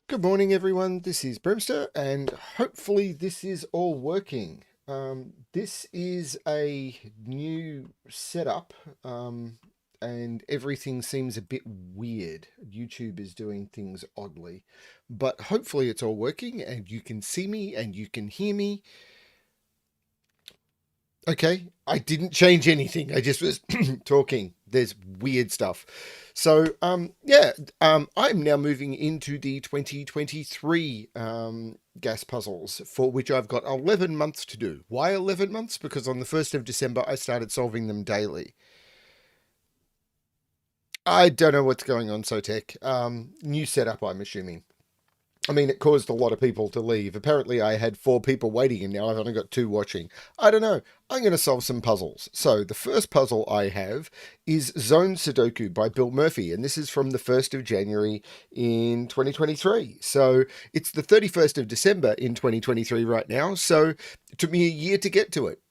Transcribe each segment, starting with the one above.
Good morning, everyone. This is BremSter, and hopefully this is all working. This is a new setup, and everything seems a bit weird. YouTube is doing things oddly, but hopefully it's all working, and you can see me and you can hear me. Okay, I didn't change anything. I just was talking. There's weird stuff. So, I'm now moving into the 2023 gas puzzles, for which I've got 11 months to do. Why 11 months? Because on the 1st of December, I started solving them daily. I don't know what's going on, Sotec. New setup, I'm assuming. I mean, it caused a lot of people to leave. Apparently, I had 4 people waiting, and now I've only got 2 watching. I don't know. I'm going to solve some puzzles. So, the first puzzle I have is Zone Sudoku by Bill Murphy, and this is from the 1st of January in 2023. So, it's the 31st of December in 2023 right now, so it took me a year to get to it.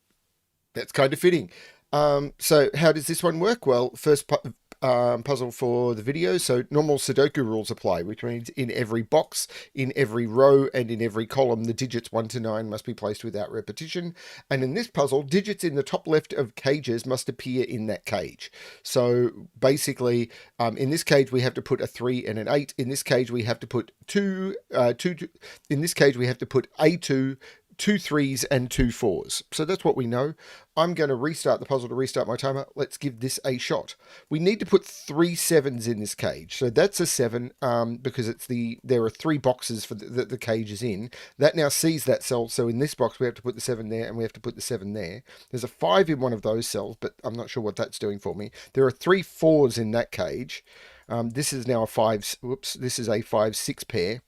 That's kind of fitting. So, how does this one work? Well, first puzzle for the video. So normal Sudoku rules apply, which means in every box, in every row, and in every column, the digits 1 to 9 must be placed without repetition. And in this puzzle, digits in the top left of cages must appear in that cage. So basically, in this cage, we have to put a 3 and an 8. In this cage, we have to put in this cage, we have to put a 2, 2 3s and 2 4s. So that's what we know. I'm going to restart the puzzle to restart my timer. Let's give this a shot. We need to put 3 7s in this cage. So that's a 7 because there are 3 boxes for the cage is in. That now sees that cell. So in this box, we have to put the 7 there and we have to put the 7 there. There's a 5 in one of those cells, but I'm not sure what that's doing for me. There are 3 4s in that cage. This is now a 5. Whoops, this is a 5 6 pair.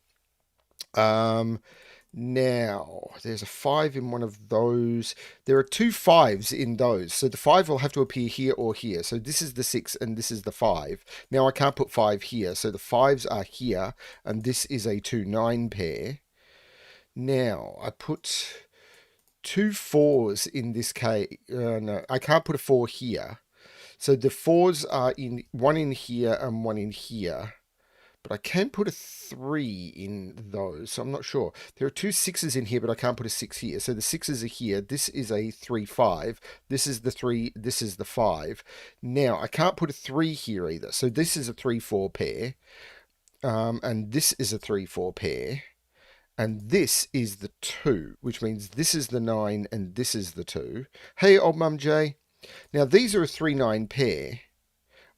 Now, there's a 5 in one of those. There are 2 5s in those. So the 5 will have to appear here or here. So this is the 6 and this is the 5. Now I can't put 5 here. So the 5s are here and this is a 2 9 pair. Now, I put 2 4s in this case. No, I can't put a 4 here. So the 4s are in one in here and one in here. But I can put a 3 in those, so I'm not sure. There are 2 6s in here, but I can't put a 6 here. So the 6s are here. This is a 3 5. This is the 3. This is the 5. Now, I can't put a 3 here either. So this is a 3 4 pair. And this is a 3 4 pair. And this is the 2, which means this is the 9 and this is the 2. Hey, old Mum J. Now, these are a 3 9 pair.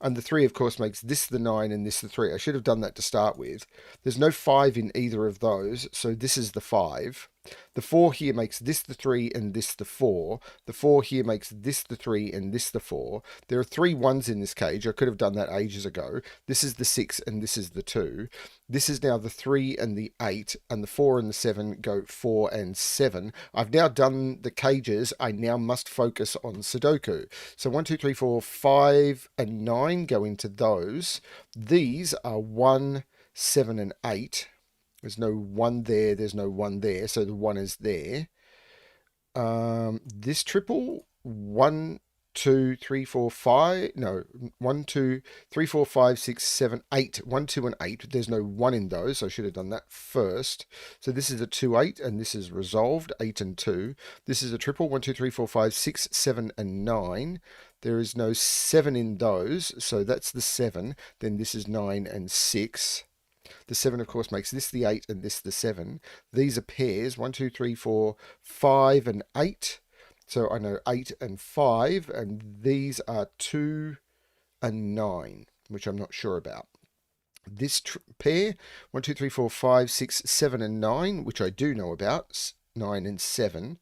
And the 3, of course, makes this the 9 and this the 3. I should have done that to start with. There's no 5 in either of those, so this is the 5. The 4 here makes this the 3 and this the 4. The 4 here makes this the 3 and this the 4. There are 3 1s in this cage. I could have done that ages ago. This is the 6 and this is the 2. This is now the 3 and the 8, and the 4 and the 7 go 4 and 7. I've now done the cages. I now must focus on Sudoku. So 1, 2, 3, 4, 5, and 9 go into those. These are 1, 7, and 8. There's no 1 there, there's no 1 there, so the 1 is there. This triple, 1, 2, 3, 4, 5, no, 1, 2, 3, 4, 5, 6, 7, 8, 1, 2, and 8. There's no 1 in those, so I should have done that first. So this is a 2, 8, and this is resolved, 8 and 2. This is a triple, 1, 2, 3, 4, 5, 6, 7, and 9. There is no 7 in those, so that's the 7. Then this is 9 and 6. The 7, of course, makes this the 8 and this the 7. These are pairs, 1, 2, 3, 4, 5, and 8. So I know 8 and 5, and these are 2 and 9, which I'm not sure about. This pair, 1, 2, 3, 4, 5, 6, 7, and 9, which I do know about, 9 and 7.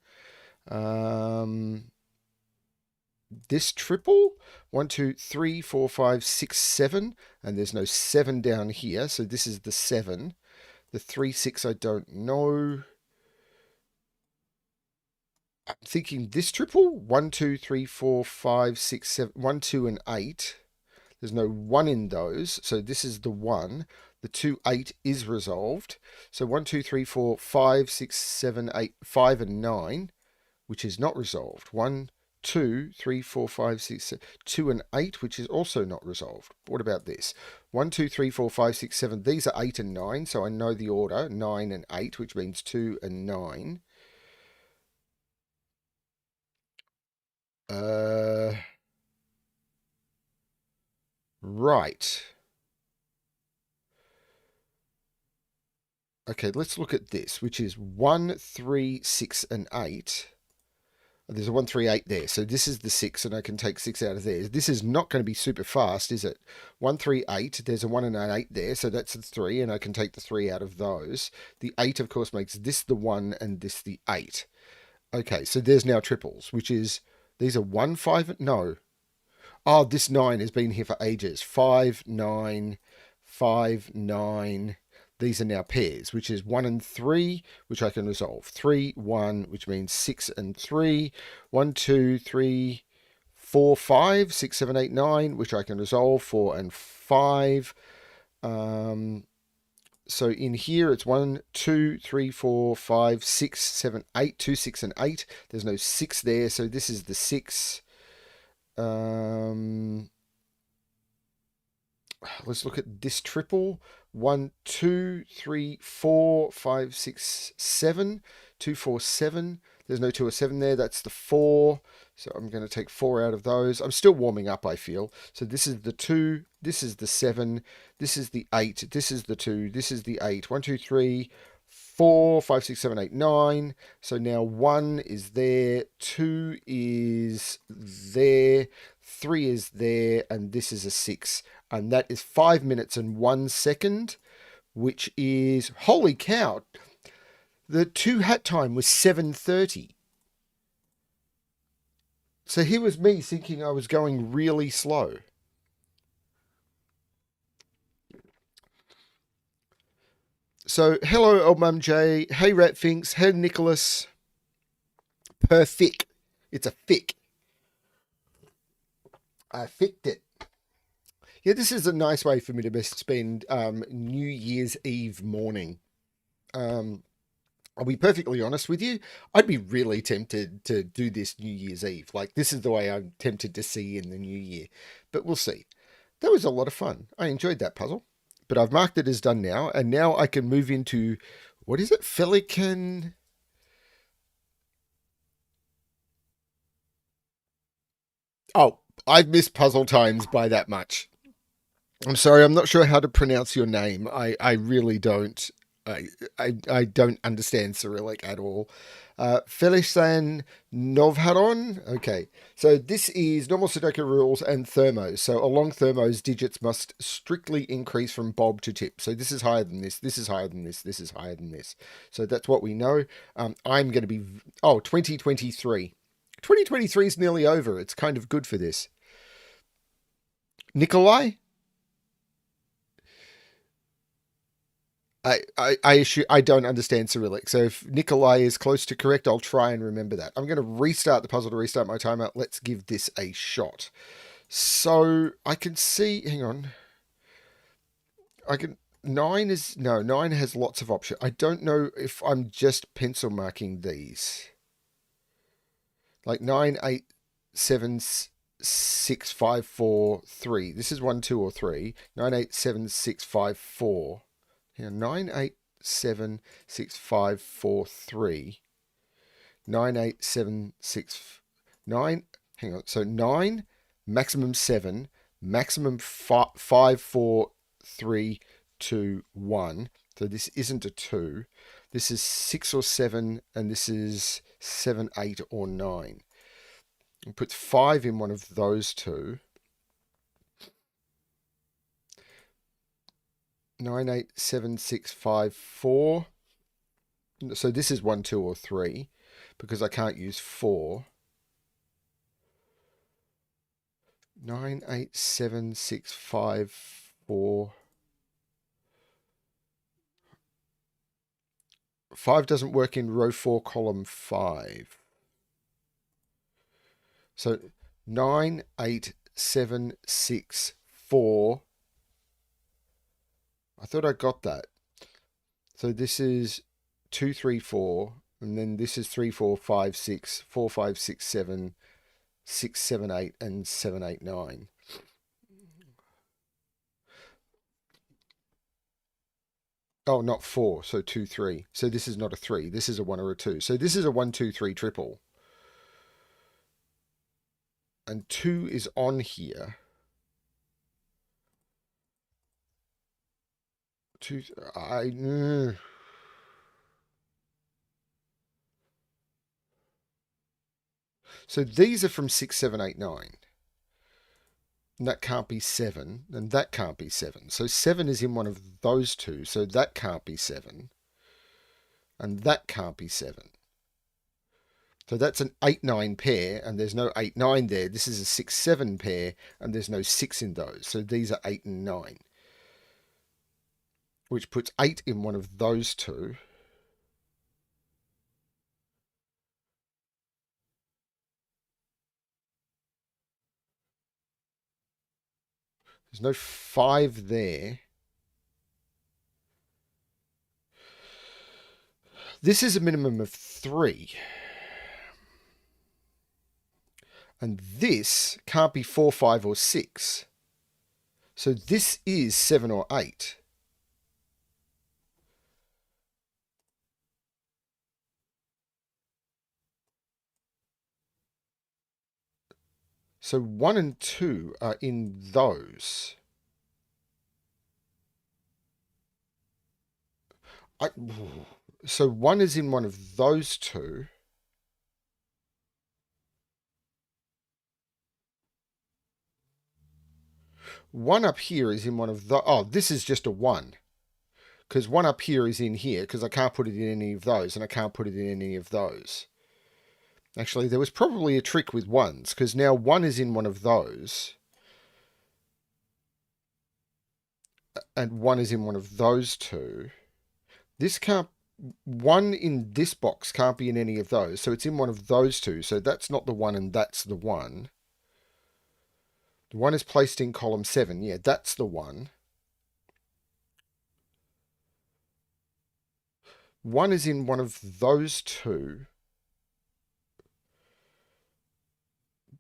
This triple, 1, 2, 3, 4, 5, 6, 7, and there's no 7 down here, so this is the 7. The 3, 6, I don't know. I'm thinking this triple, 1, 2, 3, 4, 5, 6, 7, 1, 2, and 8. There's no 1 in those, so this is the 1. The 2, 8 is resolved. So 1, 2, 3, 4, 5, 6, 7, 8, 5, and 9, which is not resolved. 1, 2, 3, 4, 5, 6, 2 and 8, which is also not resolved. What about this? 1, 2, 3, 4, 5, 6, 7. These are 8 and 9, so I know the order, 9 and 8, which means 2 and 9. Right. Okay, let's look at this, which is 1, 3, 6, and 8. There's a 1, 3, 8 there. So this is the 6, and I can take 6 out of there. This is not going to be super fast, is it? 1, 3, 8. There's a 1 and an 8 there, so that's a 3, and I can take the 3 out of those. The 8, of course, makes this the 1 and this the 8. Okay, so there's now triples, which is... These are 1, 5... No. Oh, this 9 has been here for ages. 5, 9, 5, 9... These are now pairs, which is 1 and 3, which I can resolve. 3, 1, which means 6 and 3. 1, 2, 3, 4, 5, 6, 7, 8, 9, which I can resolve. 4 and 5. So in here it's 1, 2, 3, 4, 5, 6, 7, 8. 2, 6, and 8. There's no 6 there, so this is the 6. Let's look at this triple. 1, 2, 3, 4, 5, 6, 7. 2, 4, 7. There's no 2 or 7 there. That's the 4. So I'm going to take 4 out of those. I'm still warming up, I feel. So this is the 2. This is the 7. This is the 8. This is the 2. This is the 8. 1, 2, 3, 4, 5, 6, 7, 8, 9. So now 1 is there. 2 is there. 3 is there. And this is a 6. And that is 5 minutes and 1 second, which is, holy cow, the 2 hat time was 7:30. So here was me thinking I was going really slow. So hello, old mum Jay. Hey, Ratfinks. Hey, Nicholas. Perfect. It's a fic. I ficked it. Yeah, this is a nice way for me to spend New Year's Eve morning. I'll be perfectly honest with you. I'd be really tempted to do this New Year's Eve. Like, this is the way I'm tempted to see in the new year. But we'll see. That was a lot of fun. I enjoyed that puzzle. But I've marked it as done now. And now I can move into, what is it? Pelican... Oh, I've missed puzzle times by that much. I'm sorry, I'm not sure how to pronounce your name. I really don't. I don't understand Cyrillic at all. Felisan Novharon? Okay. So this is normal Sudoku rules and thermos. So along thermos, digits must strictly increase from bob to tip. So this is higher than this. This is higher than this. This is higher than this. So that's what we know. I'm going to be... Oh, 2023. 2023 is nearly over. It's kind of good for this. Nikolai? I don't understand Cyrillic. So if Nikolai is close to correct, I'll try and remember that. I'm going to restart the puzzle to restart my timer. Let's give this a shot. So I can see, hang on. I can, 9 is, no, 9 has lots of options. I don't know if I'm just pencil marking these. Like 9, 8, 7, 6, 5, 4, 3. This is 1, 2, or 3. 9, 8, 7, 6, 5, 4. Now, 9, 8, 7, 6, 5, 4, 3. 9, 8, 7, 6, 9. Hang on. So 9, maximum 7, maximum 5, 4, 3, 2, 1. So this isn't a 2. This is 6 or 7, and this is 7, 8, or 9. And put 5 in one of those two. 9, 8, 7, 6, 5, 4. So this is 1, 2, or 3 because I can't use 4. 9, 8, 7, 6, 5, 4. 5 doesn't work in row 4, column 5. So 9, 8, 7, 6, 4. I thought I got that. So this is 2, 3, 4. And then this is 3, 4, 5, 6, 4, 5, 6, 7. 6, 7, 8, and 7, 8, 9. Oh, not 4, so 2, 3. So this is not a 3. This is a 1 or a 2. So this is a 1, 2, 3 triple. And 2 is on here. 2, so these are from 6, 7, 8, 9. And that can't be 7, and that can't be 7. So 7 is in one of those two, so that can't be 7. And that can't be 7. So that's an 8-9 pair, and there's no 8-9 there. This is a 6-7 pair, and there's no 6 in those. So these are 8 and 9, which puts 8 in one of those two. There's no 5 there. This is a minimum of 3. And this can't be 4, 5, or 6. So this is 7 or 8. So 1 and 2 are in those. So 1 is in one of those two. One up here is in one of the... Oh, this is just a 1. Because 1 up here is in here, because I can't put it in any of those, and I can't put it in any of those. Actually, there was probably a trick with 1s, because now 1 is in one of those. And 1 is in one of those two. This can't... 1 in this box can't be in any of those, so it's in one of those two. So that's not the 1 and that's the 1. The 1 is placed in column 7. Yeah, that's the 1. 1 is in one of those two.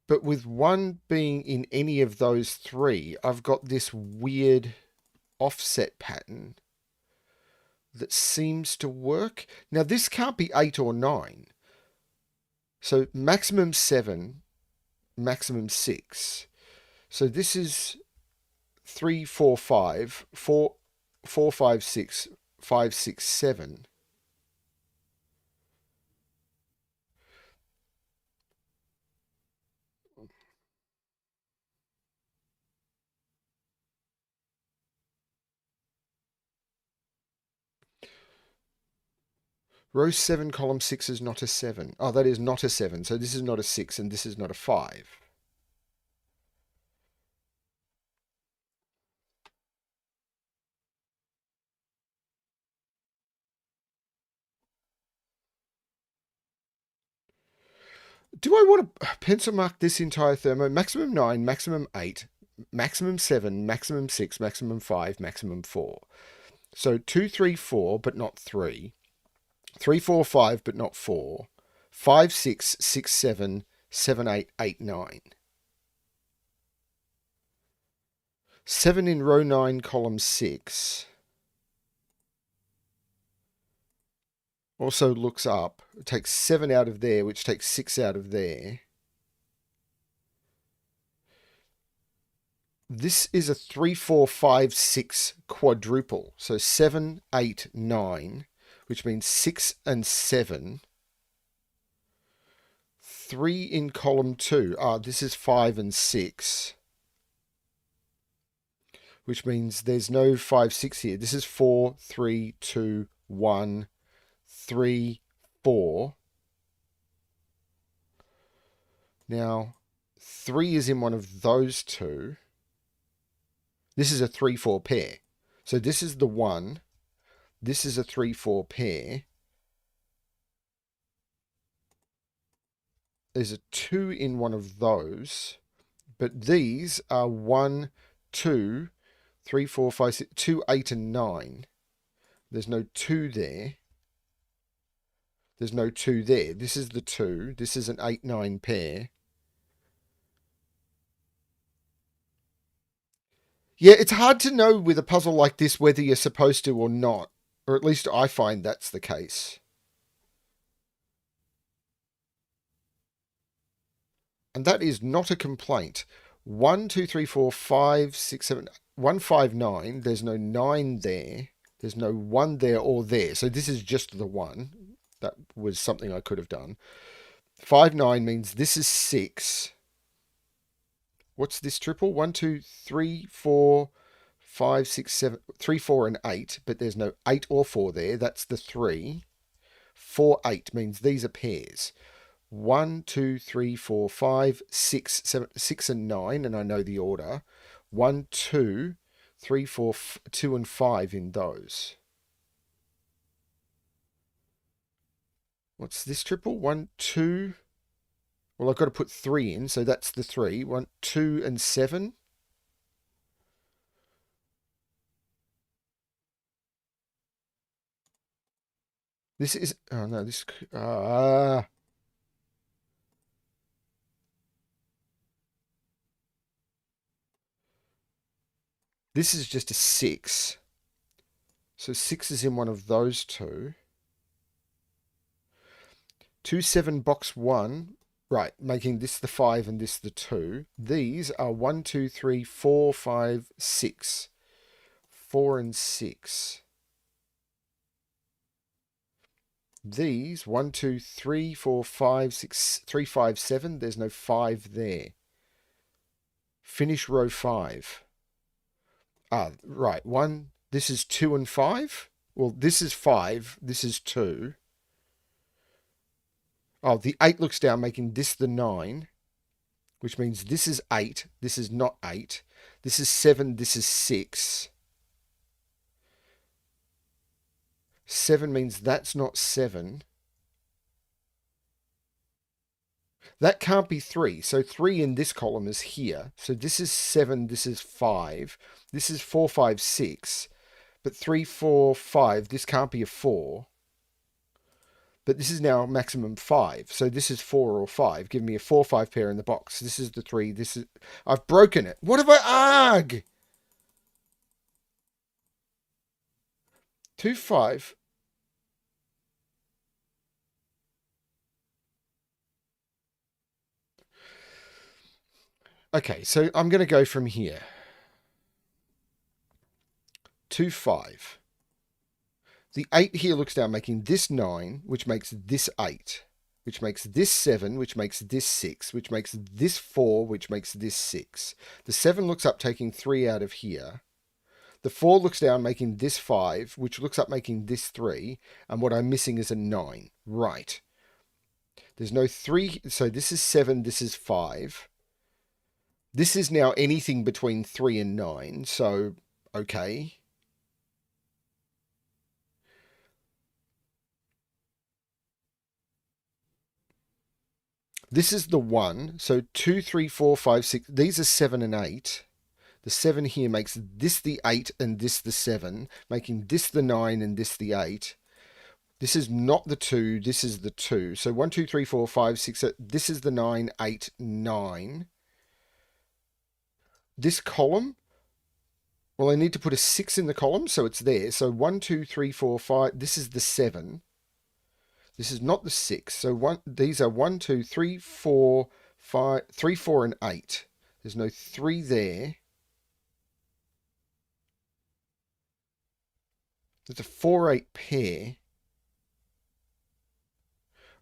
But with 1 being in any of those 3, I've got this weird offset pattern that seems to work. Now, this can't be 8 or 9. So maximum 7, maximum 6. So this is 3, 4, 5, 4, 4, 5, 6, 5, 6, 7. Row 7, column 6 is not a 7. Oh, that is not a 7. So this is not a 6 and this is not a 5. Do I want to pencil mark this entire thermo? Maximum 9, maximum 8, maximum 7, maximum 6, maximum 5, maximum 4. So 2, 3, 4, but not 3. 3, 4, 5, but not 4. 5, 6, 6, 7, 7, 8, 8, 9. 7 in row 9, column 6. Also looks up. It takes 7 out of there, which takes 6 out of there. This is a 3, 4, 5, 6 quadruple. So 7, 8, 9, which means 6 and 7. 3 in column 2. This is 5 and 6. Which means there's no 5, 6 here. This is 4, 3, 2, 1, 3, 4. Now, 3 is in one of those two. This is a 3, 4 pair. So this is the 1. This is a 3, 4 pair. There's a 2 in one of those. But these are 1, 2, 3, 4, 5, 6, 2, 8, and 9. There's no 2 there. There's no 2 there. This is the 2. This is an 8, 9 pair. Yeah, it's hard to know with a puzzle like this whether you're supposed to or not. Or at least I find that's the case. And that is not a complaint. 1, 2, 3, 4, 5, 6, 7, 159. There's no 9 there. There's no 1 there or there. So this is just the 1. That was something I could have done. 5, 9 means this is 6. What's this triple? 1, 2, 3, 4, 5, 6, 7. 3, 4, and 8. But there's no 8 or 4 there. That's the 3. 4, 8 means these are pairs. 1, 2, 3, 4, 5, 6, 7, 6 and 9, and I know the order. 1, 2, 3, 4, 2 and 5 in those. What's this triple? 1, 2. Well, I've got to put 3 in, so that's the 3. 1, 2 and 7. This is, oh no, this, this is just a 6. So 6 is in one of those two. 2, 7, box 1. Right, making this the 5 and this the 2. These are 1, 2, 3, 4, 5, 6. 4 and 6. These 1, 2, 3, 4, 5, 6, 3, 5, 7. There's no 5 there. Finish row 5. Ah, right. 1. This is 2 and 5. Well, this is 5. This is 2. Oh, the 8 looks down, making this the 9, which means this is 8. This is not 8. This is 7. This is 6. 7 means that's not 7. That can't be 3. So 3 in this column is here. So this is 7. This is 5. This is 4, 5, 6. But 3, 4, 5. This can't be a 4. But this is now maximum 5. So this is 4 or 5. Give me a 4, 5 pair in the box. This is the 3. This is... I've broken it. What have I... Arg! 2, 5. Okay, so I'm going to go from here. 2, 5. The 8 here looks down, making this 9, which makes this 8, which makes this 7, which makes this 6, which makes this 4, which makes this 6. The 7 looks up, taking 3 out of here. The 4 looks down, making this 5, which looks up, making this 3. And what I'm missing is a 9. Right. There's no 3. So this is 7, this is 5. This is now anything between 3 and 9. So, okay. This is the 1. So 2, 3, 4, 5, 6. These are 7 and 8. The 7 here makes this the 8 and this the 7, making this the 9 and this the 8. This is not the 2, this is the 2. So 1, 2, 3, 4, 5, 6, 7. This is the 9, 8, 9. This column, well, I need to put a 6 in the column, so it's there. So 1, 2, 3, 4, 5. This is the 7. This is not the 6. So these are 1, 2, 3, 4, 5, 3, 4, and 8. There's no 3 there. There's a 4, 8 pair.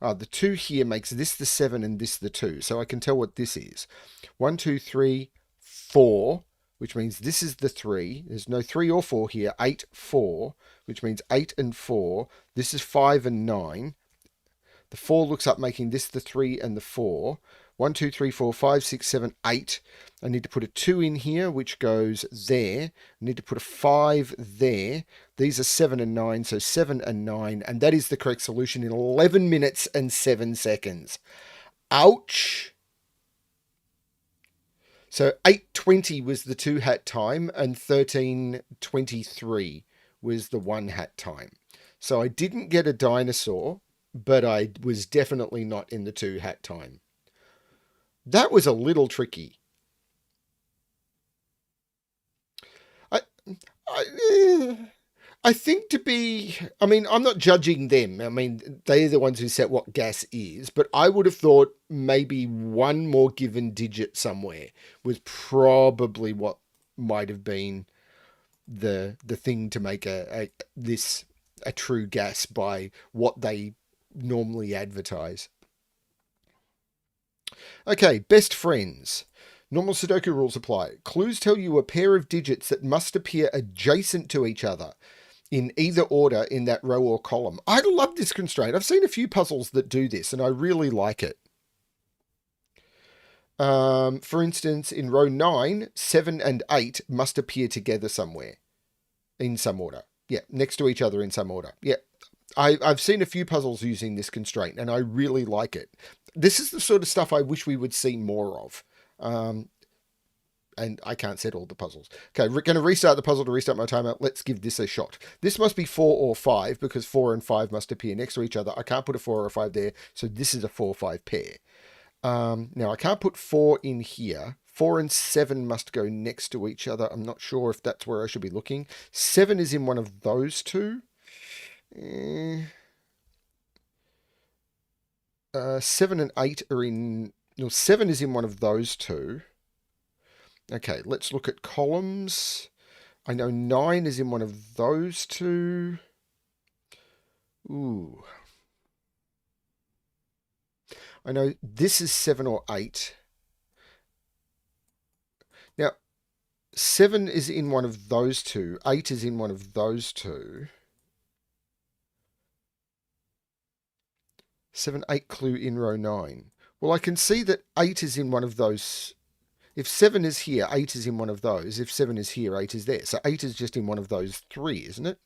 The 2 here makes this the 7 and this the 2. So I can tell what this is. 1, 2, 3, 4, which means this is the 3. There's no 3 or 4 here. 8, 4, which means 8 and 4. This is 5 and 9. The 4 looks up, making this the 3 and the 4. 1, 2, 3, 4, 5, 6, 7, 8. I need to put a 2 in here, which goes there. I need to put a 5 there. These are 7 and 9, so 7 and 9. And that is the correct solution in 11 minutes and 7 seconds. Ouch! So 8:20 was the 2 hat time, and 13:23 was the 1 hat time. So I didn't get a dinosaur, but I was definitely not in the 2 hat time. That was a little tricky. I think I mean, I'm not judging them. I mean, they're the ones who set what gas is, but I would have thought maybe one more given digit somewhere was probably what might have been the thing to make a true gas by what they normally advertise. Okay, best friends. Normal Sudoku rules apply. Clues tell you a pair of digits that must appear adjacent to each other in either order in that row or column. I love this constraint. I've seen a few puzzles that do this, and I really like it. For instance, in row 9, 7 and 8 must appear together somewhere in some order. Yeah, next to each other in some order. Yeah, I've seen a few puzzles using this constraint, and I really like it. This is the sort of stuff I wish we would see more of. Um, and I can't set all the puzzles. Okay, we're going to restart the puzzle to restart my timer. Let's give this a shot. This must be 4 or 5 because 4 and 5 must appear next to each other. I can't put a 4 or a 5 there, so this is a 4-5 pair. Now, I can't put 4 in here. 4 and 7 must go next to each other. I'm not sure if that's where I should be looking. 7 is in one of those two. 7 and 8 are in... No, 7 is in one of those two. Okay, let's look at columns. I know 9 is in one of those two. Ooh. I know this is 7 or 8. Now, 7 is in one of those two. 8 is in one of those two. 7, 8 clue in row 9. Well, I can see that 8 is in one of those. If 7 is here, 8 is in one of those. If 7 is here, 8 is there. So 8 is just in one of those 3, isn't it?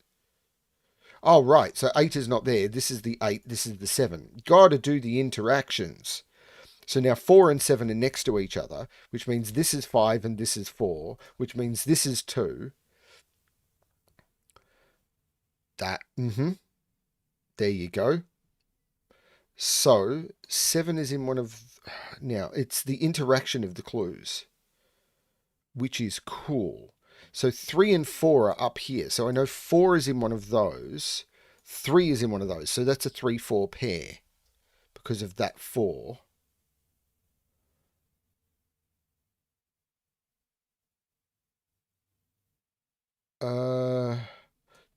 Oh, right. So 8 is not there. This is the 8. This is the 7. Got to do the interactions. So now 4 and 7 are next to each other, which means this is 5 and this is 4, which means this is 2. There you go. So 7 is in one of... Now, it's the interaction of the clues, which is cool. So 3 and 4 are up here. So I know 4 is in one of those. 3 is in one of those. So that's a 3-4 pair because of that 4. Uh,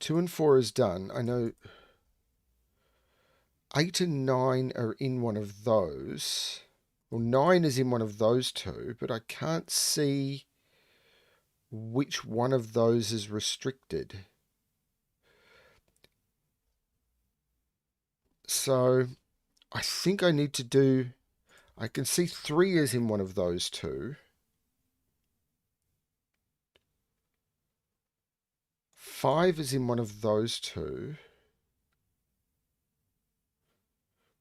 2 and 4 is done. I know 8 and 9 are in one of those. Well, 9 is in one of those two, but I can't see which one of those is restricted. So I think I need to do... I can see 3 is in one of those two. 5 is in one of those two.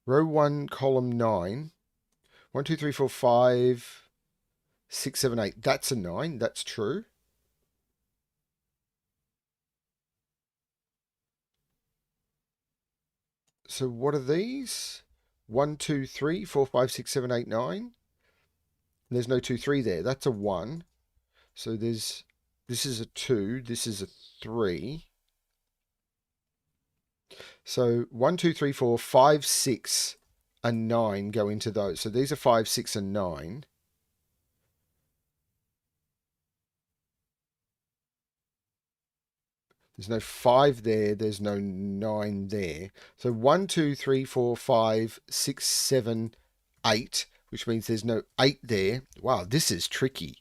Row 1, column 9. 1, 2, 3, 4, 5, 6, 7, 8. That's a 9. That's true. So what are these? 1, 2, 3, 4, 5, 6, 7, 8, 9. There's no 2, 3 there. That's a 1. So this is a 2. This is a 3. So 1, 2, 3, 4, 5, 6, and 9 go into those. So these are 5, 6, and 9. There's no 5 there. There's no 9 there. So 1, 2, 3, 4, 5, 6, 7, 8, which means there's no 8 there. Wow, this is tricky.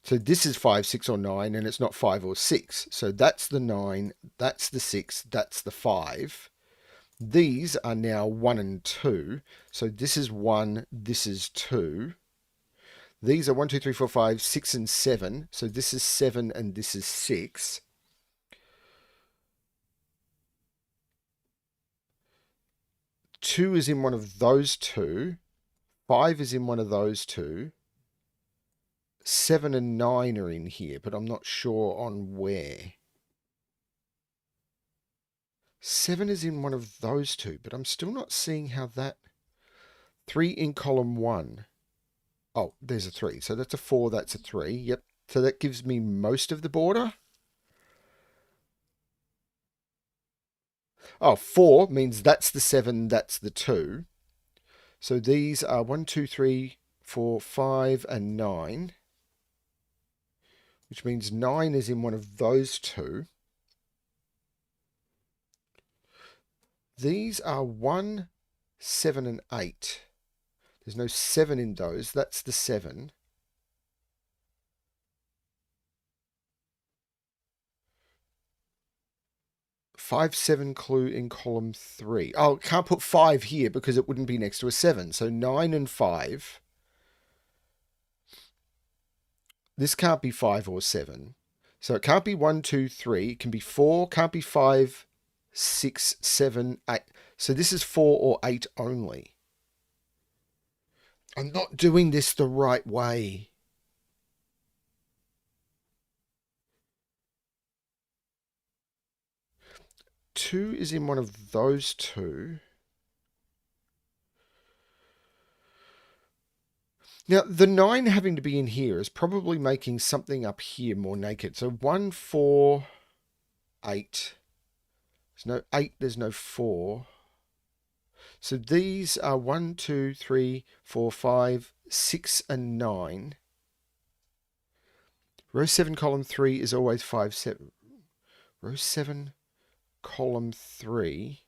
So this is 5, 6, or 9, and it's not 5 or 6. So that's the 9, that's the 6, that's the 5. These are now 1 and 2. So this is 1, this is 2. These are 1, 2, 3, 4, 5, 6, and 7. So this is 7 and this is 6. Two is in one of those two. 5 is in one of those two. 7 and 9 are in here, but I'm not sure on where. 7 is in one of those two, but I'm still not seeing how that... 3 in column 1. Oh, there's a 3. So that's a 4, that's a 3. Yep. So that gives me most of the border. Oh, 4 means that's the 7, that's the 2. So these are 1, 2, 3, 4, 5, and 9, which means 9 is in one of those two. These are 1, 7, and 8. There's no 7 in those. That's the 7. Five, 7 clue in column 3. Oh, can't put 5 here because it wouldn't be next to a 7. So 9 and 5. This can't be 5 or 7. So it can't be 1, 2, 3. It can be 4. Can't be 5, 6, 7, 8. So this is 4 or 8 only. I'm not doing this the right way. Two is in one of those two. Now, the 9 having to be in here is probably making something up here more naked. So 1, 4, 8. There's no 8, there's no 4. So these are 1, 2, 3, 4, 5, 6, and 9. Row 7, column 3 is always 5, 7. Row 7, column 3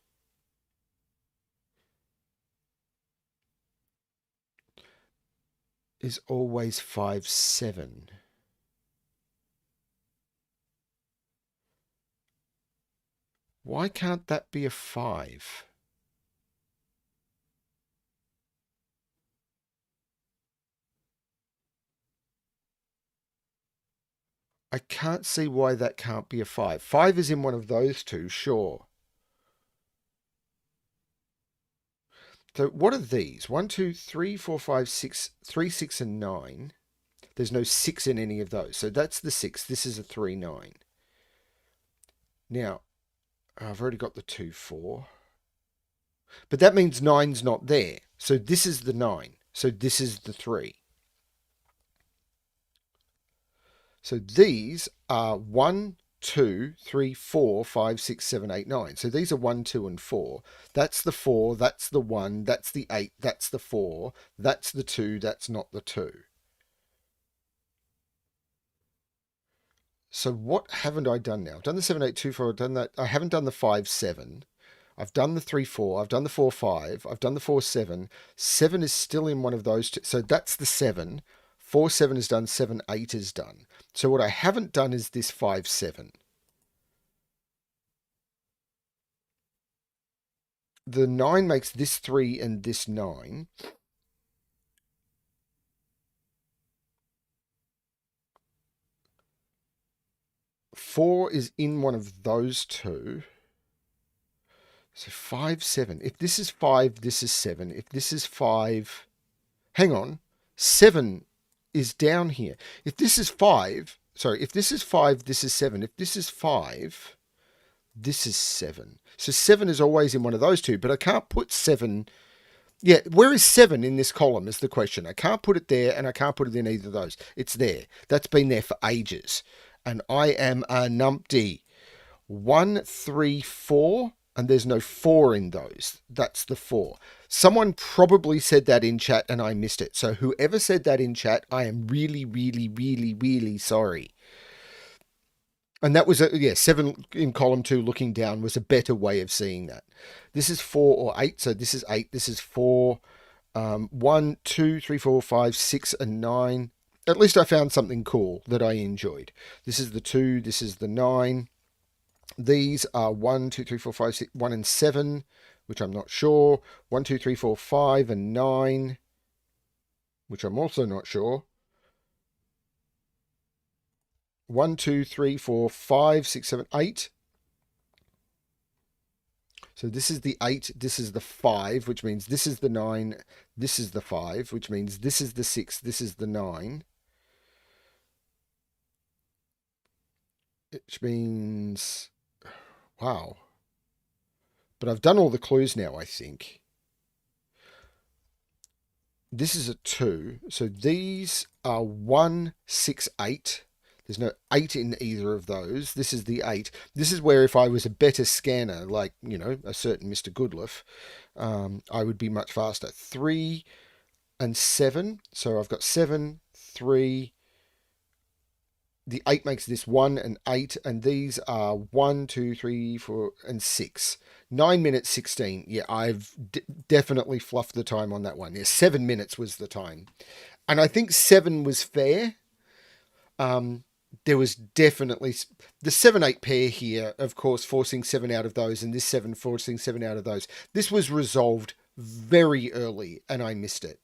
is always 5, 7. Why can't that be a 5? I can't see why that can't be a 5. 5 is in one of those two, sure. So what are these? 1, 2, 3, 4, 5, 6, 3, 6, and 9. There's no 6 in any of those. So that's the 6. This is a 3, 9. Now, I've already got the 2, 4. But that means 9's not there. So this is the 9. So this is the 3. So these are 1, 2, 3, 4, 5, 6, 7, 8, 9. So these are 1, 2, and 4. That's the 4, that's the 1, that's the 8, that's the 4, that's the 2, that's not the 2. So what haven't I done now? I've done the 7, 8, 2, 4, I've done that. I haven't done the 5, 7. I've done the 3, 4. I've done the 4, 5. I've done the 4, 7. 7 is still in one of those two. So that's the 7. 4, 7 is done. 7, 8 is done. So what I haven't done is this 5, 7. The 9 makes this 3 and this 9. Four is in one of those two. So 5, 7. If this is 5, this is 7. If this is 5, hang on. 7 is down here. If this is 5, sorry, if this is 5, this is 7. If this is 5, this is 7. So 7 is always in one of those two, but I can't put 7. Yeah, where is 7 in this column is the question. I can't put it there, and I can't put it in either of those. It's there. That's been there for ages. And I am a numpty. 1, 3, 4, and there's no 4 in those. That's the 4. Someone probably said that in chat and I missed it. So whoever said that in chat, I am really, really, really, really sorry. And that was, 7 in column 2 looking down was a better way of seeing that. This is 4 or 8, so this is 8, this is 4. 1, 2, 3, 4, 5, 6, and 9. At least I found something cool that I enjoyed. This is the 2, this is the 9. These are 1, 2, 3, 4, 5, 6, 1 and 7, which I'm not sure. 1, 2, 3, 4, 5 and 9, which I'm also not sure. 1, 2, 3, 4, 5, 6, 7, 8. So this is the 8, this is the 5, which means this is the 9, this is the 5, which means this is the 6, this is the 9. Which means, wow. But I've done all the clues now, I think. This is a 2. So these are 1, 6, 8. There's no 8 in either of those. This is the 8. This is where if I was a better scanner, like, a certain Mr. Goodliff, I would be much faster. 3 and 7. So I've got 7, 3. The 8 makes this 1 and 8, and these are 1, 2, 3, 4, and 6. 9 minutes 16. Yeah, I've definitely fluffed the time on that one. Yeah, 7 minutes was the time. And I think 7 was fair. There was definitely the 7-8 pair here, of course, forcing 7 out of those, and this 7 forcing 7 out of those. This was resolved very early, and I missed it.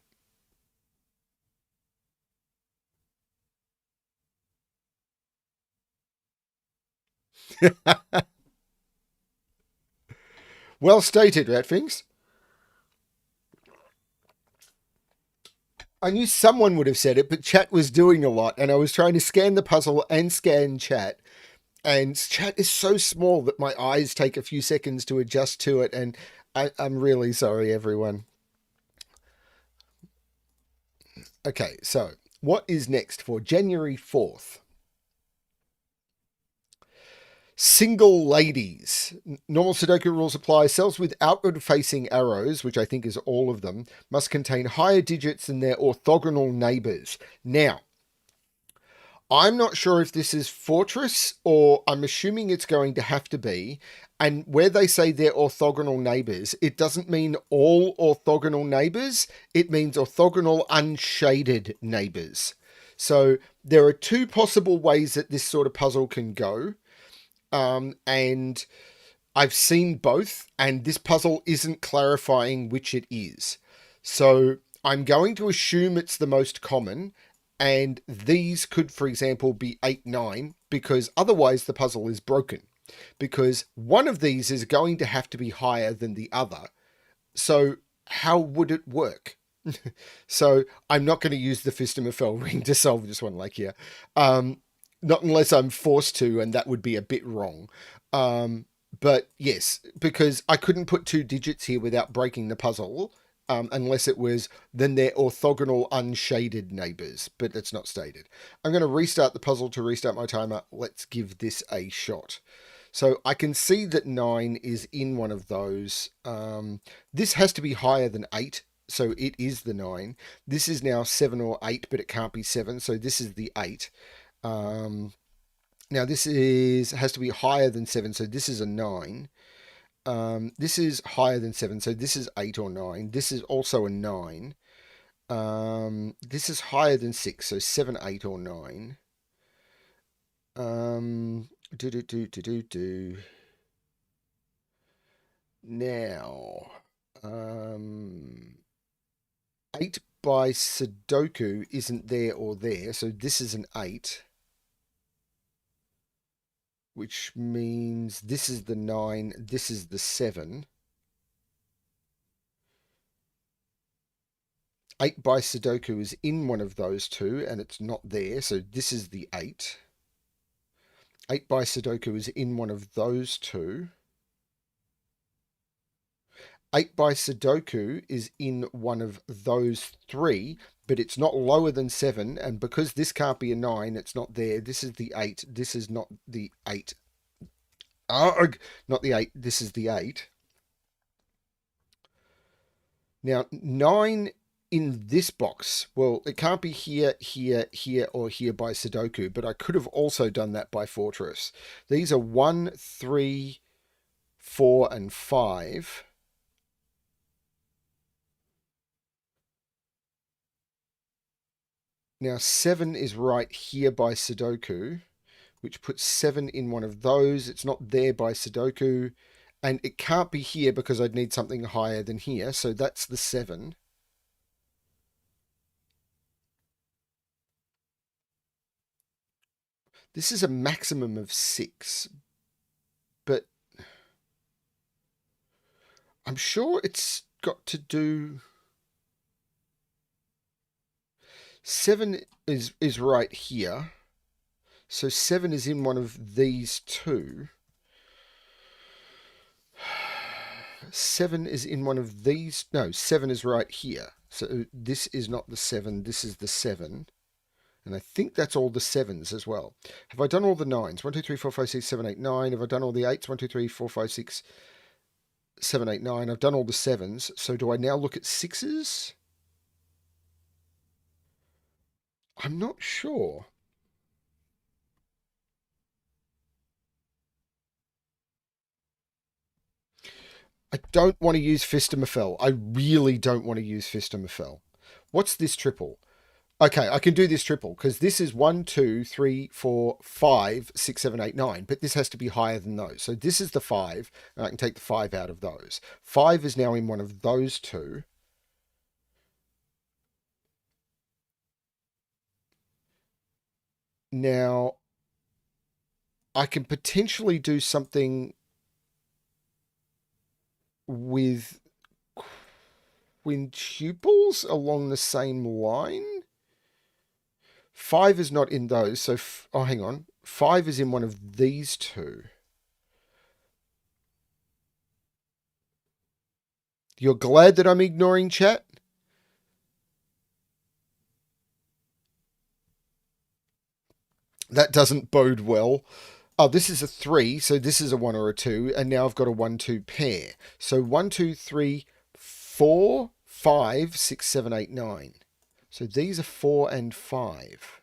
Well stated, Ratfings. I knew someone would have said it, but chat was doing a lot, and I was trying to scan the puzzle and scan chat. And chat is so small that my eyes take a few seconds to adjust to it, and I'm really sorry, everyone. Okay, so what is next for January 4th? Single ladies. Normal Sudoku rules apply. Cells with outward facing arrows, which I think is all of them, must contain higher digits than their orthogonal neighbors. Now, I'm not sure if this is Fortress or I'm assuming it's going to have to be. And where they say they're orthogonal neighbors, it doesn't mean all orthogonal neighbors. It means orthogonal unshaded neighbors. So there are two possible ways that this sort of puzzle can go. And I've seen both, and this puzzle isn't clarifying which it is. So I'm going to assume it's the most common, and these could, for example, be 8, 9, because otherwise the puzzle is broken. Because one of these is going to have to be higher than the other. So how would it work? So I'm not going to use the Fistum of Fell ring to solve this one, like here. Not unless I'm forced to, and that would be a bit wrong. But yes, because I couldn't put 2 digits here without breaking the puzzle, unless it was then they're orthogonal unshaded neighbors, but it's not stated. I'm going to restart the puzzle to restart my timer. Let's give this a shot. So I can see that 9 is in one of those. This has to be higher than 8, so it is the 9. This is now 7 or 8, but it can't be 7, so this is the 8. Now this has to be higher than 7, so this is a 9. This is higher than 7, so this is 8 or 9. This is also a 9. This is higher than 6, so 7, 8 or 9. Now, 8 by Sudoku isn't there or there, so this is an 8. Which means this is the 9, this is the 7. 8 by Sudoku is in one of those two, and it's not there, so this is the 8. 8 by Sudoku is in one of those two. 8 by Sudoku is in one of those three, but it's not lower than 7, and because this can't be a 9, it's not there. This is the 8. This is not the 8. Not the 8. This is the 8. Now, 9 in this box, well, it can't be here, here, here, or here by Sudoku, but I could have also done that by Fortress. These are 1, 3, 4, and 5. Now 7 is right here by Sudoku, which puts 7 in one of those. It's not there by Sudoku, and it can't be here because I'd need something higher than here, so that's the 7. This is a maximum of 6, but I'm sure it's got to do... 7 is right here. So 7 is in one of these two. 7 is in one of these. No, 7 is right here. So this is not the 7. This is the 7. And I think that's all the 7s as well. Have I done all the 9s? 1, 2, 3, 4, 5, 6, 7, 8, 9. Have I done all the 8s? 1, 2, 3, 4, 5, 6, 7, 8, 9. I've done all the 7s. So do I now look at 6s? I'm not sure. I don't want to use Fistamafel. I really don't want to use Fistamafel. What's this triple? Okay, I can do this triple because this is 1, 2, 3, 4, 5, 6, 7, 8, 9. But this has to be higher than those. So this is the 5, and I can take the 5 out of those. 5 is now in one of those two. Now, I can potentially do something with quintuples along the same line. 5 is not in those, so... oh, hang on. 5 is in one of these two. You're glad that I'm ignoring chat? That doesn't bode well. Oh, this is a 3, so this is a 1 or a 2, and now I've got a 1, 2 pair. So 1, 2, 3, 4, 5, 6, 7, 8, 9. So these are 4 and 5.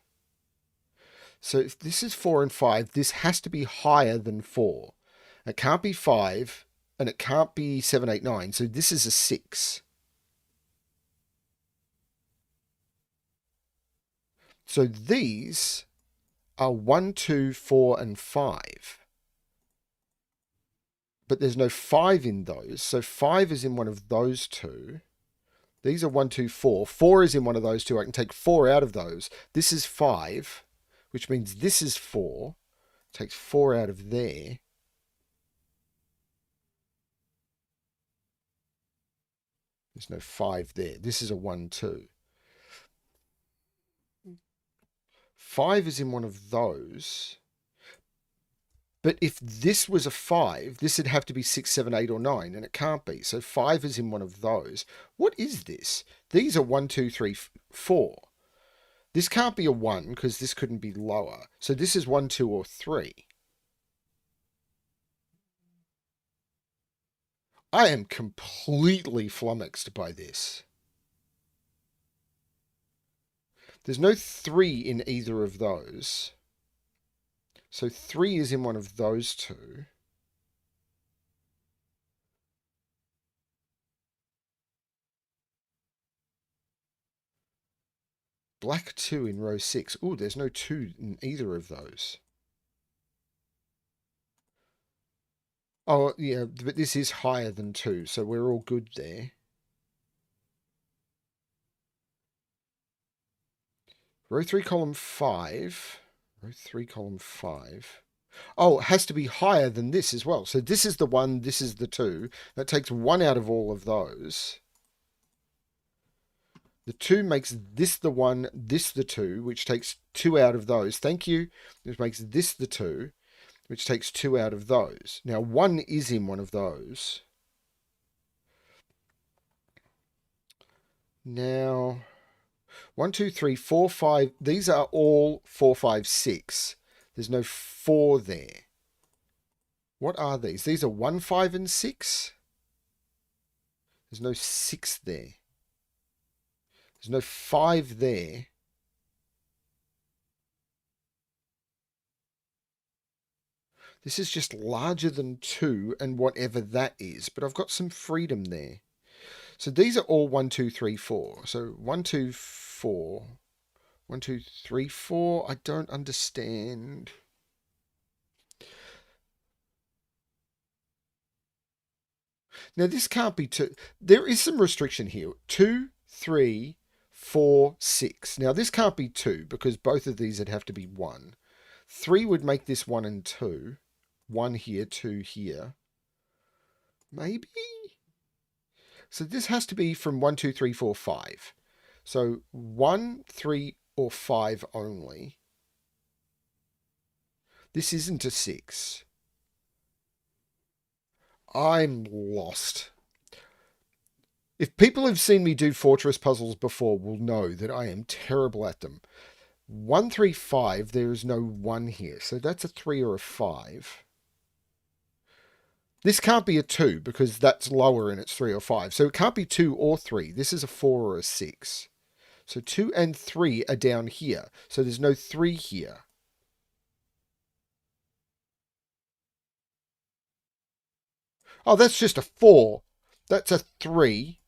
So if this is 4 and 5, this has to be higher than 4. It can't be 5, and it can't be 7, 8, 9. So this is a 6. So these are 1, 2, 4, and 5. But there's no 5 in those. So 5 is in one of those two. These are 1, 2, 4. 4 is in one of those two. I can take 4 out of those. This is 5, which means this is 4. Takes 4 out of there. There's no 5 there. This is a 1, 2. 5 is in one of those. But if this was a 5, this would have to be 6, 7, 8, or 9, and it can't be. So 5 is in one of those. What is this? These are 1, 2, 3, 4. This can't be a 1 because this couldn't be lower. So this is 1, 2, or 3. I am completely flummoxed by this. There's no 3 in either of those. So 3 is in one of those two. Black 2 in row 6. Ooh, there's no 2 in either of those. Oh, yeah, but this is higher than 2, so we're all good there. Row 3, column 5. Row 3, column 5. Oh, it has to be higher than this as well. So this is the 1, this is the 2. That takes 1 out of all of those. The 2 makes this the 1, this the 2, which takes 2 out of those. Thank you. Which makes this the 2, which takes 2 out of those. Now, 1 is in one of those. Now, 1, 2, 3, 4, 5. These are all 4, 5, 6. There's no 4 there. What are these? These are 1, 5, and 6. There's no 6 there. There's no 5 there. This is just larger than 2 and whatever that is, but I've got some freedom there. So these are all 1, 2, 3, 4. So 1, 2, 4. 1, 2, 3, 4. I don't understand. Now this can't be 2. There is some restriction here. 2, 3, 4, 6. Now this can't be 2 because both of these would have to be 1. 3 would make this 1 and 2. 1 here, 2 here. Maybe? So this has to be from 1, 2, 3, 4, 5. So 1, 3, or 5 only. This isn't a 6. I'm lost. If people have seen me do fortress puzzles before will know that I am terrible at them. 1, 3, 5, there is no 1 here. So that's a 3 or a 5. This can't be a 2 because that's lower and it's 3 or 5. So it can't be 2 or 3. This is a 4 or a 6. So 2 and 3 are down here. So there's no 3 here. Oh, that's just a 4. That's a 3.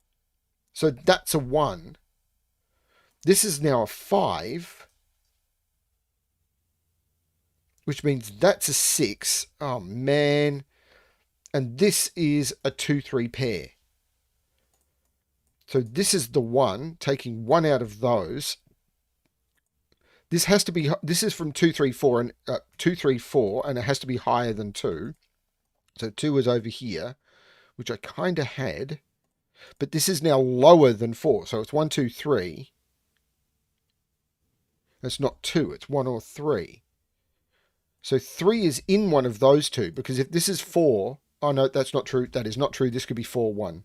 So that's a 1. This is now a 5. Which means that's a 6. Oh, man. And this is a 2, 3 pair. So this is the 1, taking 1 out of those. This has to be, this is from 2, 3, 4, and 2, 3, 4, and it has to be higher than 2. So 2 is over here, which I kind of had. But this is now lower than 4. So it's 1, 2, 3. It's not 2, it's 1 or 3. So 3 is in one of those two, because if this is 4, oh no, that's not true. That is not true. This could be 4, 1.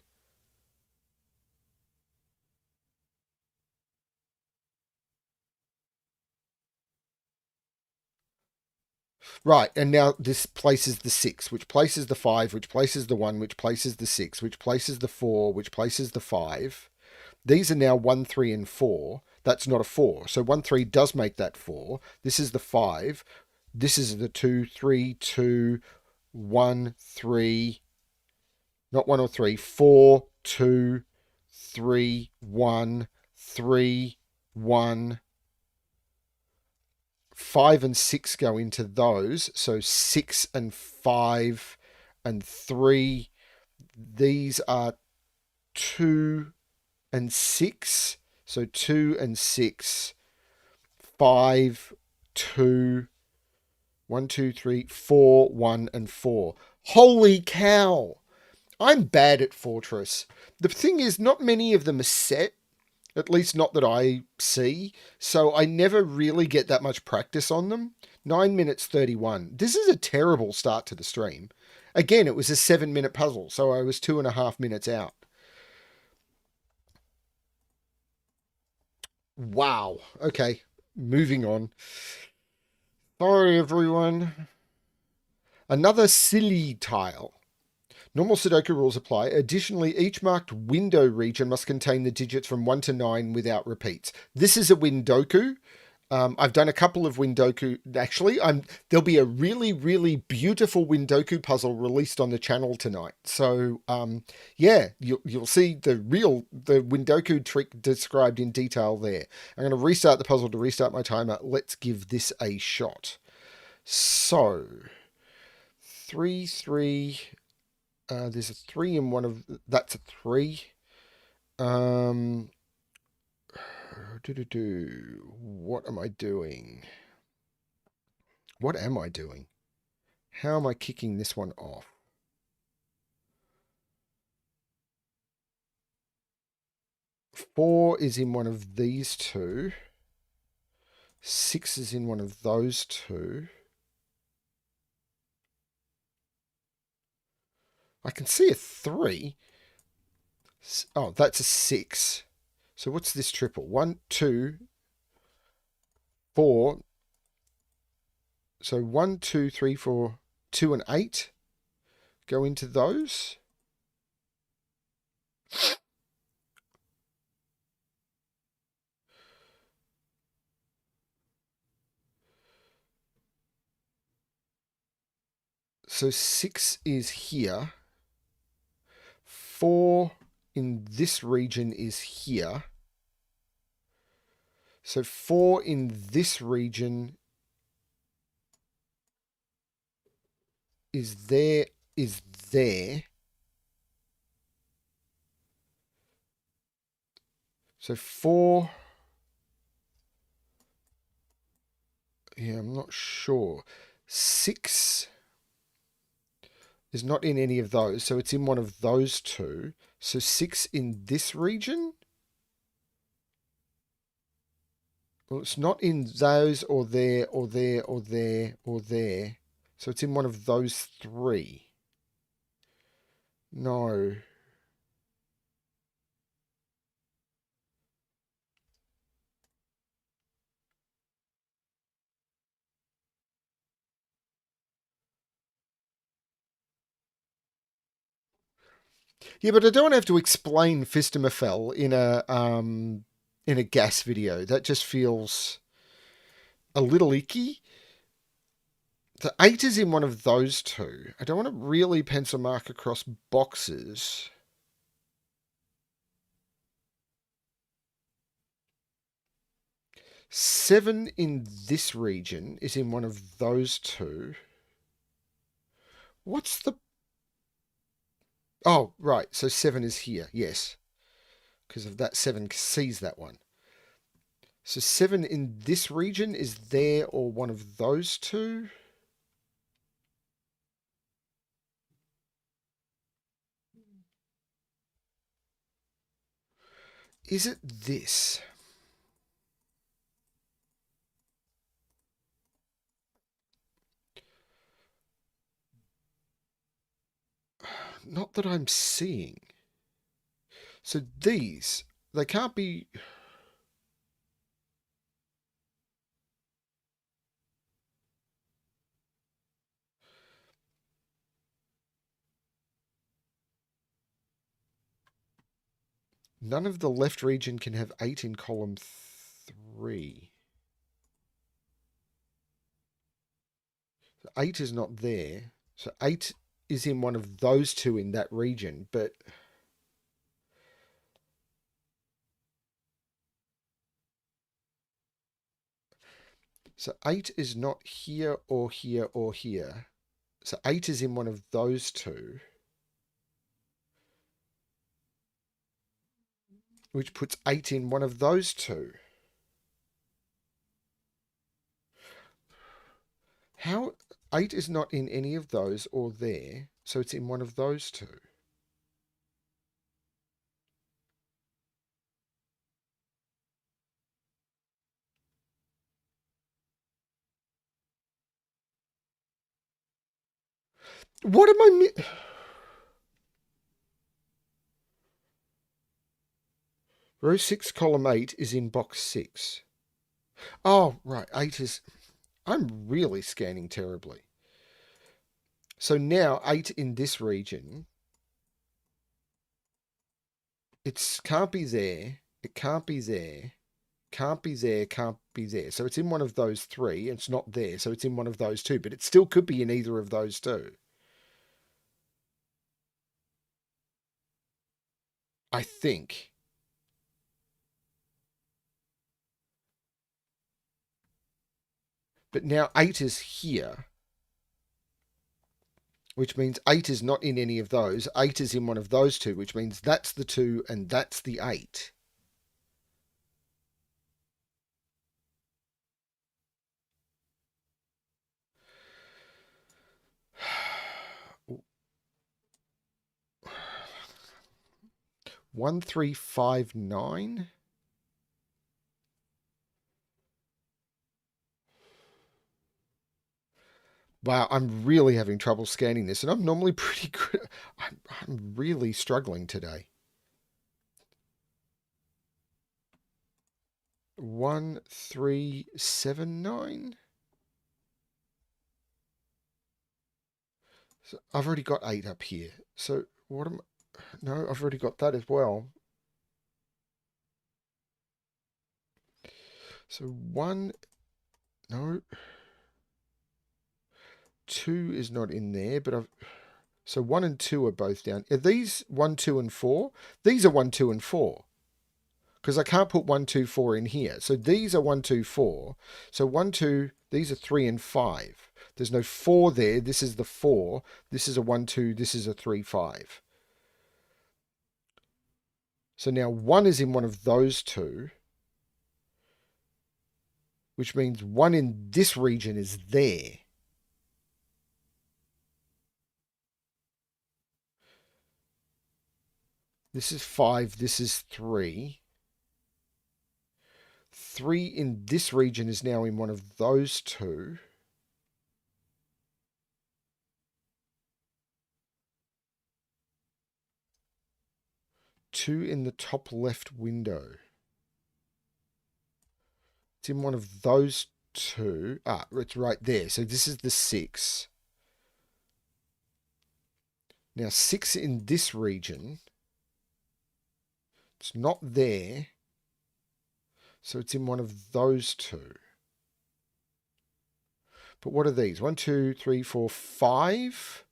Right, and now this places the 6, which places the 5, which places the 1, which places the 6, which places the 4, which places the 5. These are now 1, 3, and 4. That's not a 4. So 1, 3 does make that 4. This is the 5. This is the 2, 3, 2, 1, 3. Not 1 or 3. 4, 2, 3, 1, 3, 1. 5 and 6 go into those. So 6 and 5 and 3. These are 2 and 6. So 2 and 6. 5, 2, 1, 2, 3, 4, 1, and 4. Holy cow! I'm bad at Fortress. The thing is, not many of them are set. At least not that I see. So I never really get that much practice on them. 9 minutes 31. This is a terrible start to the stream. Again, it was a 7-minute puzzle, so I was 2.5 minutes out. Wow. Okay, moving on. Sorry, everyone. Another silly tile. Normal Sudoku rules apply. Additionally, each marked window region must contain the digits from 1 to 9 without repeats. This is a Windoku. I've done a couple of Windoku. Actually, there'll be a really, really beautiful Windoku puzzle released on the channel tonight. So, yeah, you'll see the Windoku trick described in detail there. I'm going to restart the puzzle to restart my timer. Let's give this a shot. So, 3, 3. There's a 3 in one of... That's a 3. What am I doing? What am I doing? How am I kicking this one off? 4 is in one of these two. 6 is in one of those two. I can see a 3. Oh, that's a 6. So what's this triple? 1, 2, 4. So 1, 2, 3, 4, 2 and 8 go into those. So 6 is here. 4 in this region is here. So 4 in this region is there. So 4... Yeah, I'm not sure. 6 is not in any of those, so it's in one of those two. So 6 in this region? Well, it's not in those or there or there or there or there. So it's in one of those 3. No. Yeah, but I don't want to have to explain Fistamafel in a gas video. That just feels a little icky. The 8 is in one of those two. I don't want to really pencil mark across boxes. Seven in this region is in one of those two. What's the... Oh, right. So 7 is here. Yes. Because of that, 7 sees that one. So 7 in this region is there or one of those two. Is it this? Not that I'm seeing. So these, they can't be... None of the left region can have 8 in column 3. 8 is not there. So 8 is in one of those two in that region, but... So 8 is not here or here or here. So 8 is in one of those two, which puts 8 in one of those two. How... 8 is not in any of those or there, so it's in one of those two. What am I... Row 6, column 8 is in box 6. Oh, right. 8 is... I'm really scanning terribly. So now 8 in this region, it can't be there, it can't be there, can't be there, can't be there. So it's in one of those three, and it's not there, so it's in one of those two, but it still could be in either of those two. I think. But now 8 is here, which means 8 is not in any of those. 8 is in one of those two, which means that's the 2 and that's the 8. One, 3, 5, 9. Wow, I'm really having trouble scanning this, and I'm normally pretty good. I'm really struggling today. 1, 3, 7, 9. So I've already got 8 up here. So what am... No, I've already got that as well. So 1... No. 2 is not in there, but I've... So 1 and 2 are both down. Are these 1, 2, and 4? These are 1, 2, and 4. Because I can't put 1, 2, 4 in here. So these are 1, 2, 4. So 1, 2, these are 3 and 5. There's no 4 there. This is the 4. This is a 1, 2. This is a 3, 5. So now 1 is in one of those two, which means 1 in this region is there. This is 5. This is 3. 3 in this region is now in one of those two. Two in the top left window. It's in one of those two. Ah, it's right there. So this is the 6. Now 6 in this region, it's not there, so it's in one of those two. But what are these? 1, 2, 3, 4, 5,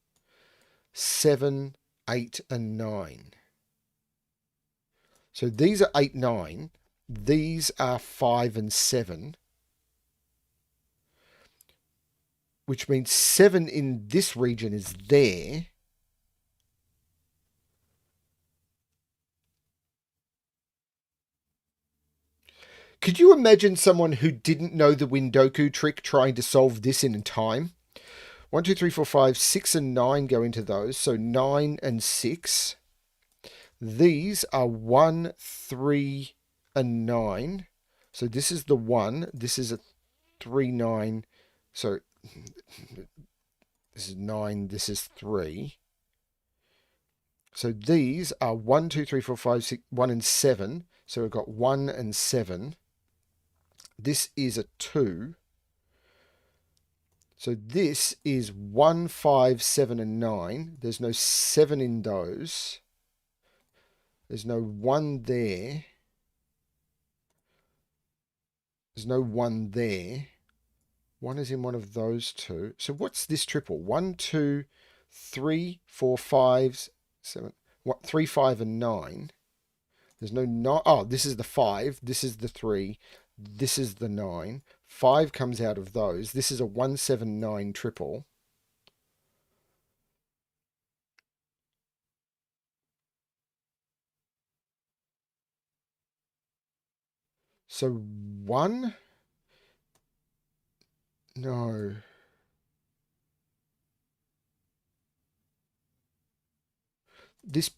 7, 8, and 9. So these are 8, 9. These are 5 and 7. Which means 7 in this region is there. Could you imagine someone who didn't know the Windoku trick trying to solve this in time? 1, 2, 3, 4, 5, 6, and 9 go into those. So 9 and 6. These are 1, 3, and 9. So this is the 1. This is a 3, 9. So this is 9. This is 3. So these are 1, 2, 3, 4, 5, 6, 1 and 7. So we've got 1 and 7. This is a 2. So this is 1, 5, 7, and 9. There's no 7 in those. There's no 1 there. There's no 1 there. 1 is in one of those two. So what's this triple? 1, 2, 3, 4, 5, 7. 3, 5, and 9. There's no 9. Oh, this is the 5. This is the 3. This is the 9. 5 comes out of those. This is a 1, 7, 9 triple. So 1? No. This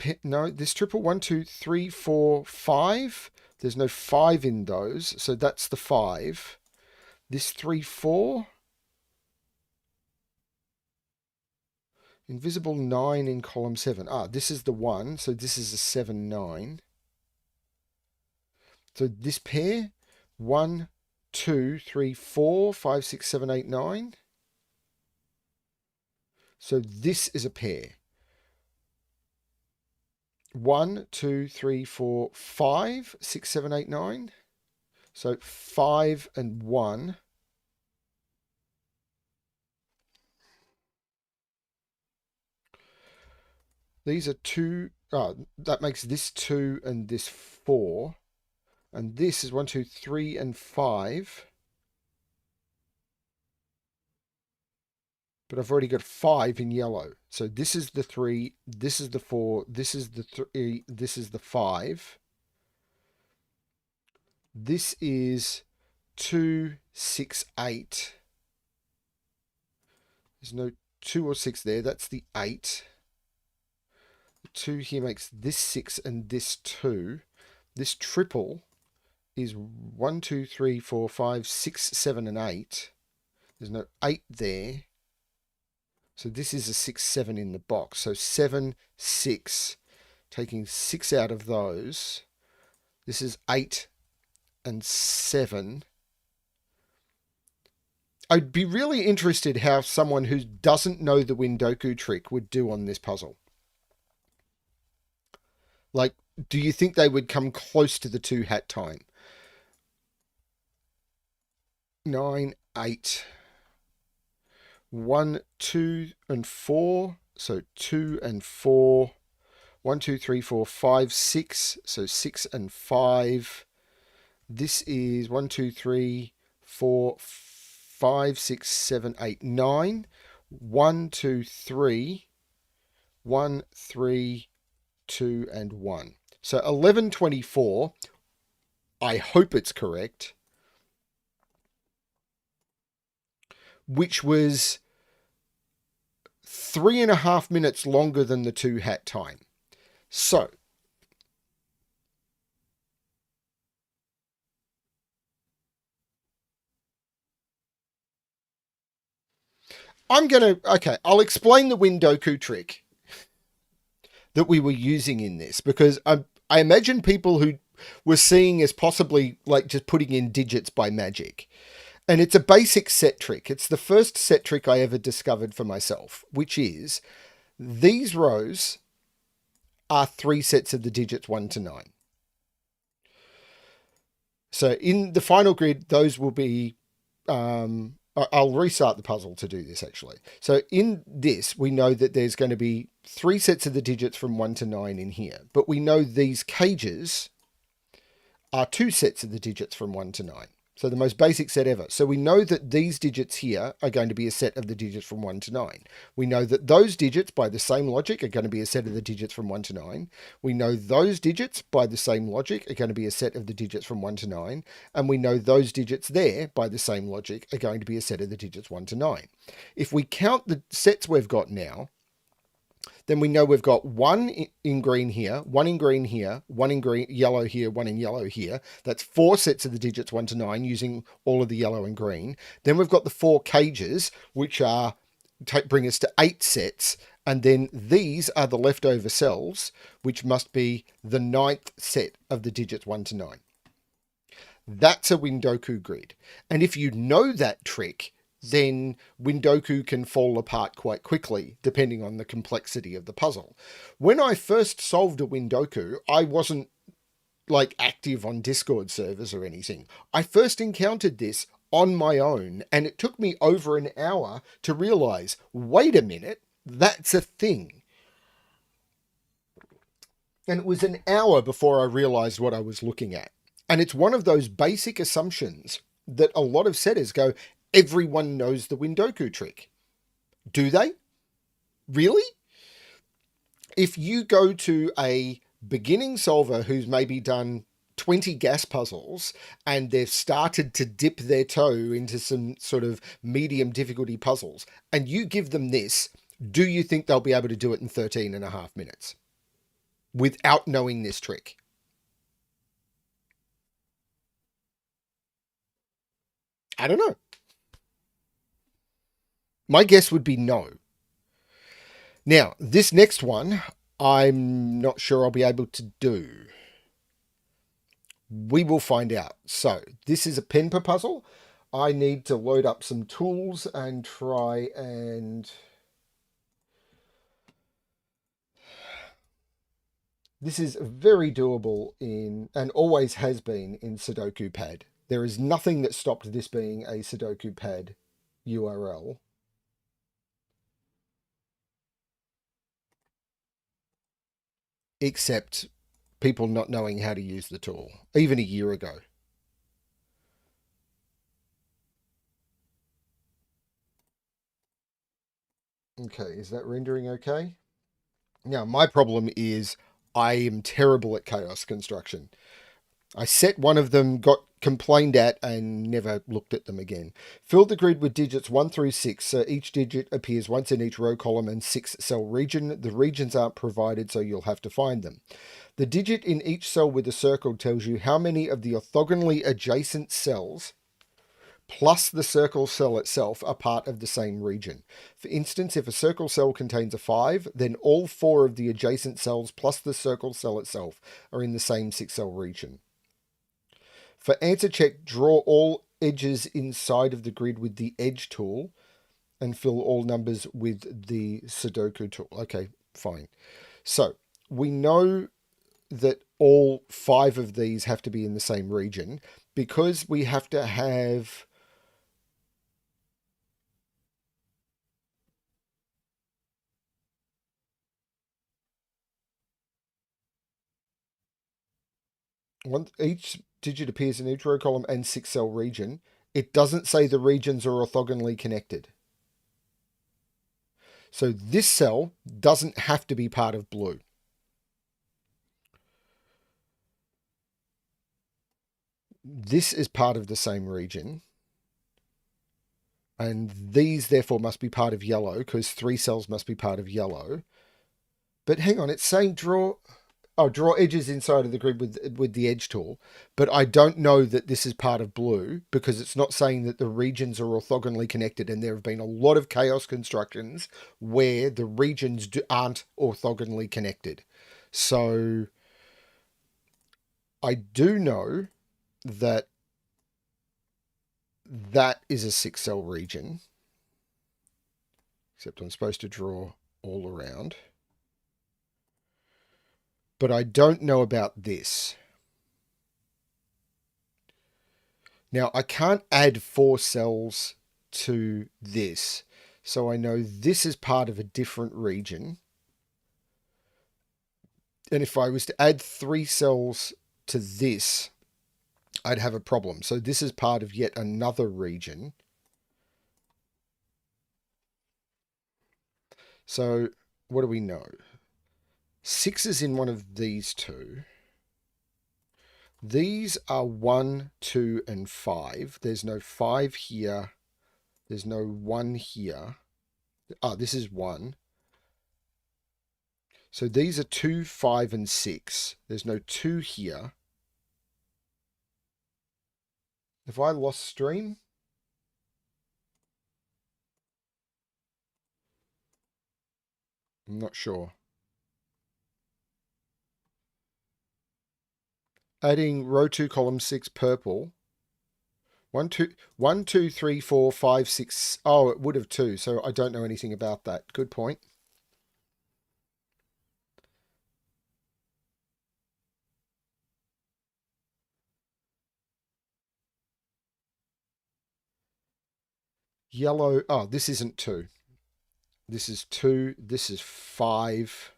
triple 1, 2, 3, 4, 5. There's no 5 in those, so that's the 5. This 3, 4. Invisible 9 in column 7. Ah, this is the 1, so this is a 7, 9. So this pair, 1, 2, 3, 4, 5, 6, 7, 8, 9. So this is a pair. 1, 2, 3, 4, 5, 6, 7, 8, 9. So 5 and 1. These are 2. That makes this 2 and this 4. And this is 1, 2, 3, and 5. But I've already got 5 in yellow. So this is the 3, this is the 4, this is the 3, this is the 5. This is 2, 6, 8. There's no 2 or 6 there. That's the 8. The 2 here makes this 6 and this 2. This triple is 1, 2, 3, 4, 5, 6, 7, and 8. There's no 8 there. So this is a 6, 7 in the box. So 7, 6. Taking 6 out of those. This is 8 and 7. I'd be really interested how someone who doesn't know the Windoku trick would do on this puzzle. Like, do you think they would come close to the 2 hat time? 9, 8. 1, 2, and 4. So 2 and 4. 1, 2, 3, 4, 5, 6. So 6 and 5. This is 1, 2, 3, 4, 5, 6, 7, 8, 9. 1, 2, 3. 1, 3, 2, and 1. So 11:24. I hope it's correct. Which was 3.5 minutes longer than the 2 hat time. So I'll explain the Windoku trick that we were using in this, because I imagine people who were seeing as possibly like just putting in digits by magic. And it's a basic set trick. It's the first set trick I ever discovered for myself, which is These rows are 3 sets of the digits 1 to 9. So in the final grid, those will be, I'll restart the puzzle to do this actually. So in this, we know that there's going to be 3 sets of the digits from 1 to 9 in here, but we know these cages are 2 sets of the digits from 1 to 9. So the most basic set ever. So we know that these digits here are going to be a set of the digits from 1 to 9. We know that those digits, by the same logic, are going to be a set of the digits from 1 to 9. We know those digits, by the same logic, are going to be a set of the digits from 1 to 9. And we know those digits there, by the same logic, are going to be a set of the digits 1 to 9. If we count the sets we've got now, then we know we've got one in green here, one in green here, one in green, yellow here, one in yellow here. That's 4 sets of the digits 1 to 9 using all of the yellow and green. Then we've got the 4 cages, which are bring us to 8 sets. And then these are the leftover cells, which must be the 9th set of the digits 1 to 9. That's a Windoku grid. And if you know that trick, then Windoku can fall apart quite quickly, depending on the complexity of the puzzle. When I first solved a Windoku, I wasn't like active on Discord servers or anything. I first encountered this on my own, and it took me over an hour to realize, wait a minute, that's a thing. And it was an hour before I realized what I was looking at. And it's one of those basic assumptions that a lot of setters go, everyone knows the Windoku trick. Do they? Really? If you go to a beginning solver who's maybe done 20 gas puzzles and they've started to dip their toe into some sort of medium difficulty puzzles, and you give them this, do you think they'll be able to do it in 13 and a half minutes without knowing this trick? I don't know. My guess would be no. Now, this next one, I'm not sure I'll be able to do. We will find out. So, this is a Penpa puzzle. I need to load up some tools and try and... This is very doable in, and always has been in Sudoku Pad. There is nothing that stopped this being a Sudoku Pad URL. Except people not knowing how to use the tool, even a year ago. Okay, is that rendering okay? Now, my problem is I am terrible at chaos construction. I set one of them, got complained at, and never looked at them again. Fill the grid with digits 1 through 6, so each digit appears once in each row, column, and 6 cell region. The regions aren't provided, so you'll have to find them. The digit in each cell with a circle tells you how many of the orthogonally adjacent cells plus the circle cell itself are part of the same region. For instance, if a circle cell contains a 5, then all 4 of the adjacent cells plus the circle cell itself are in the same 6-cell region. For answer check, draw all edges inside of the grid with the edge tool and fill all numbers with the Sudoku tool. Okay, fine. So we know that all 5 of these have to be in the same region because we have to have each digit appears in each row, column, and 6-cell region. It doesn't say the regions are orthogonally connected. So this cell doesn't have to be part of blue. This is part of the same region. And these, therefore, must be part of yellow because 3 cells must be part of yellow. But hang on, it's saying draw edges inside of the grid with the edge tool, but I don't know that this is part of blue because it's not saying that the regions are orthogonally connected, and there have been a lot of chaos constructions where the regions aren't orthogonally connected. So I do know that that is a 6-cell region, except I'm supposed to draw all around. But I don't know about this. Now, I can't add 4 cells to this. So I know this is part of a different region. And if I was to add 3 cells to this, I'd have a problem. So this is part of yet another region. So what do we know? 6 is in one of these two. These are 1, 2, and 5. There's no 5 here. There's no 1 here. Ah, this is 1. So these are 2, 5, and 6. There's no 2 here. Have I lost stream? I'm not sure. Adding row 2, column 6, purple. 1, 2, 1, 2, 3, 4, 5, 6. Oh, it would have 2, so I don't know anything about that. Good point. Yellow. Oh, this isn't 2. This is 2. This is 5.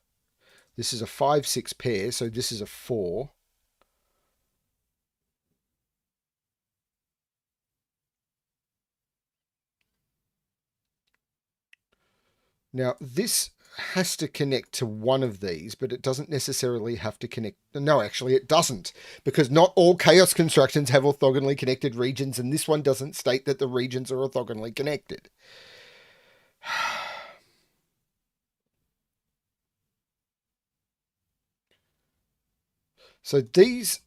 This is a 5, 6 pair, so this is a 4. Now, this has to connect to one of these, but it doesn't necessarily have to connect. No, actually, it doesn't, because not all chaos constructions have orthogonally connected regions, and this one doesn't state that the regions are orthogonally connected. So these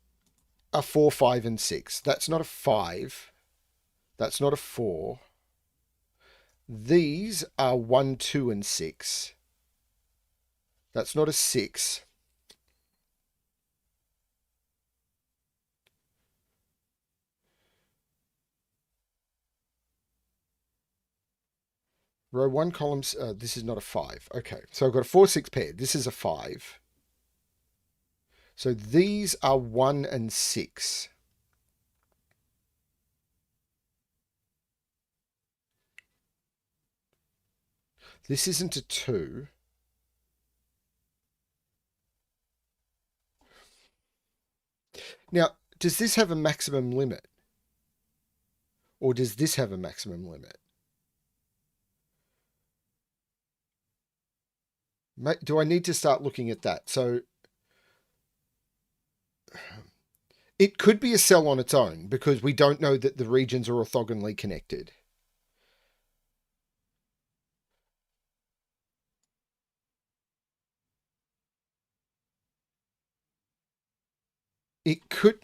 are 4, 5, and 6. That's not a 5. That's not a 4. These are 1, 2, and 6. That's not a 6. Row 1, columns. This is not a 5. Okay, so I've got a 4, 6 pair. This is a 5. So these are 1 and 6. This isn't a 2. Now, does this have a maximum limit? Or does this have a maximum limit? Do I need to start looking at that? So it could be a cell on its own because we don't know that the regions are orthogonally connected. It could...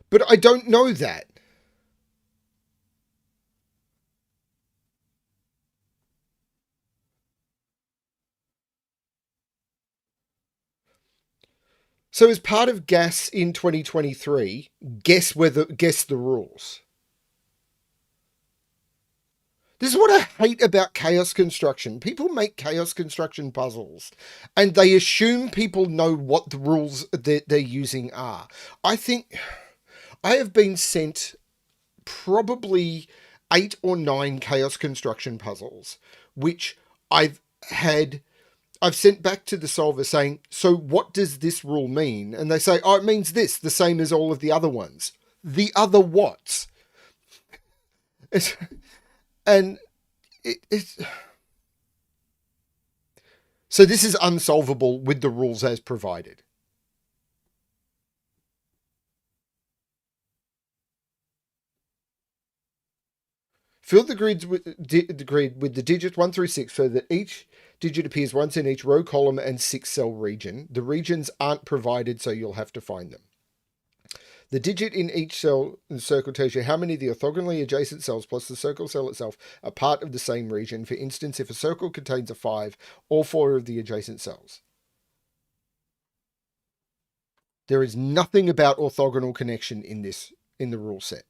But I don't know that. So as part of GAS in 2023, guess the rules. This is what I hate about chaos construction. People make chaos construction puzzles and they assume people know what the rules that they're using are. I think I have been sent probably 8 or 9 chaos construction puzzles, which I've sent back to the solver saying, so what does this rule mean? And they say, oh, it means this, the same as all of the other ones. The other what? And it's... So this is unsolvable with the rules as provided. Fill the grid with the digits 1 through 6 so that each digit appears once in each row, column, and 6-cell region. The regions aren't provided, so you'll have to find them. The digit in each cell in the circle tells you how many of the orthogonally adjacent cells plus the circle cell itself are part of the same region. For instance, if a circle contains a 5, all 4 of the adjacent cells. There is nothing about orthogonal connection in the rule set.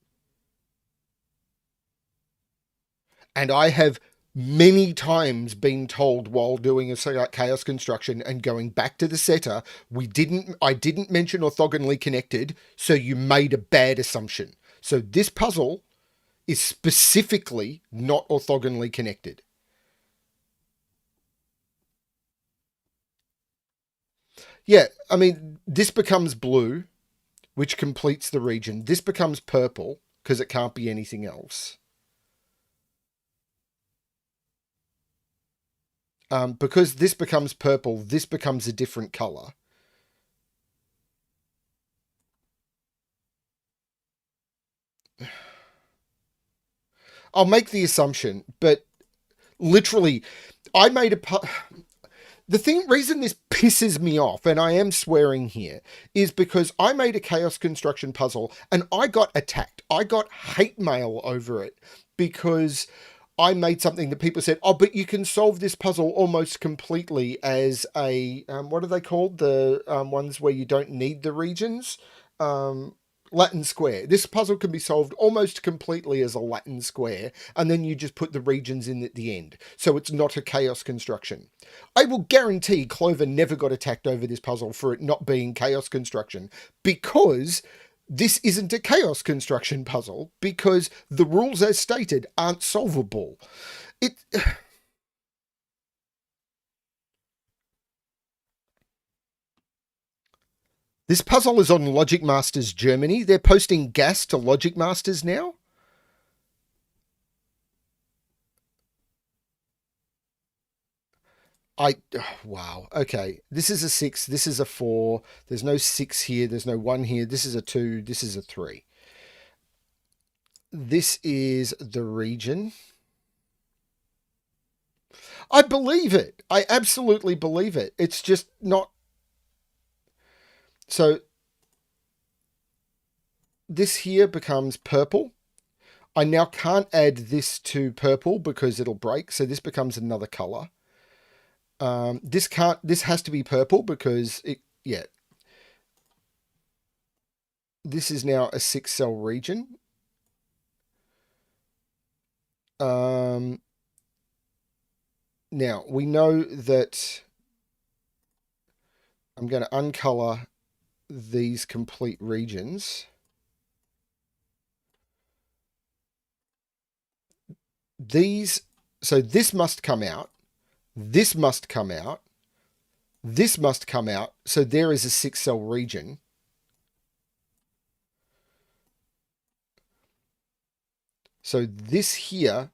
And I have many times been told while doing a chaos construction and going back to the setter, I didn't mention orthogonally connected, so you made a bad assumption. So this puzzle is specifically not orthogonally connected. Yeah, I mean, this becomes blue, which completes the region. This becomes purple because it can't be anything else. Because this becomes purple, this becomes a different color. I'll make the assumption, but literally, I made the reason this pisses me off, and I am swearing here, is because I made a chaos construction puzzle and I got attacked. I got hate mail over it because I made something that people said, oh, but you can solve this puzzle almost completely as a, what are they called? The ones where you don't need the regions? Latin square. This puzzle can be solved almost completely as a Latin square, and then you just put the regions in at the end. So it's not a chaos construction. I will guarantee Clover never got attacked over this puzzle for it not being chaos construction, because this isn't a chaos construction puzzle, because the rules as stated aren't solvable. This puzzle is on Logic Masters Germany. They're posting gas to Logic Masters now. Wow. Okay. This is a 6. This is a 4. There's no 6 here. There's no 1 here. This is a 2. This is a 3. This is the region. I believe it. I absolutely believe it. It's just not. So this here becomes purple. I now can't add this to purple because it'll break. So this becomes another color. This has to be purple because yeah. This is now a 6-cell region. Now we know that I'm going to uncolor these complete regions. So this must come out. This must come out. This must come out. So there is a 6-cell region. So this here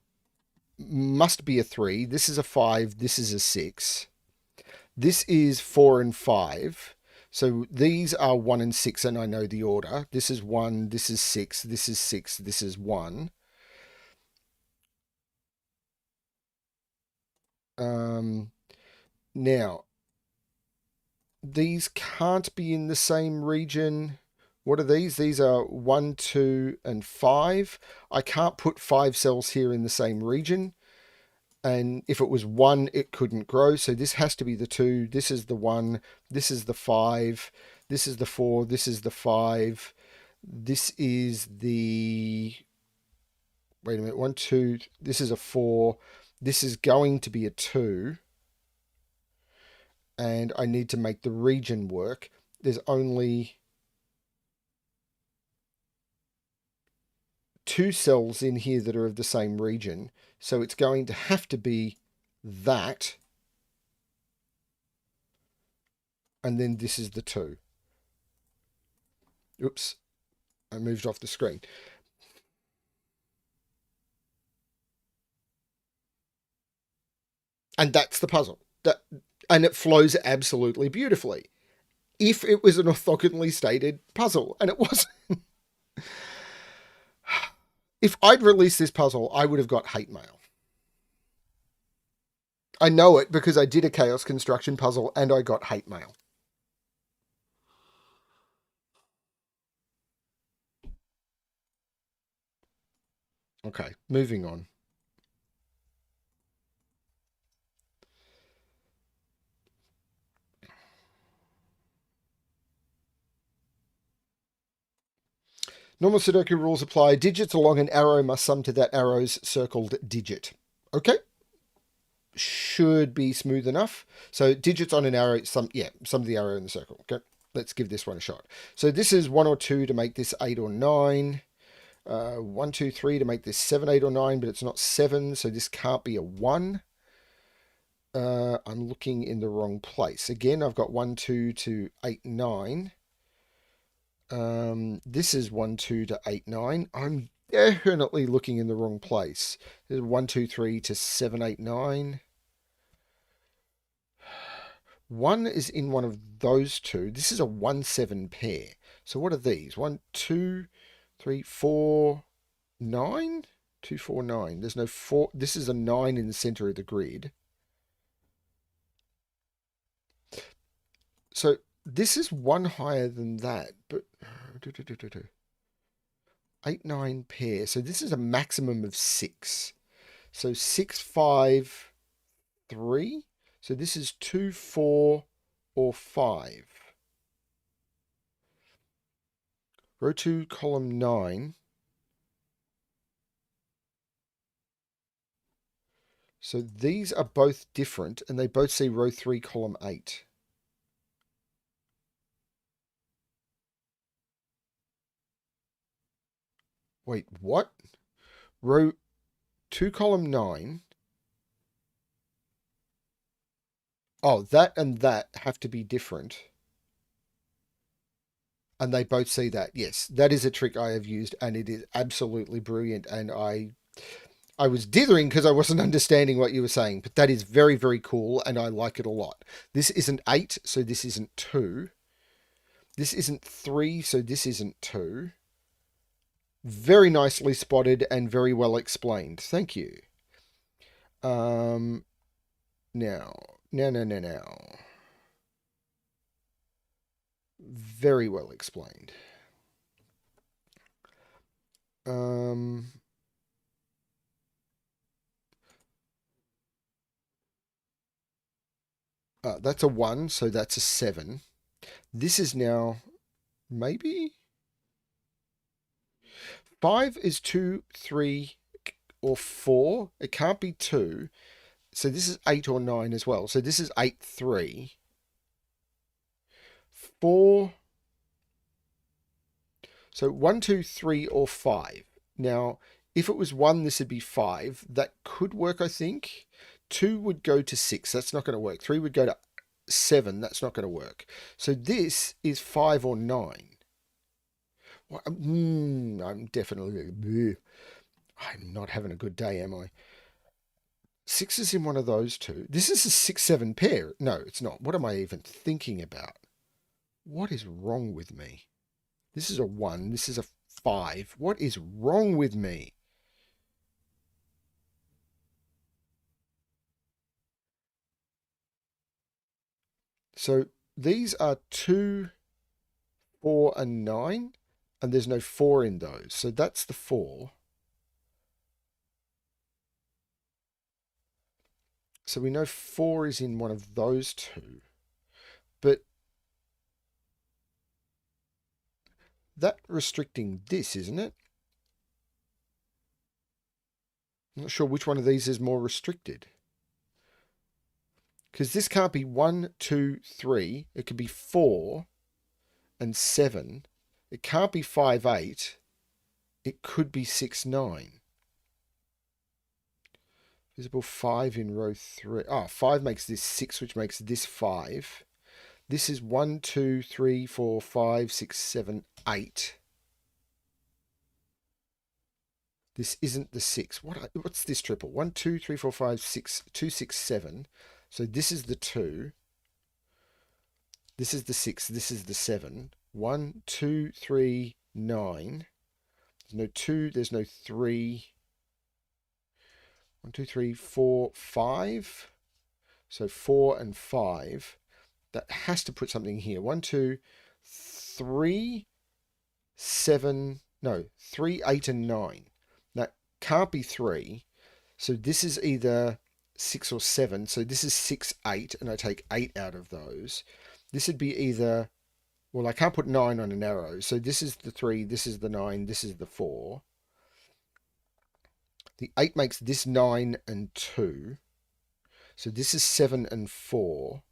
must be a 3. This is a 5. This is a 6. This is 4 and 5. So these are 1 and 6, and I know the order. This is 1. This is 6. This is 6. This is 1. Now, these can't be in the same region. What are these? These are 1, 2, and 5. I can't put 5 cells here in the same region. And if it was 1, it couldn't grow. So this has to be the 2. This is the 1. This is the 5. This is the 4. This is the 5. This is the... Wait a minute. 1, 2. This is a 4. This is going to be a 2. And I need to make the region work. There's only 2 cells in here that are of the same region. So it's going to have to be that. And then this is the 2. Oops. I moved off the screen. And that's the puzzle. And it flows absolutely beautifully. If it was an orthogonally stated puzzle, and it wasn't. If I'd released this puzzle, I would have got hate mail. I know it because I did a chaos construction puzzle and I got hate mail. Okay, moving on. Normal Sudoku rules apply. Digits along an arrow must sum to that arrow's circled digit. Okay. Should be smooth enough. So digits on an arrow, sum of the arrow in the circle. Okay. Let's give this one a shot. So this is 1 or 2 to make this 8 or 9. 1, 2, 3 to make this 7, 8, or 9, but it's not 7, so this can't be a 1. I'm looking in the wrong place. Again, I've got 1, 2 to 8, 9. This is 1, 2 to 8, 9. I'm definitely looking in the wrong place. This is 1, 2, 3 to 7, 8, 9. 1 is in one of those two. This is a 1, 7 pair. So what are these? 1, 2, 3, 4, 9? 2, 4, 9. There's no 4. This is a 9 in the center of the grid. So this is 1 higher than that, but 8, 9 pair. So this is a maximum of 6. So 6, 5, 3. So this is 2, 4, or 5. Row 2, column 9. So these are both different, and they both see row 3, column 8. Wait, what? Row 2, column 9. Oh, that and that have to be different. And they both see that. Yes, that is a trick I have used, and it is absolutely brilliant. And I was dithering because I wasn't understanding what you were saying, but that is very, very cool, and I like it a lot. This isn't 8, so this isn't 2. This isn't 3, so this isn't 2. Very nicely spotted and very well explained. Thank you. Now. Very well explained. That's a 1, so that's a 7. This is now maybe 5 is 2, 3, or 4. It can't be 2. So this is 8 or 9 as well. So this is 8, 3. 4. So 1, 2, 3, or 5. Now, if it was 1, this would be 5. That could work, I think. 2 would go to 6. That's not going to work. 3 would go to 7. That's not going to work. So this is 5 or 9. Well, I'm definitely... I'm not having a good day, am I? 6 is in one of those two. This is a 6, 7 pair. No, it's not. What am I even thinking about? What is wrong with me? This is a 1. This is a 5. What is wrong with me? So these are 2, 4, and 9. And there's no 4 in those. So that's the 4. So we know 4 is in one of those two. But that restricting this, isn't it? I'm not sure which one of these is more restricted. Because this can't be 1, 2, 3. It could be 4 and 7. It can't be 5, 8. It could be 6, 9. Visible 5 in row 3. Oh, 5 makes this 6, which makes this 5. This is 1, 2, 3, 4, 5, 6, 7, 8. This isn't the 6. What's this triple? 1, 2, 3, 4, 5, 6, 2, 6, 7. So this is the 2. This is the 6. This is the 7. 1, 2, 3, 9. There's no 2, there's no 3. 1, 2, 3, 4, 5. So 4 and 5. That has to put something here. 1, 2, 3, 7. No, 3, 8, and 9. That can't be 3. So this is either 6 or 7. So this is 6, 8, and I take 8 out of those. This would be either, well, I can't put 9 on an arrow. So this is the 3, this is the 9, this is the 4. The 8 makes this 9 and 2. So this is 7 and 4.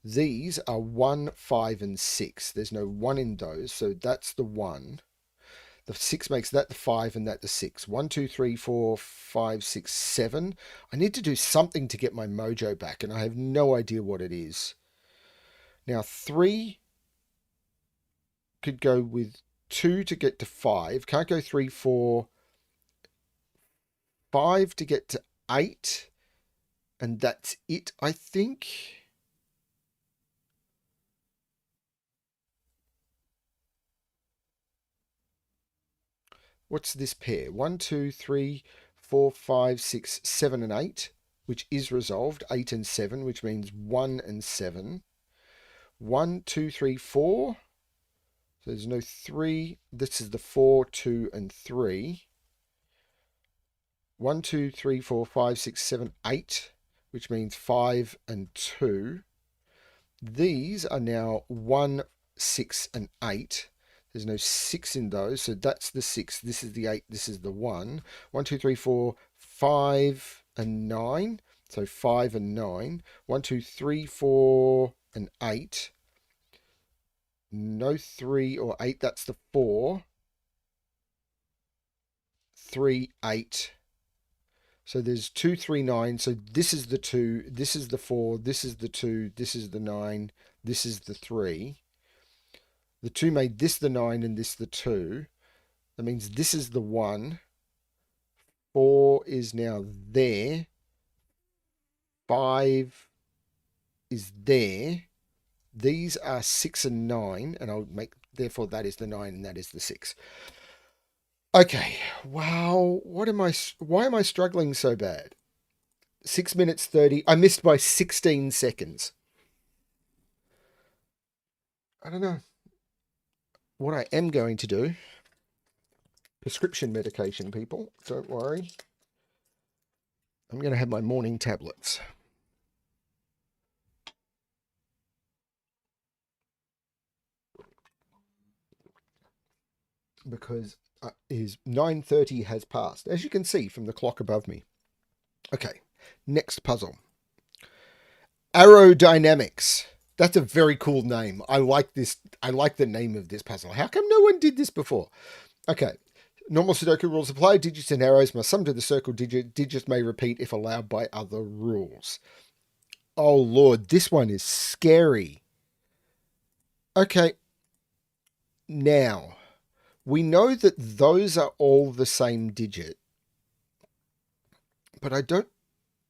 These are 1, 5, and 6. There's no 1 in those, so that's the 1. The 6 makes that the 5 and that the 6. 1, 2, 3, 4, 5, 6, 7. I need to do something to get my mojo back, and I have no idea what it is. Now, 3 could go with 2 to get to 5. Can't go 3, 4, 5 to get to 8. And that's it, I think. What's this pair? 1, 2, 3, 4, 5, 6, 7, and 8, which is resolved. 8 and 7, which means 1 and 7. 1, 2, 3, 4. So there's no 3. This is the 4, 2, and 3. 1, 2, 3, 4, 5, 6, 7, 8, which means 5 and 2. These are now 1, 6, and 8. There's no 6 in those, so that's the 6. This is the 8. This is the 1. 1, 2, 3, 4, 5, and 9. So 5 and 9. 1, 2, 3, 4, and 8. No 3 or 8. That's the 4. 3, 8. So there's 2, 3, 9. So this is the 2. This is the 4. This is the 2. This is the 9. This is the 3. The 2 made this the 9 and this the 2. That means this is the 1. 4 is now there. 5 is there. These are 6 and 9. And I'll make, therefore, that is the 9 and that is the 6. Okay. Wow. Why am I struggling so bad? 6 minutes 30. I missed by 16 seconds. I don't know. What I am going to do, prescription medication, people, don't worry. I'm going to have my morning tablets. Because 9:30 has passed, as you can see from the clock above me. Okay, next puzzle. Aerodynamics. That's a very cool name. I like this. I like the name of this puzzle. How come no one did this before? Okay. Normal Sudoku rules apply. Digits and arrows must sum to the circle digit. Digits may repeat if allowed by other rules. Oh, Lord. This one is scary. Okay. Now, we know that those are all the same digit. But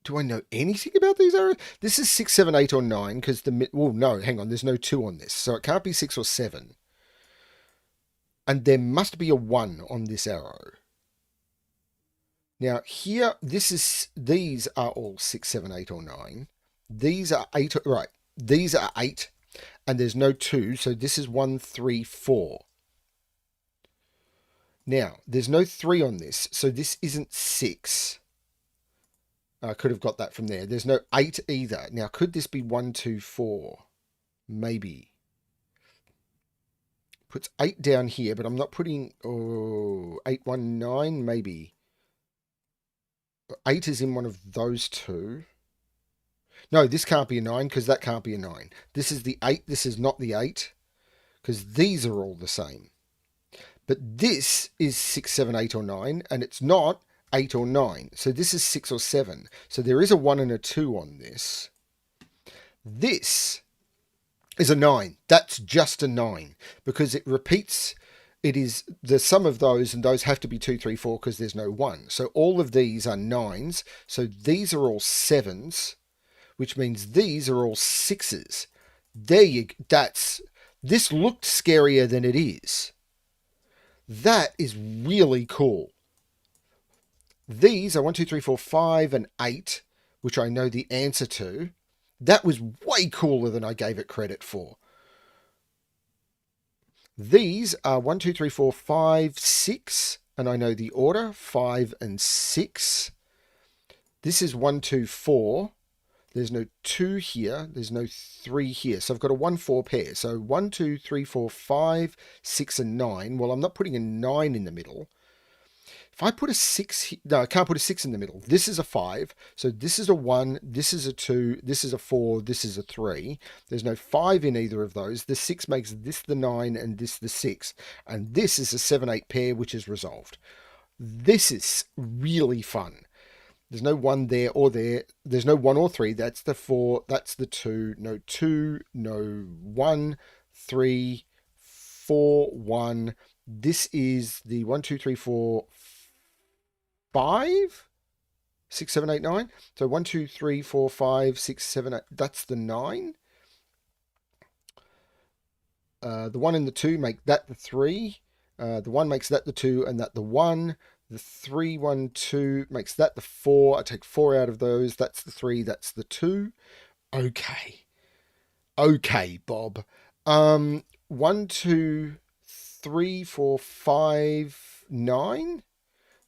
do I know anything about these arrows? This is 6, 7, 8, or 9 because well, no, hang on. There's no 2 on this. So it can't be 6 or 7. And there must be a 1 on this arrow. Now here, these are all 6, 7, 8, or 9. These are 8, right. These are 8 and there's no 2. So this is 1, 3, 4. Now, there's no 3 on this. So this isn't 6. I could have got that from there. There's no 8 either. Now, could this be 1, 2, 4? Maybe. Puts 8 down here, but I'm not putting... Oh, 8, 1, 9, maybe. 8 is in one of those two. No, this can't be a 9 because that can't be a 9. This is the 8. This is not the 8 because these are all the same. But this is 6, 7, 8, or 9, and it's not 8 or 9. So this is 6 or 7. So there is a 1 and a 2 on this. This is a 9. That's just a 9 because it repeats. It is the sum of those, and those have to be 2, 3, 4 because there's no 1. So all of these are 9s. So these are all 7s, which means these are all 6s. This looked scarier than it is. That is really cool. These are 1, 2, 3, 4, 5, and 8, which I know the answer to. That was way cooler than I gave it credit for. These are 1, 2, 3, 4, 5, 6, and I know the order 5 and 6. This is 1, 2, 4. There's no 2 here. There's no 3 here. So I've got a 1, 4 pair. So 1, 2, 3, 4, 5, 6, and 9. Well, I'm not putting a 9 in the middle. If I put a 6, no, I can't put a 6 in the middle. This is a 5. So this is a 1, this is a 2, this is a 4, this is a 3. There's no 5 in either of those. The 6 makes this the 9 and this the 6. And this is a 7, 8 pair, which is resolved. This is really fun. There's no 1 there or there. There's no 1 or 3. That's the 4. That's the 2. No 2. No 1, 3, 4, 1. This is the 1, 2, 3, 4, 5, 6, 7, 8, 9. So 1, 2, 3, 4, 5, 6, 7, 8. That's the 9. The 1 and the 2 make that the 3. The 1 makes that the 2 and that the 1. The 3, 1, 2 makes that the 4. I take 4 out of those. That's the 3. That's the 2. Okay. Okay, Bob. 1, 2, 3, 4, 5, 9.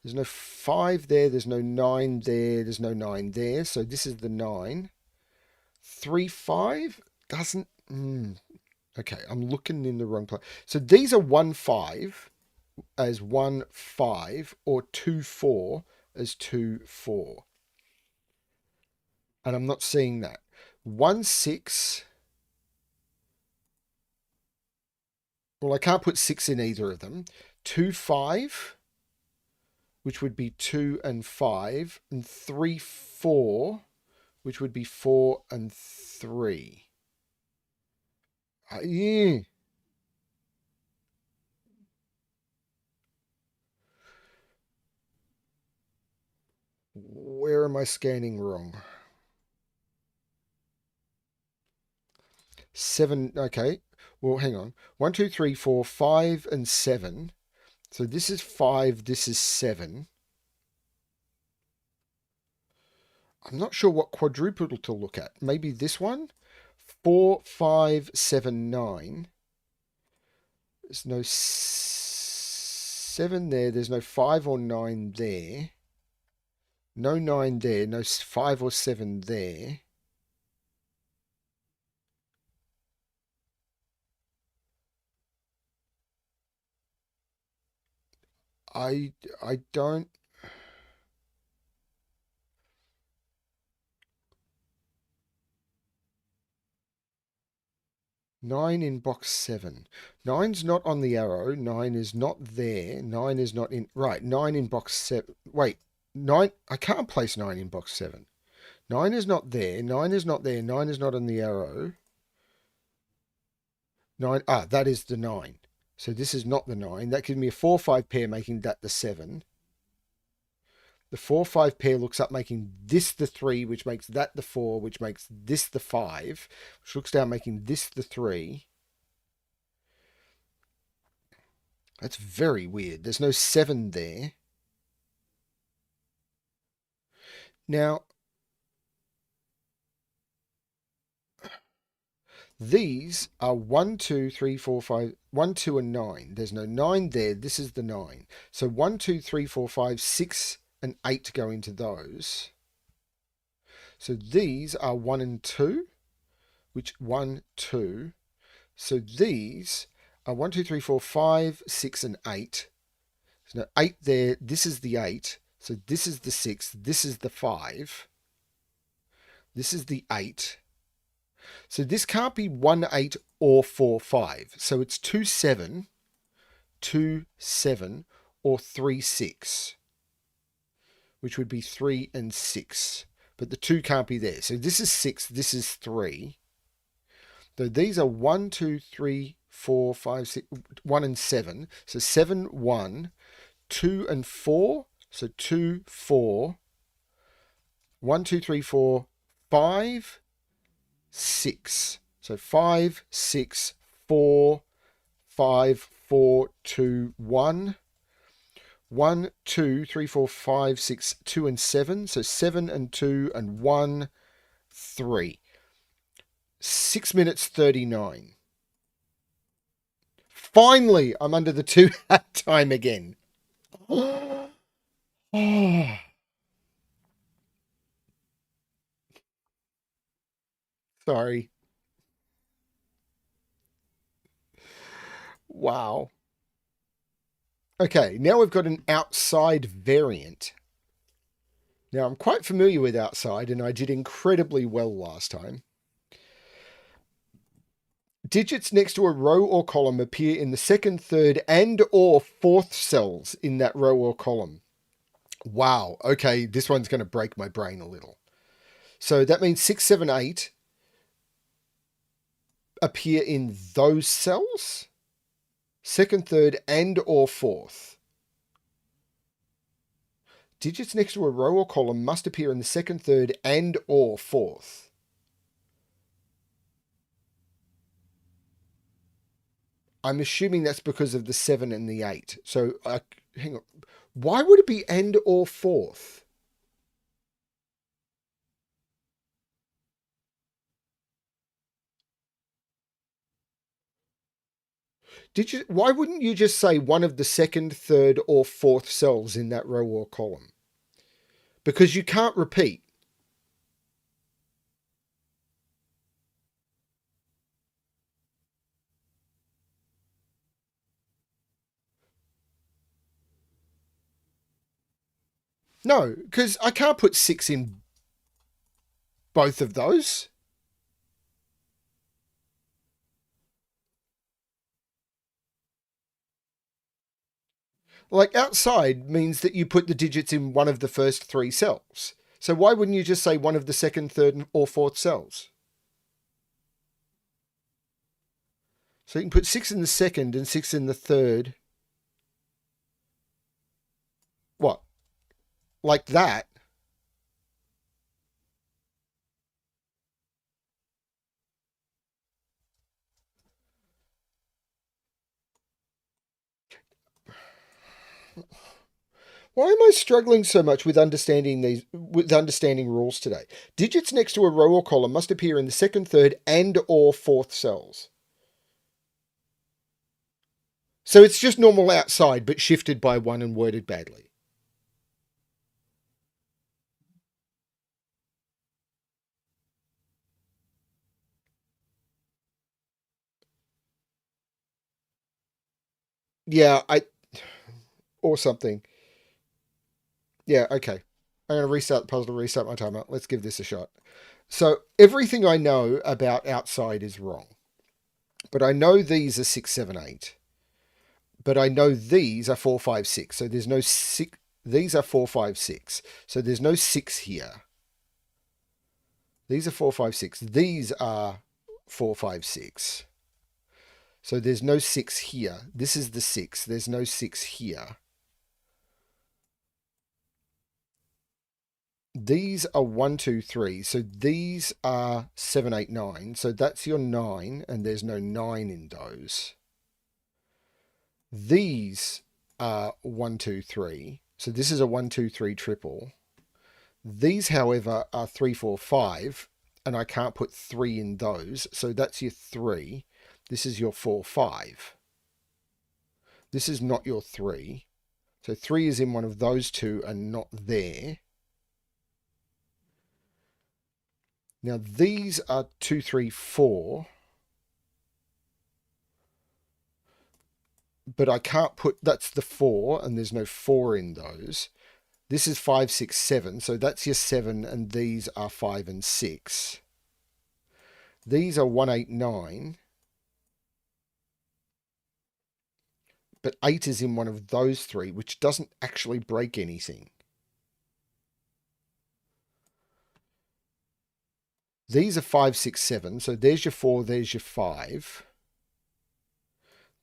There's no 5 there. There's no 9 there. There's no 9 there. So this is the 9. 3, 5 doesn't. Okay, I'm looking in the wrong place. So these are 1, 5 as 1, 5 or 2, 4 as 2, 4. And I'm not seeing that. 1, 6. Well, I can't put 6 in either of them. 2, 5, which would be 2 and 5. And 3, 4, which would be 4 and 3. Yeah. Where am I scanning wrong? 7. Okay. Well, hang on. 1, 2, 3, 4, 5, and 7. So this is 5. This is 7. I'm not sure what quadruple to look at. Maybe this one? 4, 5, 7, 9. There's no 7 there. There's no 5 or 9 there. No 9 there. No 5 or 7 there. I don't. 9 in box 7. 9's not on the arrow. 9 is not there. 9 is not in. Right, 9 in box 7. Wait, 9. I can't place 9 in box 7. 9 is not there. 9 is not there. 9 is not on the arrow. 9. Ah, that is the 9. So this is not the 9. That gives me a 4, 5 pair, making that the 7. The 4, 5 pair looks up, making this the 3, which makes that the 4, which makes this the 5, which looks down, making this the 3. That's very weird. There's no 7 there. Now, these are 1, 2, 3, 4, 5, 1, 2, and 9. There's no 9 there. This is the 9. So 1, 2, 3, 4, 5, 6, and 8 go into those. So these are 1 and 2, which 1, 2. So these are 1, 2, 3, 4, 5, 6, and 8. There's no 8 there. This is the 8. So this is the 6. This is the 5. This is the 8. So this can't be 1, 8 or 4, 5. So it's 2, 7, 2, 7, or 3, 6, which would be 3 and 6. But the 2 can't be there. So this is 6. This is 3. So these are 1, 2, 3, 4, 5, 6, 1 and 7. So 7, 1, 2 and 4. So 2, 4. 1, 2, 3, 4, 5, 6. So 5, 6, 4, 5, 4, 2, 1. 1, 2, 3, 4, 5, 6, 2, and 7. So 7 and 2 and 1, 3. 6 minutes 39. Finally, I'm under the 2 hat time again. Sorry. Wow. Okay, now we've got an outside variant. Now, I'm quite familiar with outside, and I did incredibly well last time. Digits next to a row or column appear in the second, third, and or fourth cells in that row or column. Wow. Okay, this one's going to break my brain a little. So that means 6, 7, 8 appear in those cells? Second, third, and or fourth. Digits next to a row or column must appear in the second, third, and or fourth. I'm assuming that's because of the 7 and the 8. So, hang on. Why would it be and or fourth? Why wouldn't you just say one of the second, third, or fourth cells in that row or column? Because you can't repeat. No, because I can't put 6 in both of those. Like outside means that you put the digits in one of the first 3 cells. So why wouldn't you just say one of the second, third, or fourth cells? So you can put 6 in the second and 6 in the third. What? Like that? Why am I struggling so much with understanding rules today? Digits next to a row or column must appear in the second, third, and or fourth cells. So it's just normal outside, but shifted by 1 and worded badly. Yeah, or something. Yeah, okay. I'm going to restart the puzzle to restart my timer. Let's give this a shot. So everything I know about outside is wrong. But I know these are 6, 7, 8. But I know these are 4, 5, 6. So there's no 6. These are 4, 5, 6. So there's no 6 here. These are 4, 5, 6. These are 4, 5, 6. So there's no 6 here. This is the 6. There's no 6 here. These are 1, 2, 3. So these are 7, 8, 9. So that's your 9, and there's no 9 in those. These are 1, 2, 3. So this is a 1, 2, 3 triple. These, however, are 3, 4, 5, and I can't put 3 in those. So that's your 3. This is your 4, 5. This is not your 3. So 3 is in one of those two and not there. Now these are 2, 3, 4. But I can't put, that's the 4, and there's no 4 in those. This is 5, 6, 7. So that's your 7, and these are 5 and 6. These are 1, 8, 9. But 8 is in one of those 3, which doesn't actually break anything. These are 5, 6, 7. So there's your 4, there's your 5.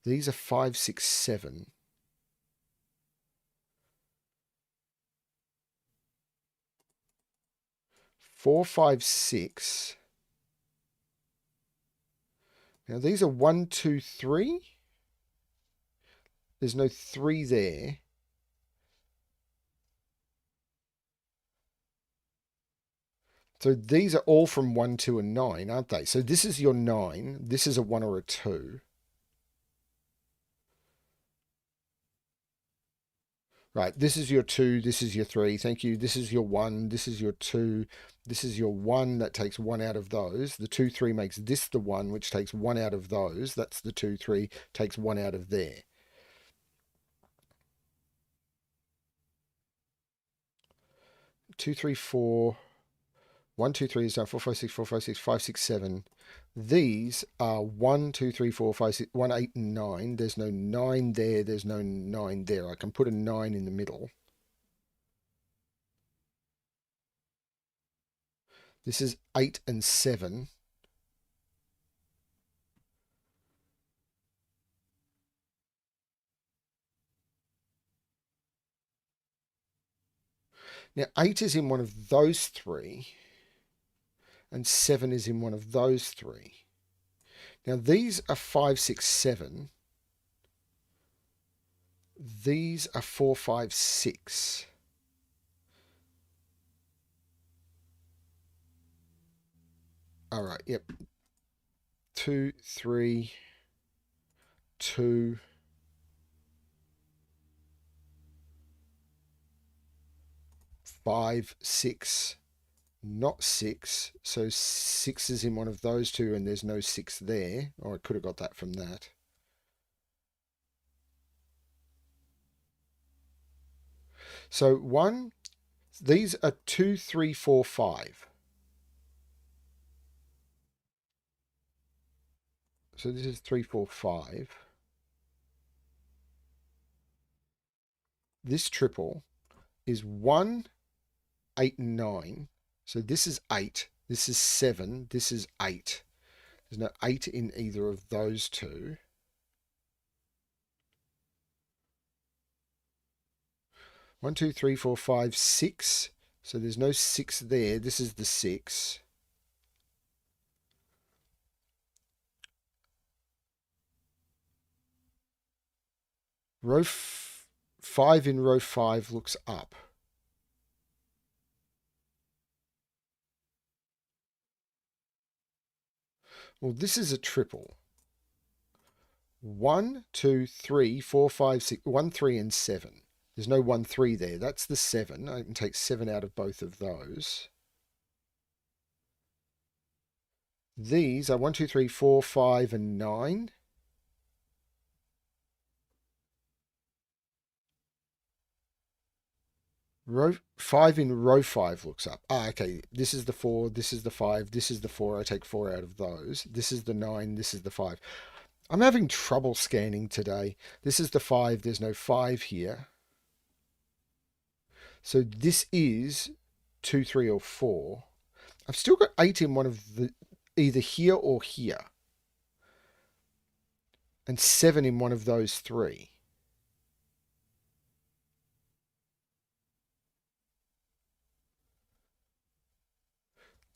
These are 5, 6, 7. Four, 5, 6. Now these are 1, 2, 3. There's no 3 there. So these are all from 1, 2, and 9, aren't they? So this is your 9. This is a 1 or a 2. Right, this is your 2, this is your 3, thank you. This is your 1, this is your 2, this is your 1 that takes 1 out of those. The 2, 3 makes this the 1, which takes 1 out of those. That's the 2, 3, takes 1 out of there. Two, three, four. 1, 2, 3 is done. 4, 5, 6, 4, 5, 6, 5, 6, 7. These are 1, 2, 3, 4, 5, 6, 1, 8, and 9. There's no 9 there. There's no 9 there. I can put a 9 in the middle. This is 8 and 7. Now, 8 is in one of those 3, and 7 is in one of those 3. Now, these are 5, 6, 7. These are 4, 5, 6. All right, yep. 2, 3, 2. 5, 6, not 6. So 6 is in one of those 2 and there's no 6 there. Or I could have got that from that. So 1, these are 2, 3, 4, 5. So this is 3, 4, 5. This triple is 1, 8, and 9. So this is 8. This is 7. This is 8. There's no 8 in either of those 2. 1, 2, 3, 4, 5, 6. So there's no 6 there. This is the 6. Row 5 in row 5 looks up. Well, this is a triple. 1, 2, 3, 4, 5, 6, 1, 3, and 7. There's no 1, 3 there. That's the 7. I can take 7 out of both of those. These are 1, 2, 3, 4, 5, and 9. Row 5 in row 5 looks up. Ah, okay. This is the 4, this is the 5, this is the 4. I take 4 out of those. This is the 9, this is the 5. I'm having trouble scanning today. This is the 5. There's no 5 here. So this is 2, 3, or 4. I've still got 8 in one of the either here or here. And 7 in one of those 3.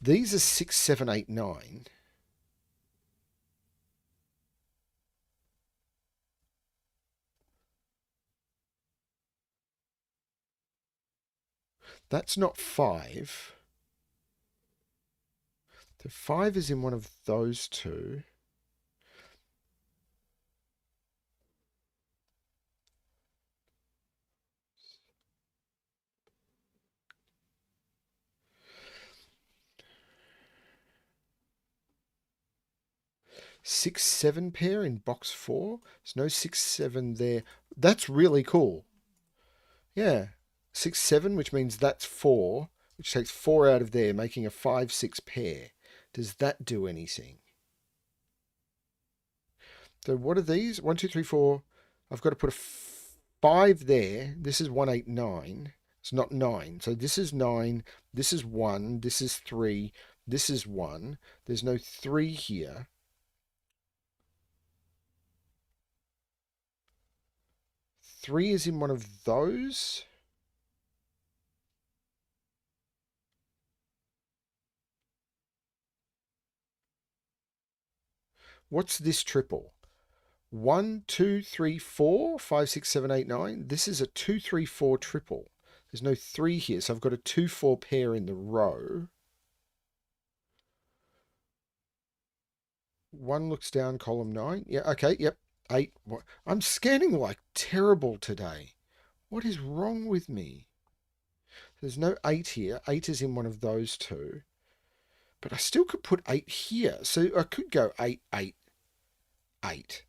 These are 6, 7, 8, 9. That's not 5. So 5 is in one of those 2. Six, 7 pair in box 4. There's no 6, 7 there. That's really cool. Yeah. 6, 7, which means that's 4, which takes 4 out of there, making a 5, 6 pair. Does that do anything? So what are these? 1, 2, 3, 4. I've got to put a 5 there. This is 1, 8, 9. It's not 9. So this is 9. This is 1. This is 3. This is 1. There's no 3 here. Three is in one of those. What's this triple? 1, 2, 3, 4, 5, 6, 7, 8, 9. This is a 2, 3, 4 triple. There's no 3 here, so I've got a 2, 4 pair in the row. 1 looks down, column 9. Yeah, okay, yep. 8. I'm scanning like terrible today. What is wrong with me? There's no 8 here. 8 is in one of those two. But I still could put 8 here. So I could go 8, 8, 8.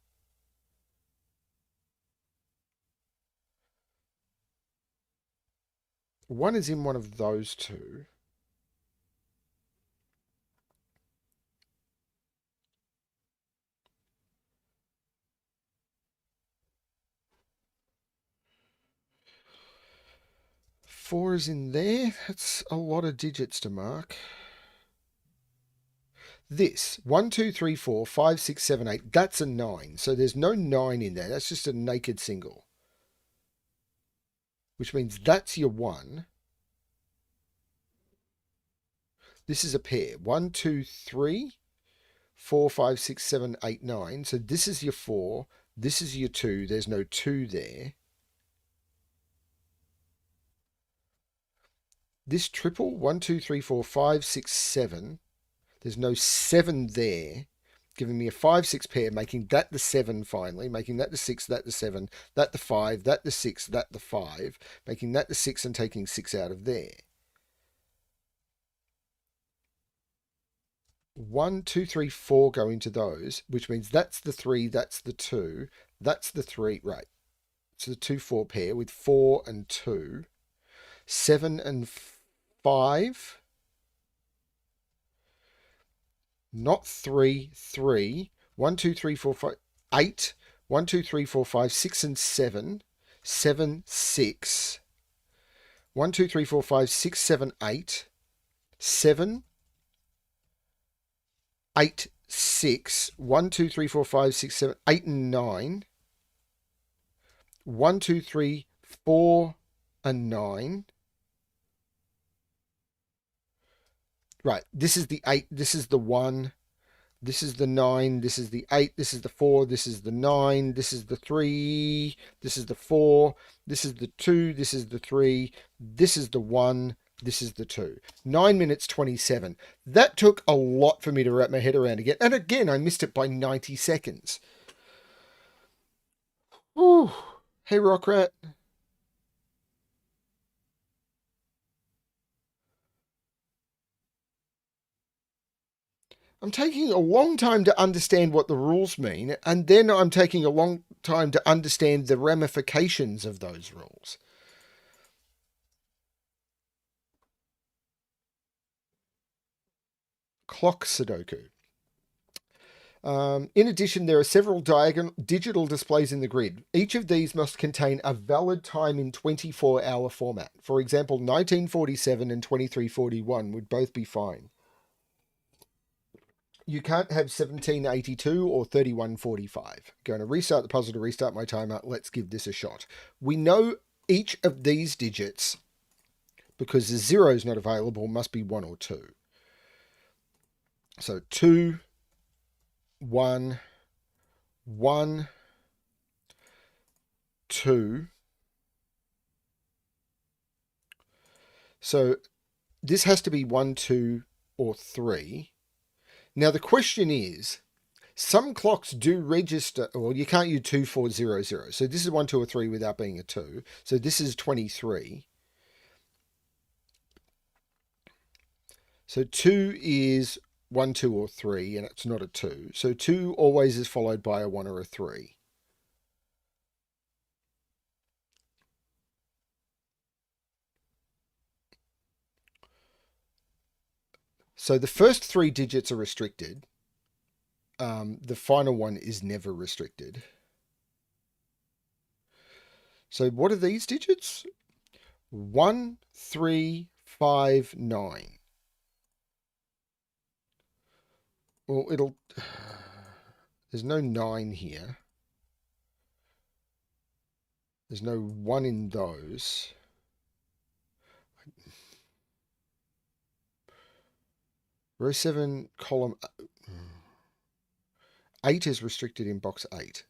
One is in one of those two. Four is in there. That's a lot of digits to mark. This 1, 2, 3, 4, 5, 6, 7, 8. That's a 9. So there's no 9 in there. That's just a naked single. Which means that's your 1. This is a pair. 1, 2, 3, 4, 5, 6, 7, 8, 9. So this is your 4. This is your 2. There's no 2 there. This triple, 1, 2, 3, 4, 5, 6, 7. There's no 7 there, giving me a 5, 6 pair, making that the 7 finally, making that the 6, that the 7, that the 5, that the 6, that the 5, making that the 6 and taking 6 out of there. 1, 2, 3, 4 go into those, which means that's the 3, that's the 2, that's the 3, right. So the 2, 4 pair with 4 and 2, 7 and 5, not 3, 3, 1, 2, 3, 4, 5, 8, 1, 2, 3, 4, 5, 6 and 7, 7, 6, 1, 2, 3, 4, 5, 6, 7, 8, 7, 8, 6, 1, 2, 3, 4, 5, 6, 7, 8 and 9, 1, 2, 3, 4 and 9. Right, this is the 8, this is the 1, this is the 9, this is the 8, this is the 4, this is the 9, this is the 3, this is the 4, this is the 2, this is the 3, this is the 1, this is the 2. 9 minutes 27. That took a lot for me to wrap my head around again. And again, I missed it by 90 seconds. Ooh. Hey, Rockrat. I'm taking a long time to understand what the rules mean, and then I'm taking a long time to understand the ramifications of those rules. Clock Sudoku. In addition, there are several digital displays in the grid. Each of these must contain a valid time in 24-hour format. For example, 1947 and 2341 would both be fine. You can't have 1782 or 3145. Going to restart the puzzle to restart my timer. Let's give this a shot. We know each of these digits, because the 0 is not available, must be 1 or 2. So 2, 1, 1, 2. So this has to be 1, 2, or 3. Now the question is, some clocks do register, well, you can't use 2400. So this is 1, 2, or 3 without being a 2. So this is 23. So 2 is 1, 2, or 3, and it's not a 2. So 2 always is followed by a 1 or a 3. So the first 3 digits are restricted. The final one is never restricted. So what are these digits? 1, 3, 5, 9. Well, there's no 9 here. There's no 1 in those. Row 7, column 8 is restricted in box 8.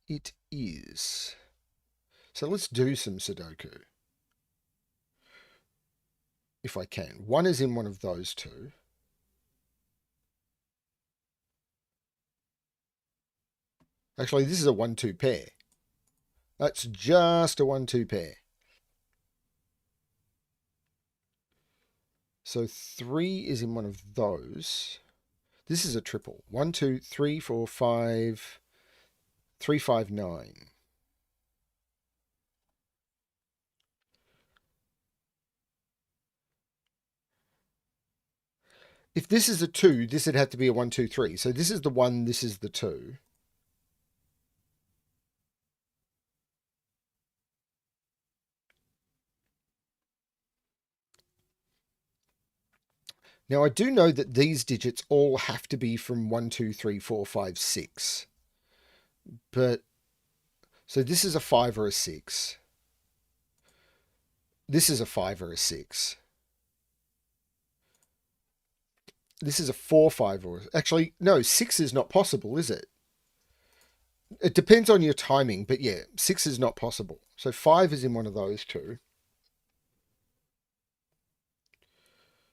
it is. So let's do some Sudoku, if I can. 1 is in one of those two. Actually, this is a 1-2 pair. That's just a 1-2 pair. So 3 is in one of those. This is a triple. 1, 2, 3, 4, 5, 3, 5, 9. If this is a 2, this would have to be a 1, 2, 3. So this is the 1, this is the 2. Now I do know that these digits all have to be from 1, 2, 3, 4, 5, 6. But, so this is a 5 or a 6. This is a 5 or a 6. This is a 4, 5 or... Actually, no, 6 is not possible, is it? It depends on your timing, but yeah, 6 is not possible. So 5 is in one of those two.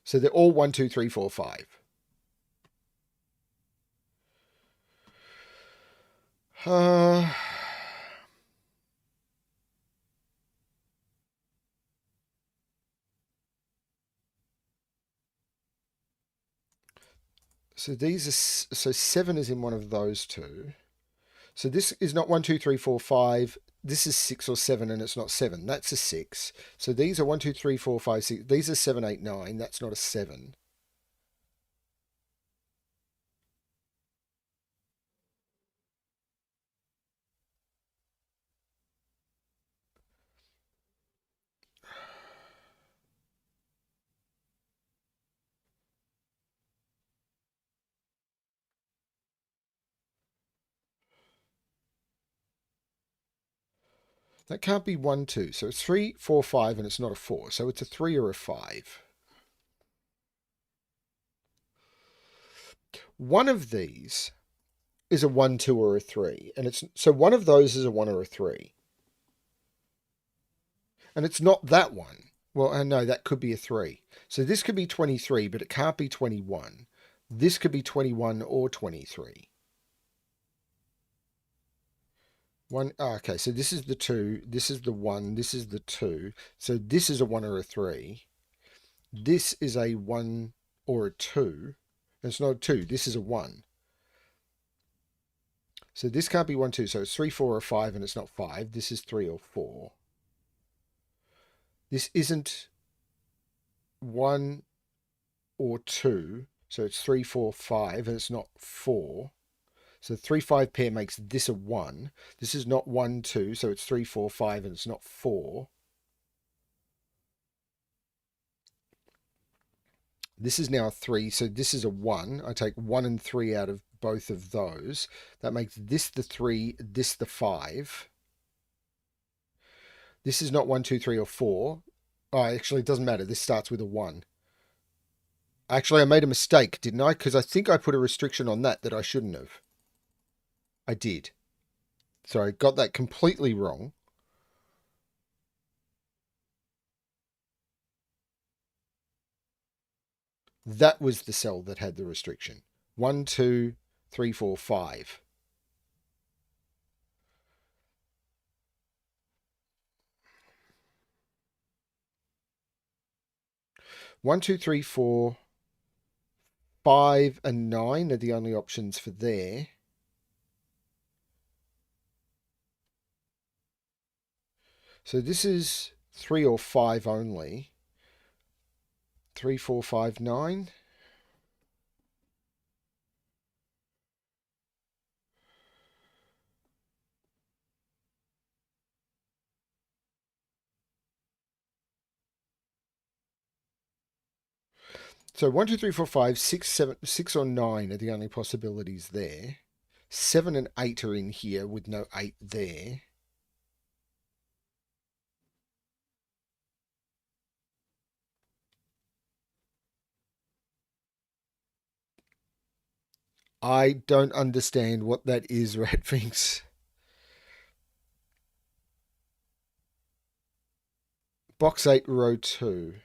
So they're all 1, 2, 3, 4, 5. So these are... So 7 is in one of those two. So this is not 1, 2, 3, 4, 5. This is 6 or 7, and it's not 7. That's a 6. So these are 1, 2, 3, 4, 5, 6. These are 7, 8, 9. That's not a 7. That can't be 1, 2. So it's 3, 4, 5, and it's not a 4. So it's a 3 or a 5. One of these is a 1, 2, or a 3. And it's so one of those is a 1 or a 3. And it's not that one. Well, no, that could be a 3. So this could be 23, but it can't be 21. This could be 21 or 23. Okay, so this is the 2, this is the 1, this is the 2. So this is a 1 or a 3. This is a 1 or a 2. It's not a 2, this is a 1. So this can't be 1, 2. So it's 3, 4, or 5, and it's not 5. This is 3 or 4. This isn't 1 or 2. So it's 3, 4, 5, and it's not 4. So 3, 5 pair makes this a 1. This is not 1, 2. So it's 3, 4, 5, and it's not 4. This is now a 3. So this is a 1. I take 1 and 3 out of both of those. That makes this the 3, this the 5. This is not 1, 2, 3, or 4. Oh, actually, it doesn't matter. This starts with a 1. Actually, I made a mistake, didn't I? Because I think I put a restriction on that I shouldn't have. I did. So I got that completely wrong. That was the cell that had the restriction. 1, 2, 3, 4, 5. 1, 2, 3, 4, 5, and 9 are the only options for there. So this is 3 or 5 only. 3, 4, 5, 9. So 1, 2, 3, 4, 5, 6, 7, 6 or 9 are the only possibilities there. 7 and 8 are in here with no 8 there. I don't understand what that is, Ratfinks. Box 8, row 2.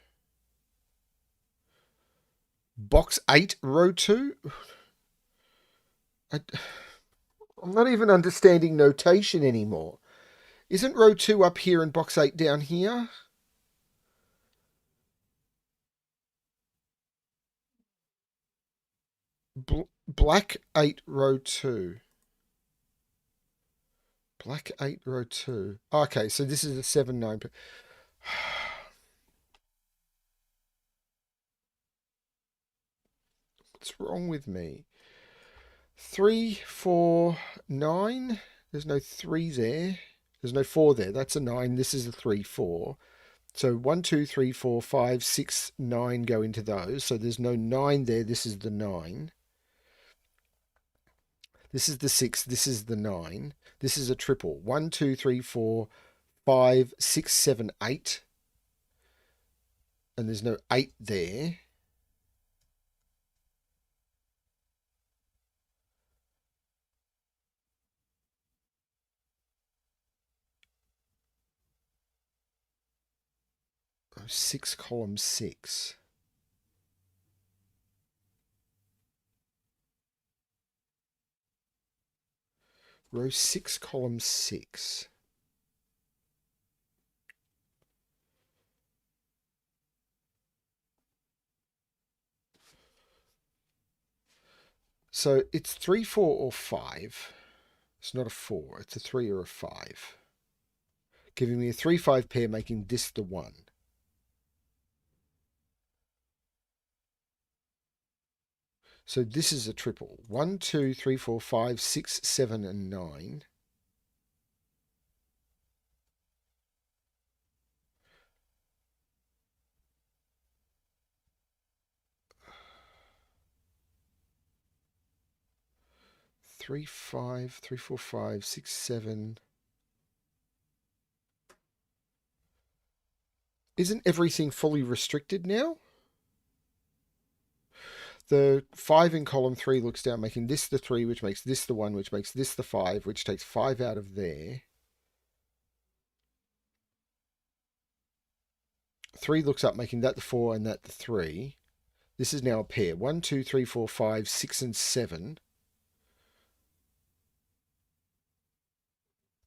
Box 8, row 2? I, I'm not even understanding notation anymore. Isn't row 2 up here and box 8 down here? Black 8, row 2. Black 8, row 2. Okay, so this is a 7, 9. What's wrong with me? 3, 4, 9. There's no 3 there. There's no 4 there. That's a 9. This is a 3, 4. So 1, 2, 3, 4, 5, 6, 9 go into those. So there's no 9 there. This is the 9. This is the 6. This is the 9. This is a triple. 1, 2, 3, 4, 5, 6, 7, 8. And there's no 8 there. Oh, 6, column 6. Row 6, column 6. So it's 3, 4, or 5. It's not a 4. It's a 3 or a 5. Giving me a 3, 5 pair, making this the 1. So this is a triple. 1, 2, 3, 4, 5, 6, 7, and 9. Three, 5, 3, 4, 5, 6, 7. Isn't everything fully restricted now? The 5 in column 3 looks down, making this the 3, which makes this the 1, which makes this the 5, which takes 5 out of there. 3 looks up, making that the 4 and that the 3. This is now a pair. 1, 2, 3, 4, 5, 6, and 7.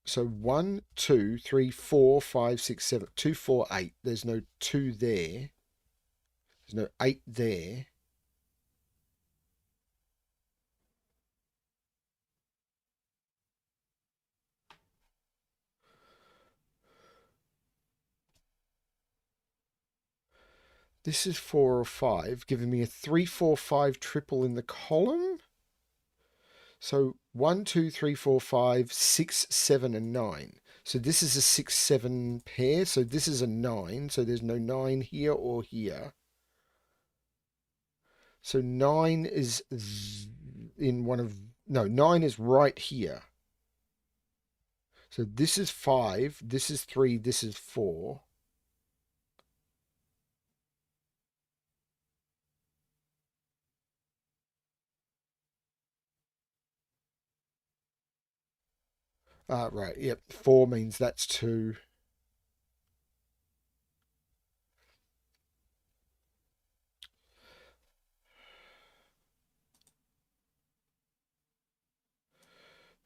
So 1, 2, 3, 4, 5, 6, 7, 2, 4, 8. There's no 2 there. There's no 8 there. This is 4 or 5, giving me a 3, 4, 5 triple in the column. So 1, 2, 3, 4, 5, 6, 7, and 9. So this is a 6, 7 pair. So this is a 9. So there's no 9 here or here. So 9 is in one of... No, 9 is right here. So this is 5. This is 3. This is 4. Right, yep. 4 means that's 2.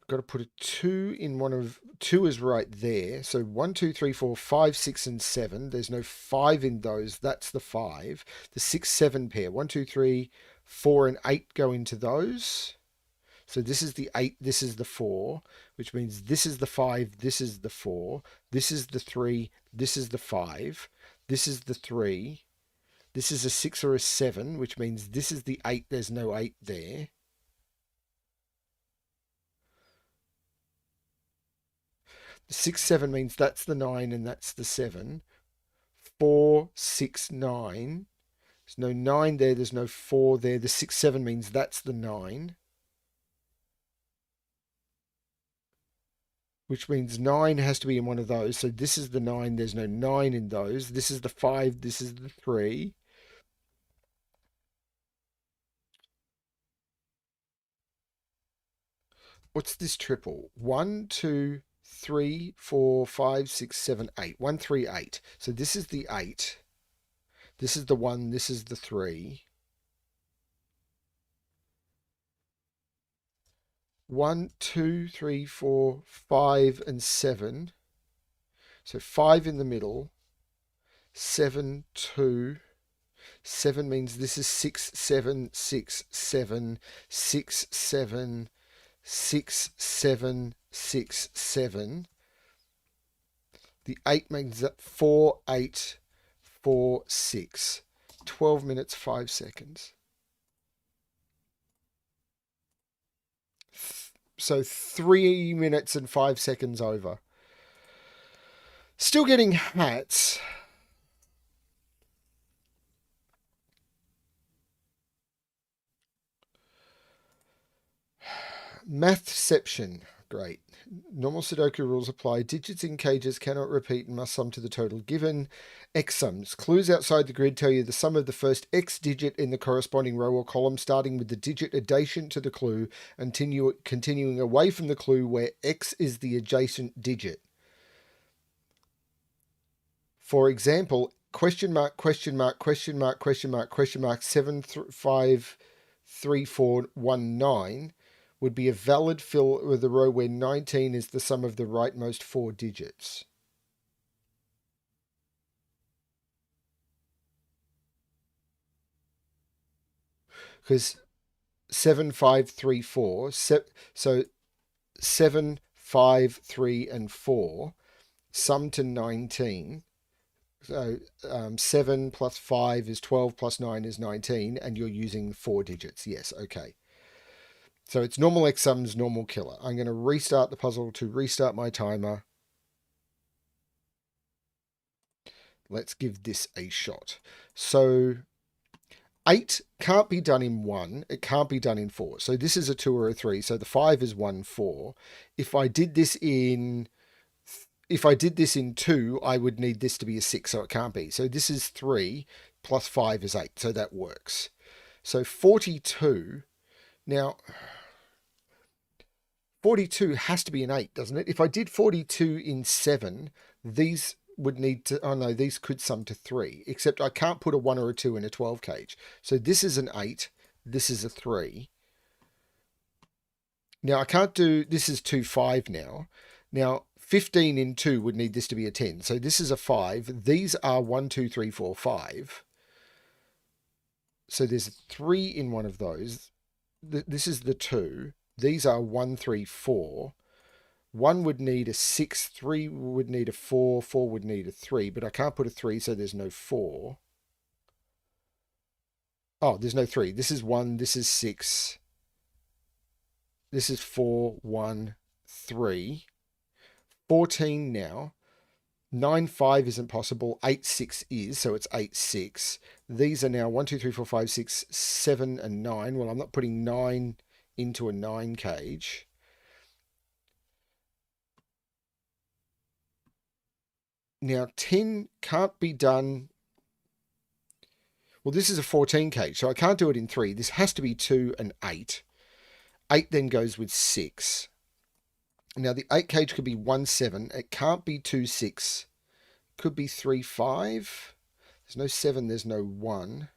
Got to put a 2 in one of... 2 is right there. So 1, 2, 3, 4, 5, 6, and 7. There's no 5 in those. That's the 5. The 6, 7 pair. 1, 2, 3, 4, and 8 go into those. So this is the 8, this is the 4, which means this is the 5, this is the 4, this is the 3, this is the 5, this is the 3, this is a 6 or a 7, which means this is the 8, there's no 8 there. The 6, 7 means that's the 9 and that's the 7. 4, 6, 9. There's no 9 there, there's no 4 there. The 6, 7 means that's the 9. Which means 9 has to be in one of those. So this is the 9. There's no 9 in those. This is the 5. This is the 3. What's this triple? 1, 2, 3, 4, 5, 6, 7, 8. 1, 3, 8. So this is the 8. This is the 1. This is the 3. 1, 2, 3, 4, 5, and 7. So 5 in the middle. 7, 2. 7 means this is 6, 7, 6, 7, 6, 7, 6, 7, 6, 7. The 8 means that 4, 8, 4, 6. 12 minutes, 5 seconds. So 3 minutes and 5 seconds over. Still getting hats. Mathception. Great. Normal Sudoku rules apply. Digits in cages cannot repeat and must sum to the total given. X sums. Clues outside the grid tell you the sum of the first X digit in the corresponding row or column, starting with the digit adjacent to the clue and continuing away from the clue where X is the adjacent digit. For example, question mark, question mark, question mark, question mark, question mark, 7, 5, 3, 4, 1, 9 would be a valid fill with a row where 19 is the sum of the rightmost 4 digits. Because 7, 5, 3, 4, so 7, 5, 3, and 4 sum to 19. So 7 plus 5 is 12 plus 9 is 19, and you're using 4 digits. Yes, okay. So it's normal X sums, normal killer. I'm going to restart the puzzle to restart my timer. Let's give this a shot. So 8 can't be done in 1. It can't be done in 4. So this is a 2 or a 3. So the 5 is 1, 4. If I did this in 2, I would need this to be a 6, so it can't be. So this is 3 plus 5 is 8, so that works. So 42. Now, 42 has to be an 8, doesn't it? If I did 42 in 7, these would need to... Oh, no, these could sum to 3, except I can't put a 1 or a 2 in a 12 cage. So this is an 8. This is a 3. Now, I can't do... This is 2, 5 now. Now, 15 in 2 would need this to be a 10. So this is a 5. These are 1, 2, 3, 4, 5. So there's a 3 in one of those. This is the 2. These are 1, 3, 4. 1 would need a 6, 3 would need a 4, 4 would need a 3, but I can't put a 3, so there's no 4. Oh, there's no 3. This is 1, this is 6. This is 4, 1, 3. 14 now. 9, 5 isn't possible. 8, 6 is, so it's 8, 6. These are now 1, 2, 3, 4, 5, 6, 7, and 9. Well, I'm not putting 9 into a 9 cage. Now 10 can't be done. Well, this is a 14 cage, so I can't do it in 3. This has to be 2 and 8. 8 then goes with 6. Now the 8 cage could be 1, 7. It can't be 2, 6. Could be 3, 5. There's no 7, there's no 1.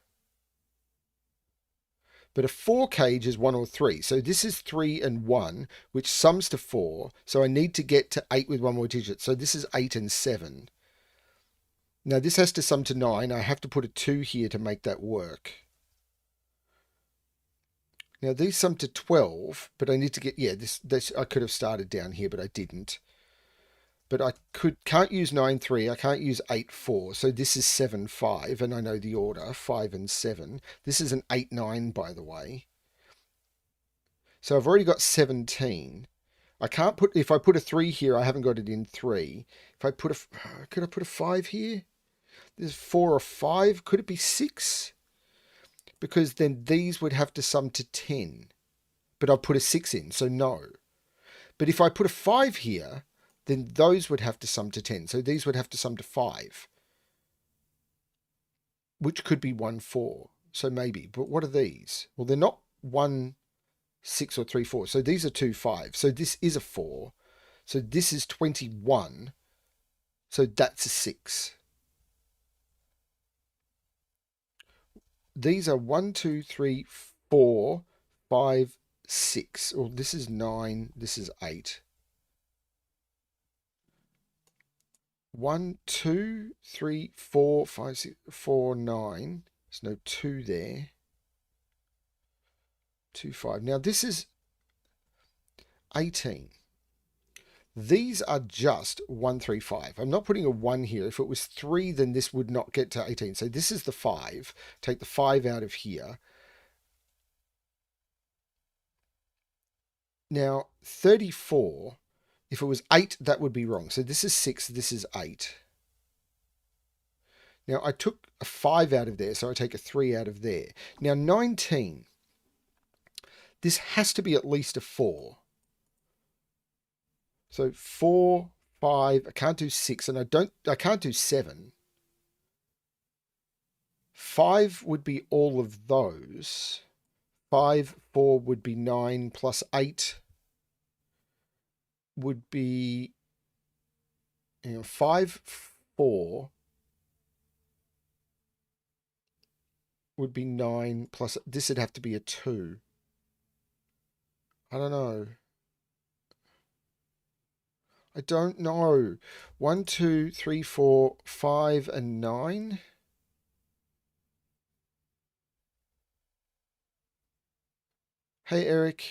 But a 4 cage is 1 or 3. So this is 3 and 1, which sums to 4. So I need to get to 8 with one more digit. So this is 8 and 7. Now this has to sum to 9. I have to put a 2 here to make that work. Now these sum to 12, but I need to get... Yeah, this I could have started down here, but I didn't. But I can't use 9, 3. I can't use 8, 4. So this is 7, 5. And I know the order, 5 and 7. This is an 8, 9, by the way. So I've already got 17. I can't put... If I put a 3 here, I haven't got it in 3. If I put a... Could I put a 5 here? There's 4 or 5. Could it be 6? Because then these would have to sum to 10. But I'll put a 6 in, so no. But if I put a 5 here... then those would have to sum to 10. So these would have to sum to 5, which could be 1, 4. So maybe, but what are these? Well, they're not 1, 6 or 3, 4. So these are 2, 5. So this is a 4. So this is 21. So that's a 6. These are 1, 2, 3, 4, 5, 6. Or this is 9. This is 8. 1, 2, 3, 4, 5, 6, 4, 9. There's no 2 there. 2, 5. Now this is 18. These are just 1, 3, 5. I'm not putting a 1 here. If it was 3, then this would not get to 18. So this is the 5. Take the 5 out of here. Now, 34, if it was 8, that would be wrong. So this is 6, this is 8. Now, I took a 5 out of there, so I take a 3 out of there. Now, 19, this has to be at least a 4. So 4, 5, I can't do 6, and I can't do 7. 5 would be all of those. 5, 4 would be 9, plus 8 would be, 5, 4 would be 9, plus this would have to be a 2. I don't know. I don't know. 1, 2, 3, 4, 5, and 9. Hey, Eric.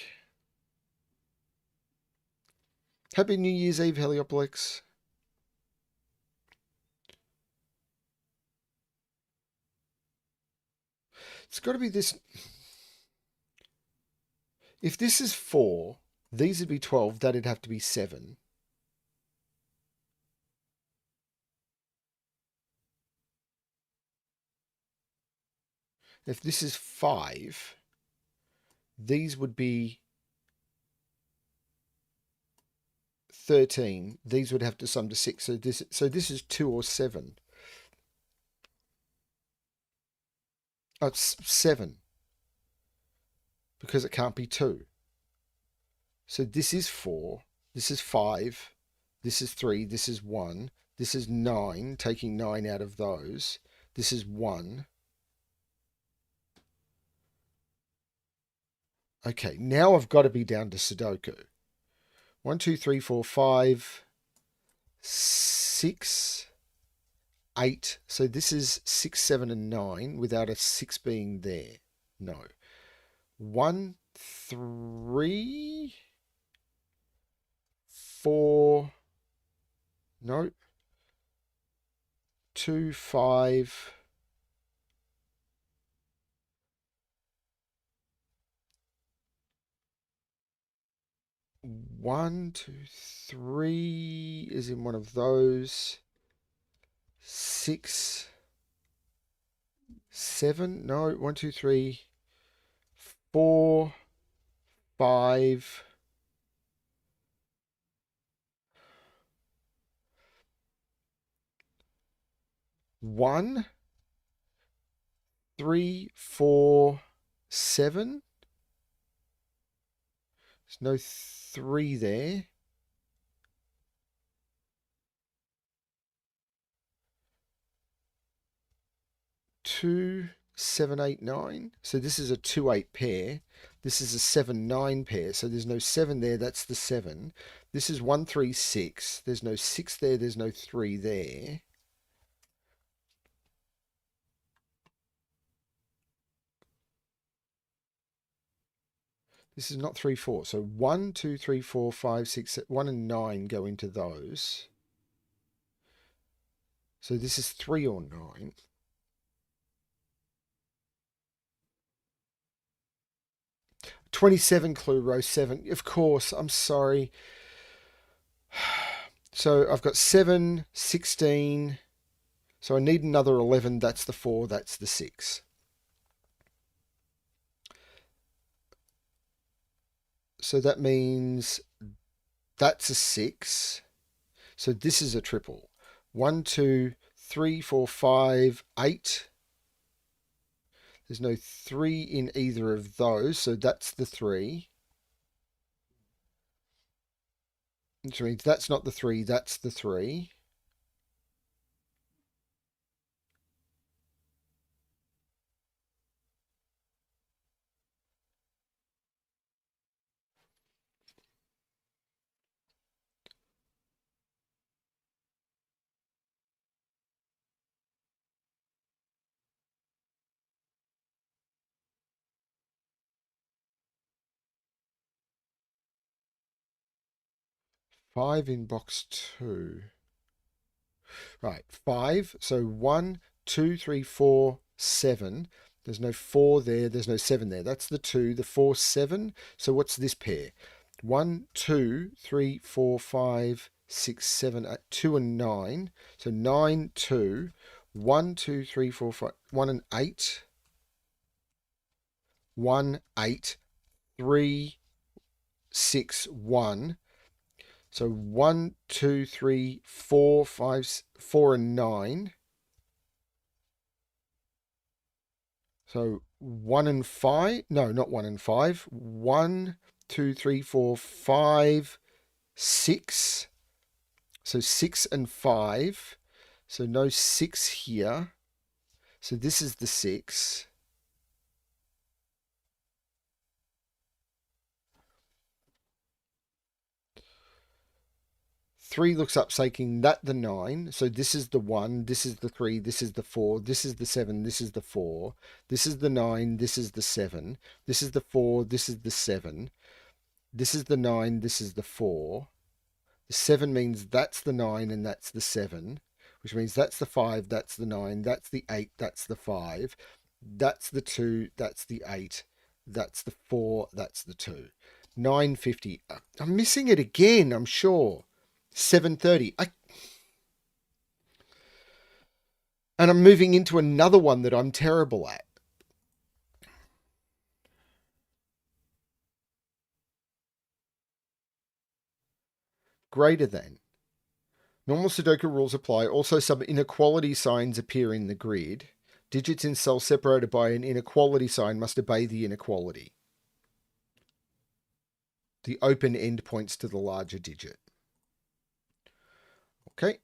Happy New Year's Eve, Heliopolis. It's got to be this. If this is 4, these would be 12. That'd have to be 7. If this is 5, these would be 13. These would have to sum to 6. So this is 2 or 7. Oh, it's 7. Because it can't be 2. So this is 4. This is 5. This is 3. This is 1. This is 9, taking 9 out of those. This is 1. Okay, now I've got to be down to Sudoku. 1, 2, 3, 4, 5, 6, 8. So this is 6, 7, and 9 without a 6 being there. No. 1, 3, 4. No. 2, 5. 1, 2, 3 is in one of those. 6, 7. No. 1, 2, 3, 4, 5. 1, 3, 4, 7. There's no 3 there. 2, 7, 8, 9. So this is a 2, 8 pair. This is a 7, 9 pair. So there's no 7 there. That's the 7. This is 1, 3, 6. There's no 6 there. There's no 3 there. This is not 3, 4. So 1, 2, 3, 4, 5, 6, 1 and 9 go into those. So this is 3 or 9. $27 clue, row 7. Of course, I'm sorry. So I've got 7, 16. So I need another 11. That's the 4. That's the 6. So that means that's a 6. So this is a triple. 1, 2, 3, 4, 5, 8. There's no 3 in either of those. So that's the 3. Which means that's not the 3, that's the 3. Five in box 2. Right, 5. So 1, 2, 3, 4, 7. There's no 4 there. There's no 7 there. That's the 2, the 4, 7. So what's this pair? 1, 2, 3, 4, 5, 6, 7, 8, 2 and 9. So 9, 2. 1, 2, 3, 4, 5. 1 and 8. 1, 8, 3, 6, 1. So 1, 2, 3, 4, 5, 4 and 9. So 1 and 5. No, not 1 and 5. 1, 2, 3, 4, 5, 6. So 6 and 5. So no 6 here. So this is the 6. 3 looks up, saying that the 9. So this is the 1, this is the 3, this is the 4, this is the 7, this is the 4. This is the 9, this is the 7. This is the 4, this is the 7. This is the 9, this is the 4. The 7 means that's the 9 and that's the 7, which means that's the 5, that's the 9, that's the 8, that's the 5. That's the 2, that's the 8, that's the 4, that's the 2. 950. I'm missing it again, I'm sure. 730. And I'm moving into another one that I'm terrible at. Greater than. Normal Sudoku rules apply. Also, some inequality signs appear in the grid. Digits in cells separated by an inequality sign must obey the inequality. The open end points to the larger digit. Okay.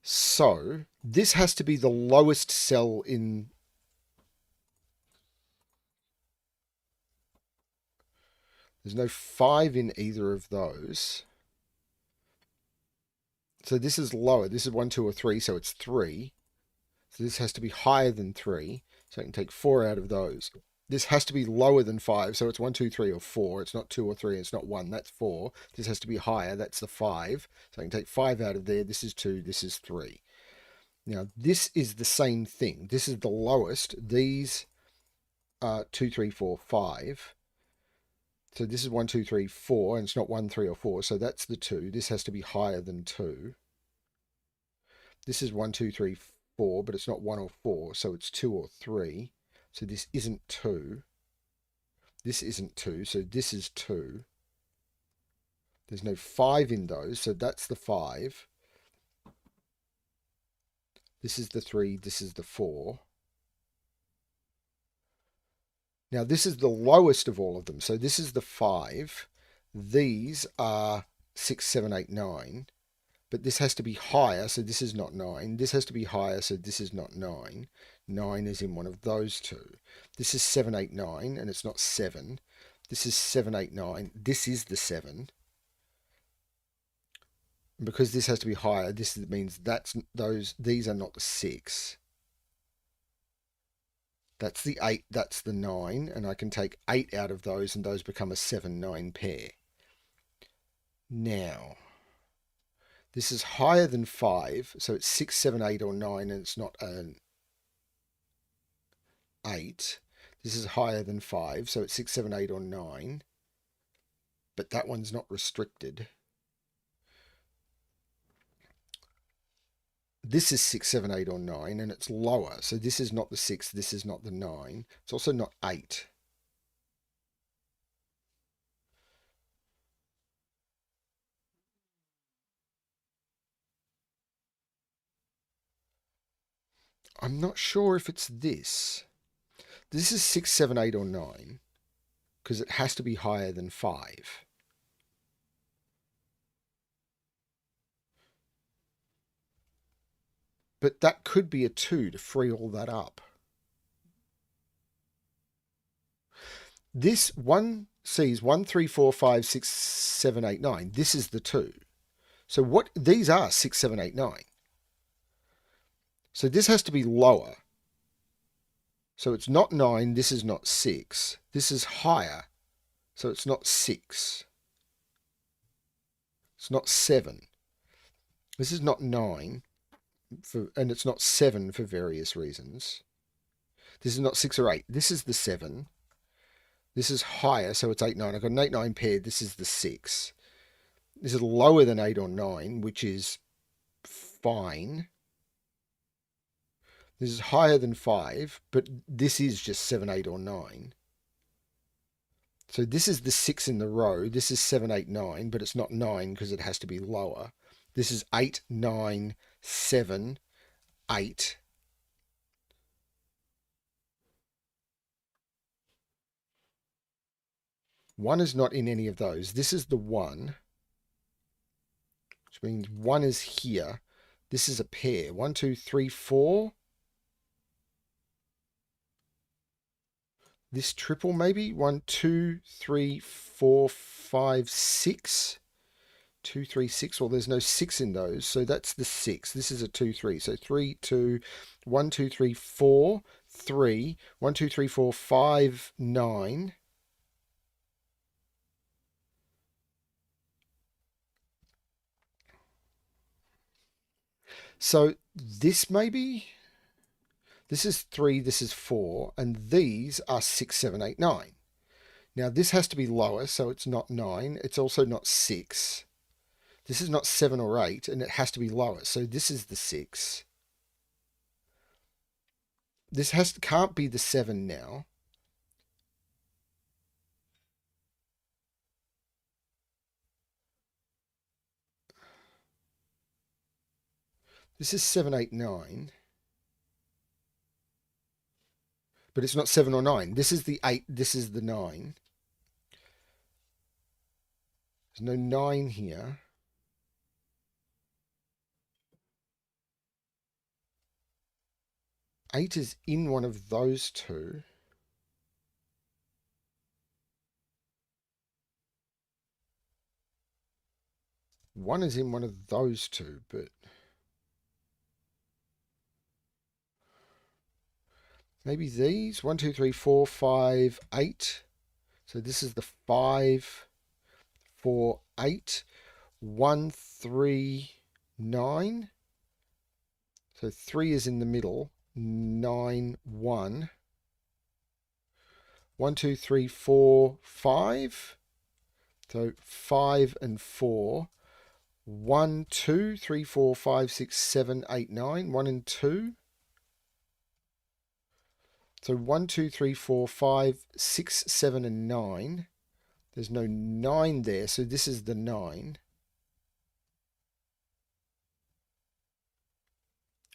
So, this has to be the lowest cell in... There's no 5 in either of those. So this is lower. This is 1, 2, or 3, so it's 3. So this has to be higher than 3. So I can take 4 out of those. This has to be lower than 5. So it's 1, 2, 3, or 4. It's not 2 or 3. It's not 1. That's 4. This has to be higher. That's the 5. So I can take 5 out of there. This is 2. This is 3. Now, this is the same thing. This is the lowest. These are 2, 3, 4, 5. So this is 1, 2, 3, 4. And it's not 1, 3, or 4. So that's the 2. This has to be higher than 2. This is 1, 2, 3, 4, but it's not 1 or 4, so it's 2 or 3. So this isn't 2. This isn't 2, so this is 2. There's no 5 in those, so that's the 5. This is the 3, this is the 4. Now this is the lowest of all of them, so this is the 5. These are 6, 7, 8, 9. But this has to be higher, so this is not 9. This has to be higher, so this is not 9. 9 is in one of those two. This is 7, 8, 9, and it's not 7. This is 7, 8, 9. This is the 7. And because this has to be higher, this means these are not the 6. That's the 8, that's the 9, and I can take 8 out of those, and those become a 7, 9 pair. Now... This is higher than 5, so it's 6, 7, 8, or 9, and it's not an 8. This is higher than 5, so it's 6, 7, 8, or 9. But that one's not restricted. This is 6, 7, 8, or 9, and it's lower. So this is not the 6, this is not the 9. It's also not 8. I'm not sure if it's this. This is 6, 7, 8, or 9, because it has to be higher than 5. But that could be a 2 to free all that up. This 1 sees 1, 3, 4, 5, 6, 7, 8, 9. This is the 2. So what these are 6, 7, 8, 9. So this has to be lower. So it's not 9. This is not 6. This is higher. So it's not 6. It's not 7. This is not 9. And it's not 7 for various reasons. This is not 6 or 8. This is the 7. This is higher, so it's 8, 9. I've got an 8, 9 paired. This is the 6. This is lower than 8 or 9, which is fine. This is higher than 5, but this is just 7, 8, or 9. So this is the 6 in the row. This is 7, 8, 9, but it's not 9 because it has to be lower. This is 8, 9, 7, 8. One is not in any of those. This is the 1, which means 1 is here. This is a pair. 1, 2, 3, 4. This triple maybe. 1, 2, 3, 4, 5, 6. 2, 3, 6. Well, there's no 6 in those, so that's the 6. This is a 2, 3. So 3, 2, 1, 2, 3, 4, 3. 1, 2, 3, 4, 5, 9. So this maybe. This is 3, this is 4, and these are 6, 7, 8, 9. Now this has to be lower, so it's not 9. It's also not 6. This is not 7 or 8, and it has to be lower. So this is the 6. This can't be the 7 now. This is 7, 8, 9. But it's not 7 or 9. This is the 8, this is the 9. There's no 9 here. Eight is in one of those two. One is in one of those two, but maybe these. 1, 2, 3, 4, 5, 8. So this is the 5, 4, 8. 1, 3, 9. So 3 is in the middle. 9, 1. 1, 2, 3, 4, 5. So 5 and 4. 1, 2, 3, 4, 5, 6, 7, 8, 9. 1 and 2. So 1, 2, 3, 4, 5, 6, 7, and 9. There's no 9 there, so this is the 9.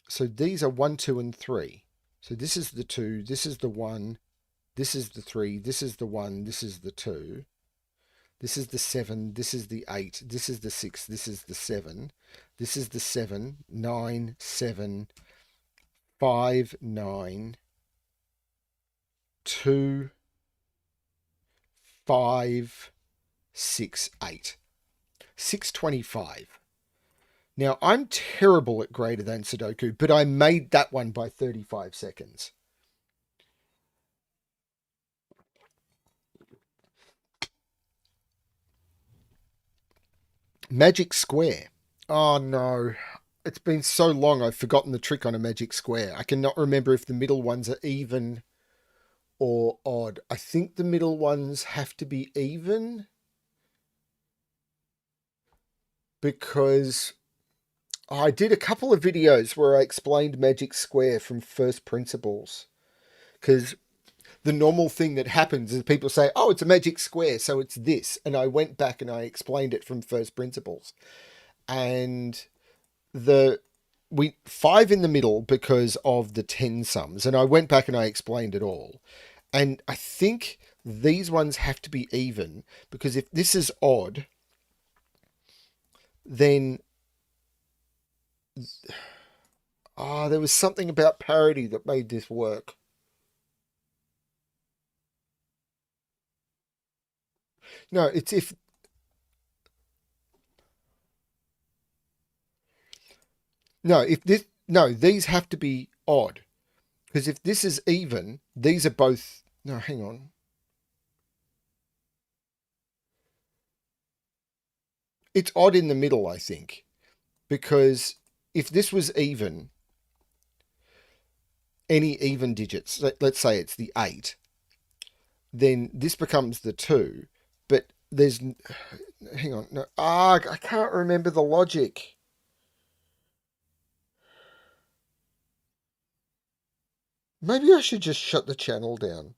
So these are 1, 2, and 3. So this is the 2, this is the 1, this is the 3, this is the 1, this is the 2. This is the 7, this is the 8, this is the 6, this is the 7. This is the 7, 9, 7, 5, 9, 2, 5, 6, 8. 625. Now, I'm terrible at greater than Sudoku, but I made that one by 35 seconds. Magic square. Oh no. It's been so long I've forgotten the trick on a magic square. I cannot remember if the middle ones are even or odd. I think the middle ones have to be even because I did a couple of videos where I explained magic square from first principles. Because the normal thing that happens is people say, oh, it's a magic square, so it's this. And I went back and I explained it from first principles. And we 5 in the middle because of the 10 sums. And I went back and I explained it all. And I think these ones have to be even because if this is odd, then Ah, there was something about parity that made this work. No, it's if no, if this no, these have to be odd. Because if this is even, these are both no, hang on. It's odd in the middle, I think. Because if this was even, any even digits, let's say it's the 8, then this becomes the 2. But there's hang on, no, I can't remember the logic. Maybe I should just shut the channel down.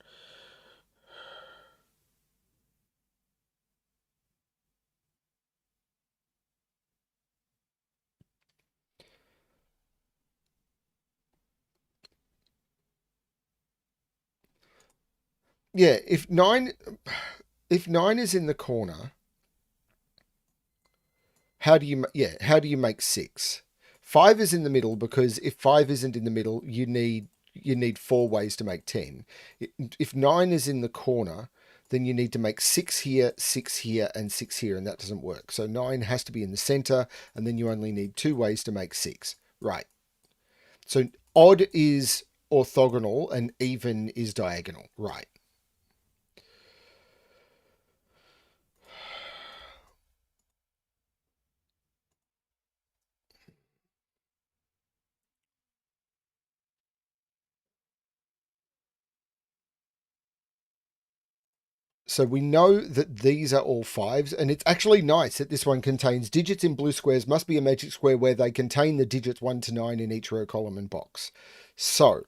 Yeah, if nine is in the corner, how do you make 6? 5 is in the middle because if 5 isn't in the middle, you need 4 ways to make 10. If 9 is in the corner, then you need to make 6 here, and 6 here, and that doesn't work. So 9 has to be in the center, and then you only need 2 ways to make 6. Right. So odd is orthogonal and even is diagonal. Right. So we know that these are all 5s, and it's actually nice that this one contains digits in blue squares must be a magic square where they contain the digits 1 to 9 in each row, column, and box. So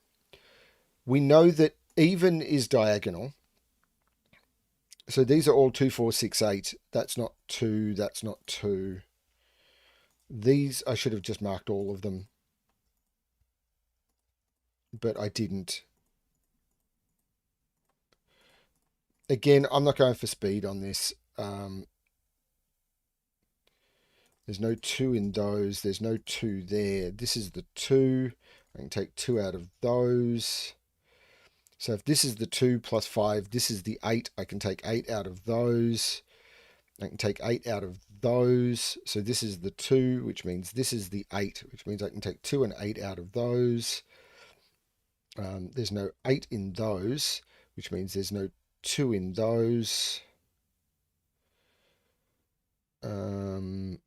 we know that even is diagonal. So these are all 2, 4, 6, 8. That's not 2. That's not 2. These, I should have just marked all of them, but I didn't. Again, I'm not going for speed on this. There's no 2 in those. There's no 2 there. This is the 2. I can take 2 out of those. So if this is the 2 plus 5, this is the 8. I can take 8 out of those. I can take 8 out of those. So this is the 2, which means this is the 8, which means I can take 2 and 8 out of those. There's no 8 in those, which means there's no 2 in those. There'll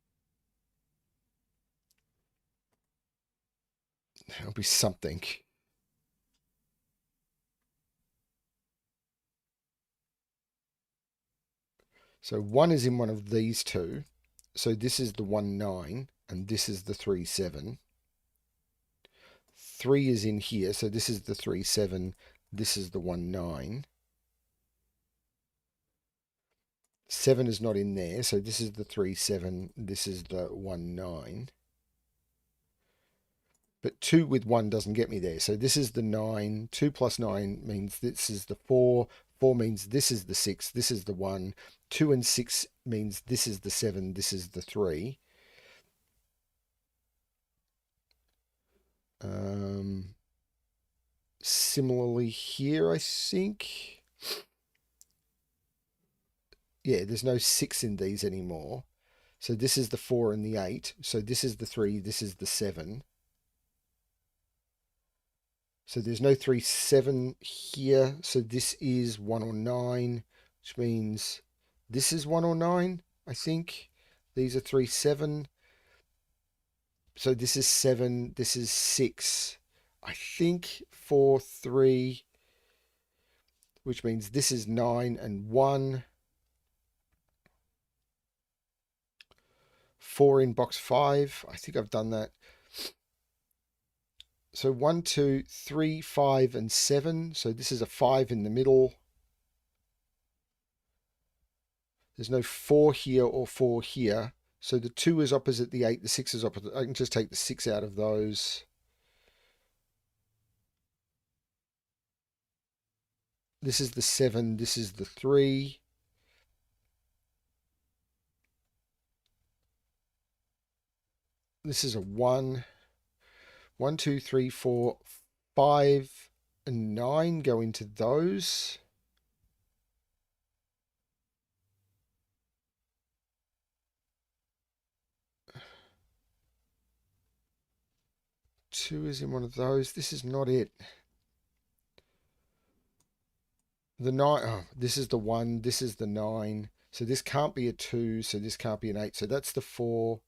be something. So 1 is in one of these two. So this is the 1, 9, and this is the 3, 7. 3 is in here, so this is the 3, 7. This is the 1, 9. 7 is not in there, so this is the 3, 7. This is the 1, 9. But 2 with 1 doesn't get me there. So this is the 9. 2 plus 9 means this is the 4. 4 means this is the 6. This is the 1. 2 and 6 means this is the 7. This is the 3. Similarly here, I think. Yeah, there's no 6 in these anymore. So this is the 4 and the 8. So this is the 3. This is the 7. So there's no 3, 7 here. So this is 1 or 9, which means this is 1 or 9, I think. These are 3, 7. So this is 7. This is 6. I think 4, 3, which means this is 9 and 1. 4 in box 5. I think I've done that. So 1, 2, 3, 5, and 7. So this is a 5 in the middle. There's no 4 here or 4 here. So the 2 is opposite the 8. The 6 is opposite. I can just take the 6 out of those. This is the 7. This is the 3. This is a 1. 1, 2, 3, 4, 5, and 9 go into those. Two is in one of those. This is not it. The 9, oh, this is the 1, this is the 9. So this can't be a 2, so this can't be an 8. So that's the 4.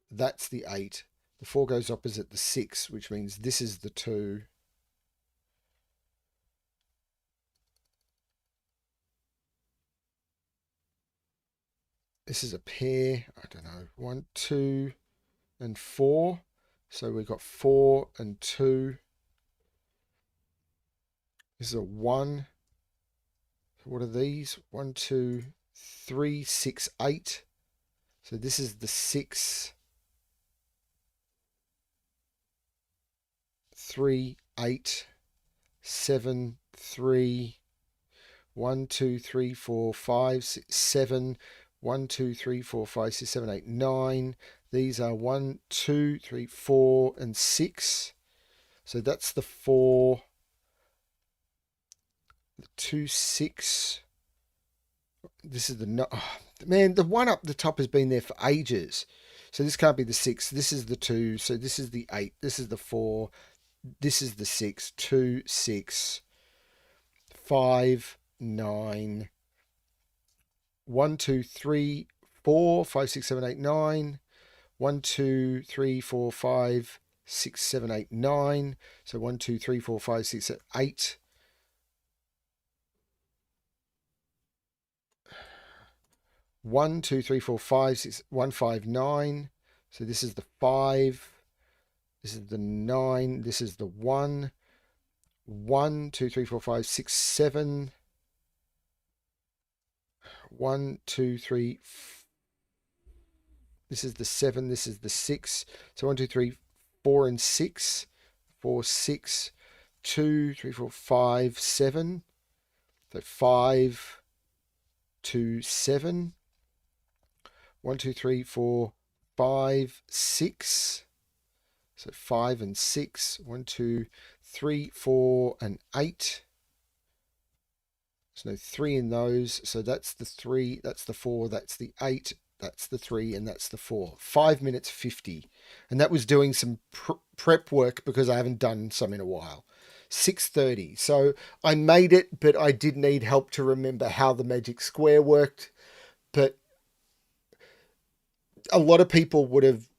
That's the 8. The 4 goes opposite the 6, which means this is the 2. This is a pair. I don't know. 1, 2, and 4. So we've got 4 and 2. This is a 1. What are these? 1, 2, 3, 6, 8. So this is the 6, 3, 8, 7, 3. 1, 2, 3, 4, 5, 6, 7. 1, 2, 3, 4, 5, 6, 7, 8, 9. These are 1, 2, 3, 4, and 6. So that's the 4, the 2, 6. This is the no. Oh, man, the one up the top has been there for ages. So this can't be the 6. This is the 2. So this is the 8. This is the 4. This is the 6. 2, 6, 5, 9. 1, 2, 3, 4, 5, 6, 7, 8, 9. 1, 2, 3, 4, 5, 6, 7, 8, 9. So 1, 2, 3, 4, 5, 6, 7, 8. 1, 2, 3, 4, 5, 6, 1, 5, 9. So this is the 5. This is the 9. This is the 1. 1, 2, 3, 4, 5, 6, 7. 1, 2, 3. This is the 7. This is the 6. So 1, 2, 3, 4, and 6. 4, 6. 2, 3, 4, 5, 7. So 5, 2, 7. 1, 2, 3, 4, 5, 6. So 5 and 6. 1, 2, 3, 4, and 8. There's no 3 in those. So that's the 3, that's the 4, that's the 8, that's the 3, and that's the 4. 5 minutes 50. And that was doing some prep work because I haven't done some in a while. 6:30. So I made it, but I did need help to remember how the magic square worked. But a lot of people would have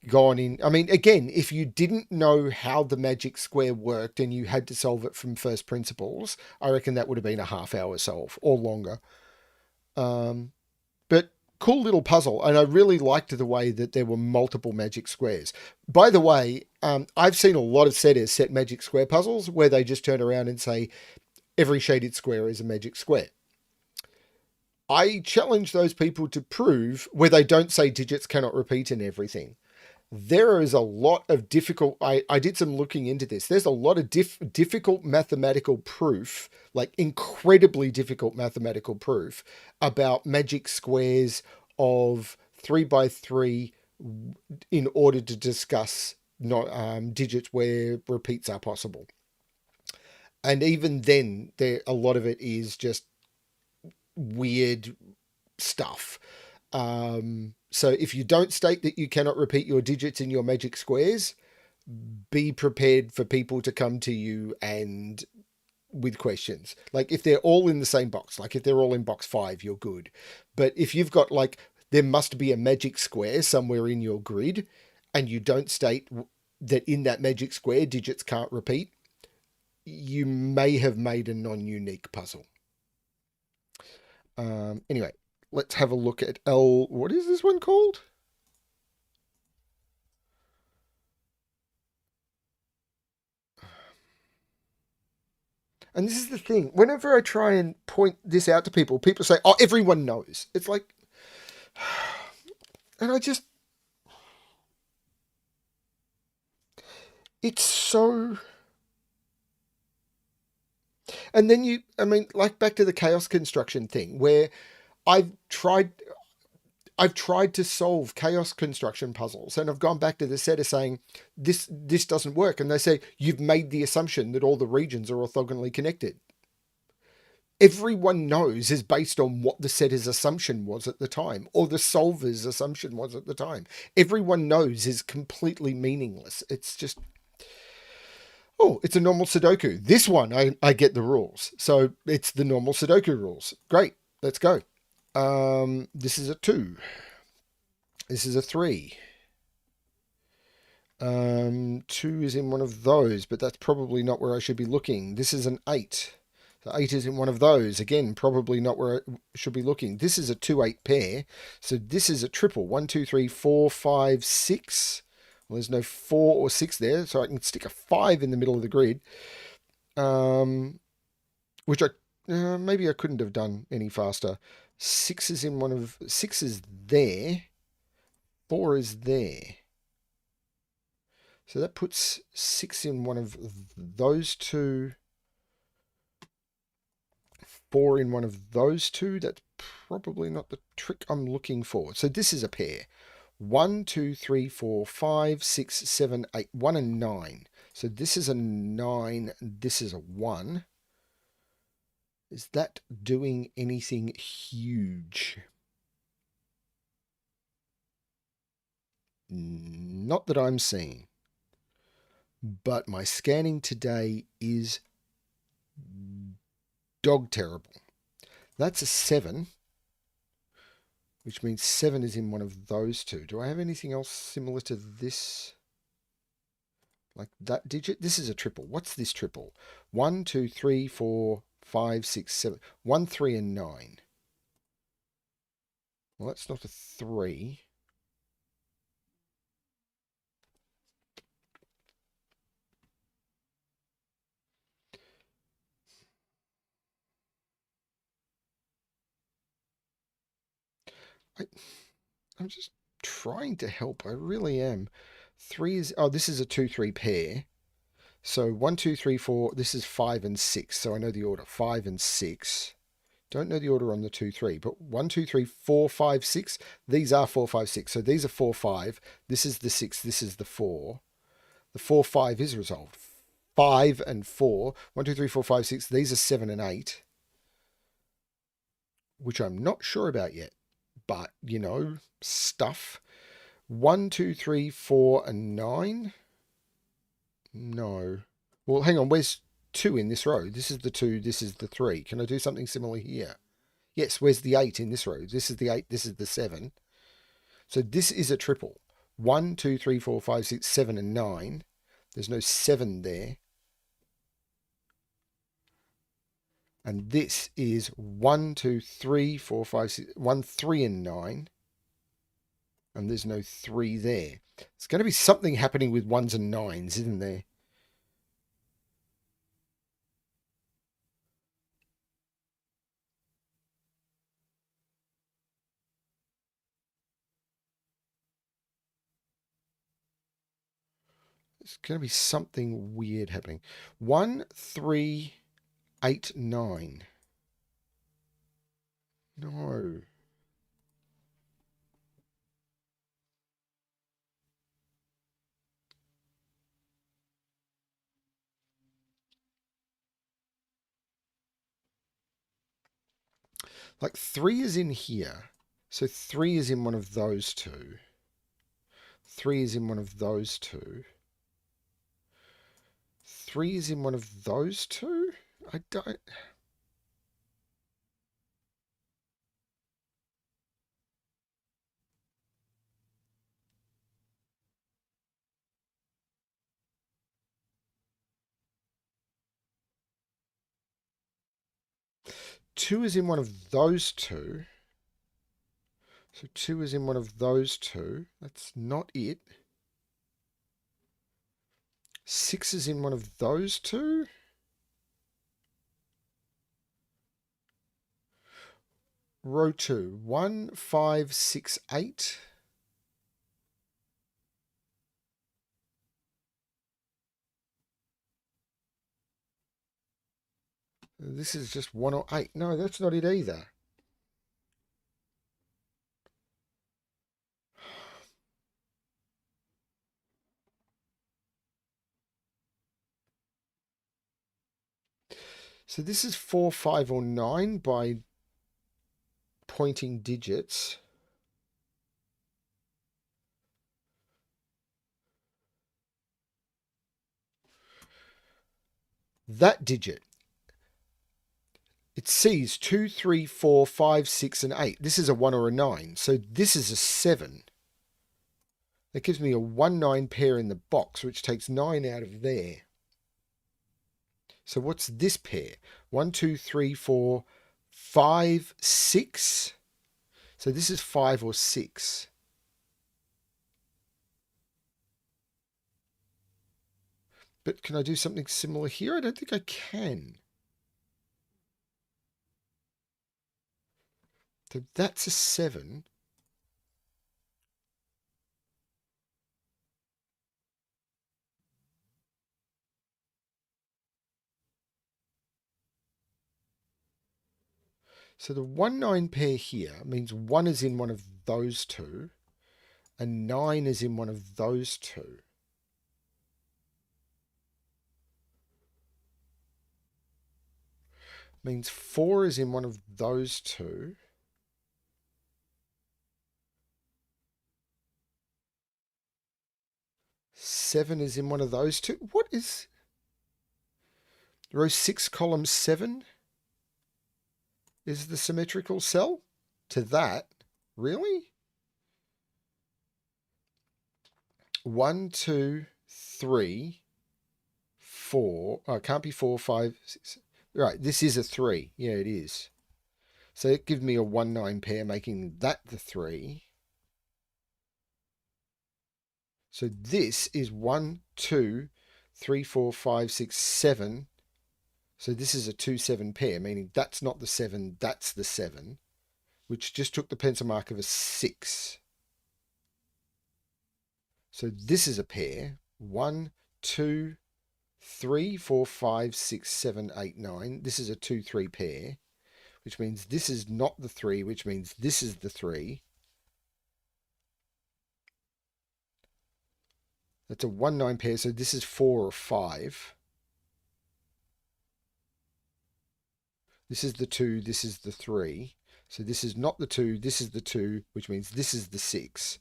gone in. I mean, again, if you didn't know how the magic square worked and you had to solve it from first principles, I reckon that would have been a half-hour solve or longer. But cool little puzzle, and I really liked the way that there were multiple magic squares. By the way, I've seen a lot of setters set magic square puzzles where they just turn around and say every shaded square is a magic square. I challenge those people to prove where they don't say digits cannot repeat in everything. There is a lot of difficult, I did some looking into this. There's a lot of difficult mathematical proof, like incredibly difficult mathematical proof about magic squares of 3 by 3 in order to discuss not digits where repeats are possible. And even then, there a lot of it is just weird stuff. So if you don't state that you cannot repeat your digits in your magic squares, be prepared for people to come to you and with questions. Like if they're all in the same box, like if they're all in box 5, you're good. But if you've got like, there must be a magic square somewhere in your grid and you don't state that in that magic square digits can't repeat, you may have made a non-unique puzzle. Anyway, let's have a look at L. What is this one called? And this is the thing. Whenever I try and point this out to people, people say, "Oh, everyone knows." It's like, and I just, it's so. And then I mean, like back to the chaos construction thing, where I've tried. I've tried to solve chaos construction puzzles, and I've gone back to the setter saying this doesn't work, and they say you've made the assumption that all the regions are orthogonally connected. Everyone knows is based on what the setter's assumption was at the time, or the solver's assumption was at the time. Everyone knows is completely meaningless. It's just, oh, it's a normal Sudoku. This one, I get the rules. So it's the normal Sudoku rules. Great, let's go. This is a 2. This is a 3. 2 is in one of those, but that's probably not where I should be looking. This is an 8. So 8 is in one of those. Again, probably not where I should be looking. This is a 2-8 pair. So this is a triple. 1, 2, 3, 4, 5, 6. Well, there's no 4 or 6 there, so I can stick a 5 in the middle of the grid. Which maybe I couldn't have done any faster. 6 is in one of... 6 is there. 4 is there. So that puts 6 in one of those two. 4 in one of those two. That's probably not the trick I'm looking for. So this is a pair. 1, 2, 3, 4, 5, 6, 7, 8. 1 and 9. So this is a 9. This is a 1. Is that doing anything huge? Not that I'm seeing. But my scanning today is dog terrible. That's a 7, which means 7 is in one of those two. Do I have anything else similar to this? Like that digit? This is a triple. What's this triple? 1, 2, 3, 4, 5, 6, 7. 1, 3, and 9. Well, that's not a 3. I'm just trying to help. I really am. 3 is... Oh, this is a 2, 3 pair. So 1, 2, 3, 4. This is 5 and 6. So I know the order. 5 and 6. Don't know the order on the 2, 3. But 1, 2, 3, 4, 5, 6. These are 4, 5, 6. So these are 4, 5. This is the 6. This is the 4. The 4, 5 is resolved. 5 and 4. 1, 2, 3, 4, 5, 6. These are 7 and 8. Which I'm not sure about yet. But, you know, stuff. 1, 2, 3, 4, and 9. No. Well, hang on. Where's 2 in this row? This is the 2. This is the 3. Can I do something similar here? Yes. Where's the 8 in this row? This is the 8. This is the 7. So this is a triple. 1, 2, 3, 4, 5, 6, 7, and 9. There's no 7 there. And this is 1, 2, 3, 4, 5, 6, 1, 3, and 9. And there's no 3 there. There's going to be something happening with 1s and 9s, isn't there? There's going to be something weird happening. 1, 3, 8, 9. No. Like 3 is in here. So 3 is in one of those two. 3 is in one of those two. 3 is in one of those two? I don't... 2 is in one of those two. So 2 is in one of those two. That's not it. 6 is in one of those two. Row 2. 1, 5, 6, 8. This is just 1 or 8. No, that's not it either. So this is 4, 5, or 9 by pointing digits. That digit, it sees 2, 3, 4, 5, 6, and 8. This is a 1 or a 9. So this is a 7. That gives me a 1, 9 pair in the box, which takes 9 out of there. So what's this pair? 1, 2, 3, 4, 5, 6. So this is 5 or 6. But can I do something similar here? I don't think I can. So that's a 7. So the 1, 9 pair here means 1 is in one of those two, and 9 is in one of those two. Means 4 is in one of those two. Seven is in one of those two. What is row 6, column 7 is the symmetrical cell to that? Really? 1, 2, 3, 4. Oh, it can't be 4, 5, 6. Right, this is a 3. Yeah, it is. So it gives me a 1, 9 pair, making that the 3. So this is 1, 2, 3, 4, 5, 6, 7. So this is a 2, 7 pair, meaning that's not the 7, that's the 7, which just took the pencil mark of a 6. So this is a pair. 1, 2, 3, 4, 5, 6, 7, 8, 9. This is a 2, 3 pair, which means this is not the 3, which means this is the 3. That's a 1, 9 pair, so this is 4 or 5. This is the 2, this is the 3. So this is not the 2, this is the 2, which means this is the 6,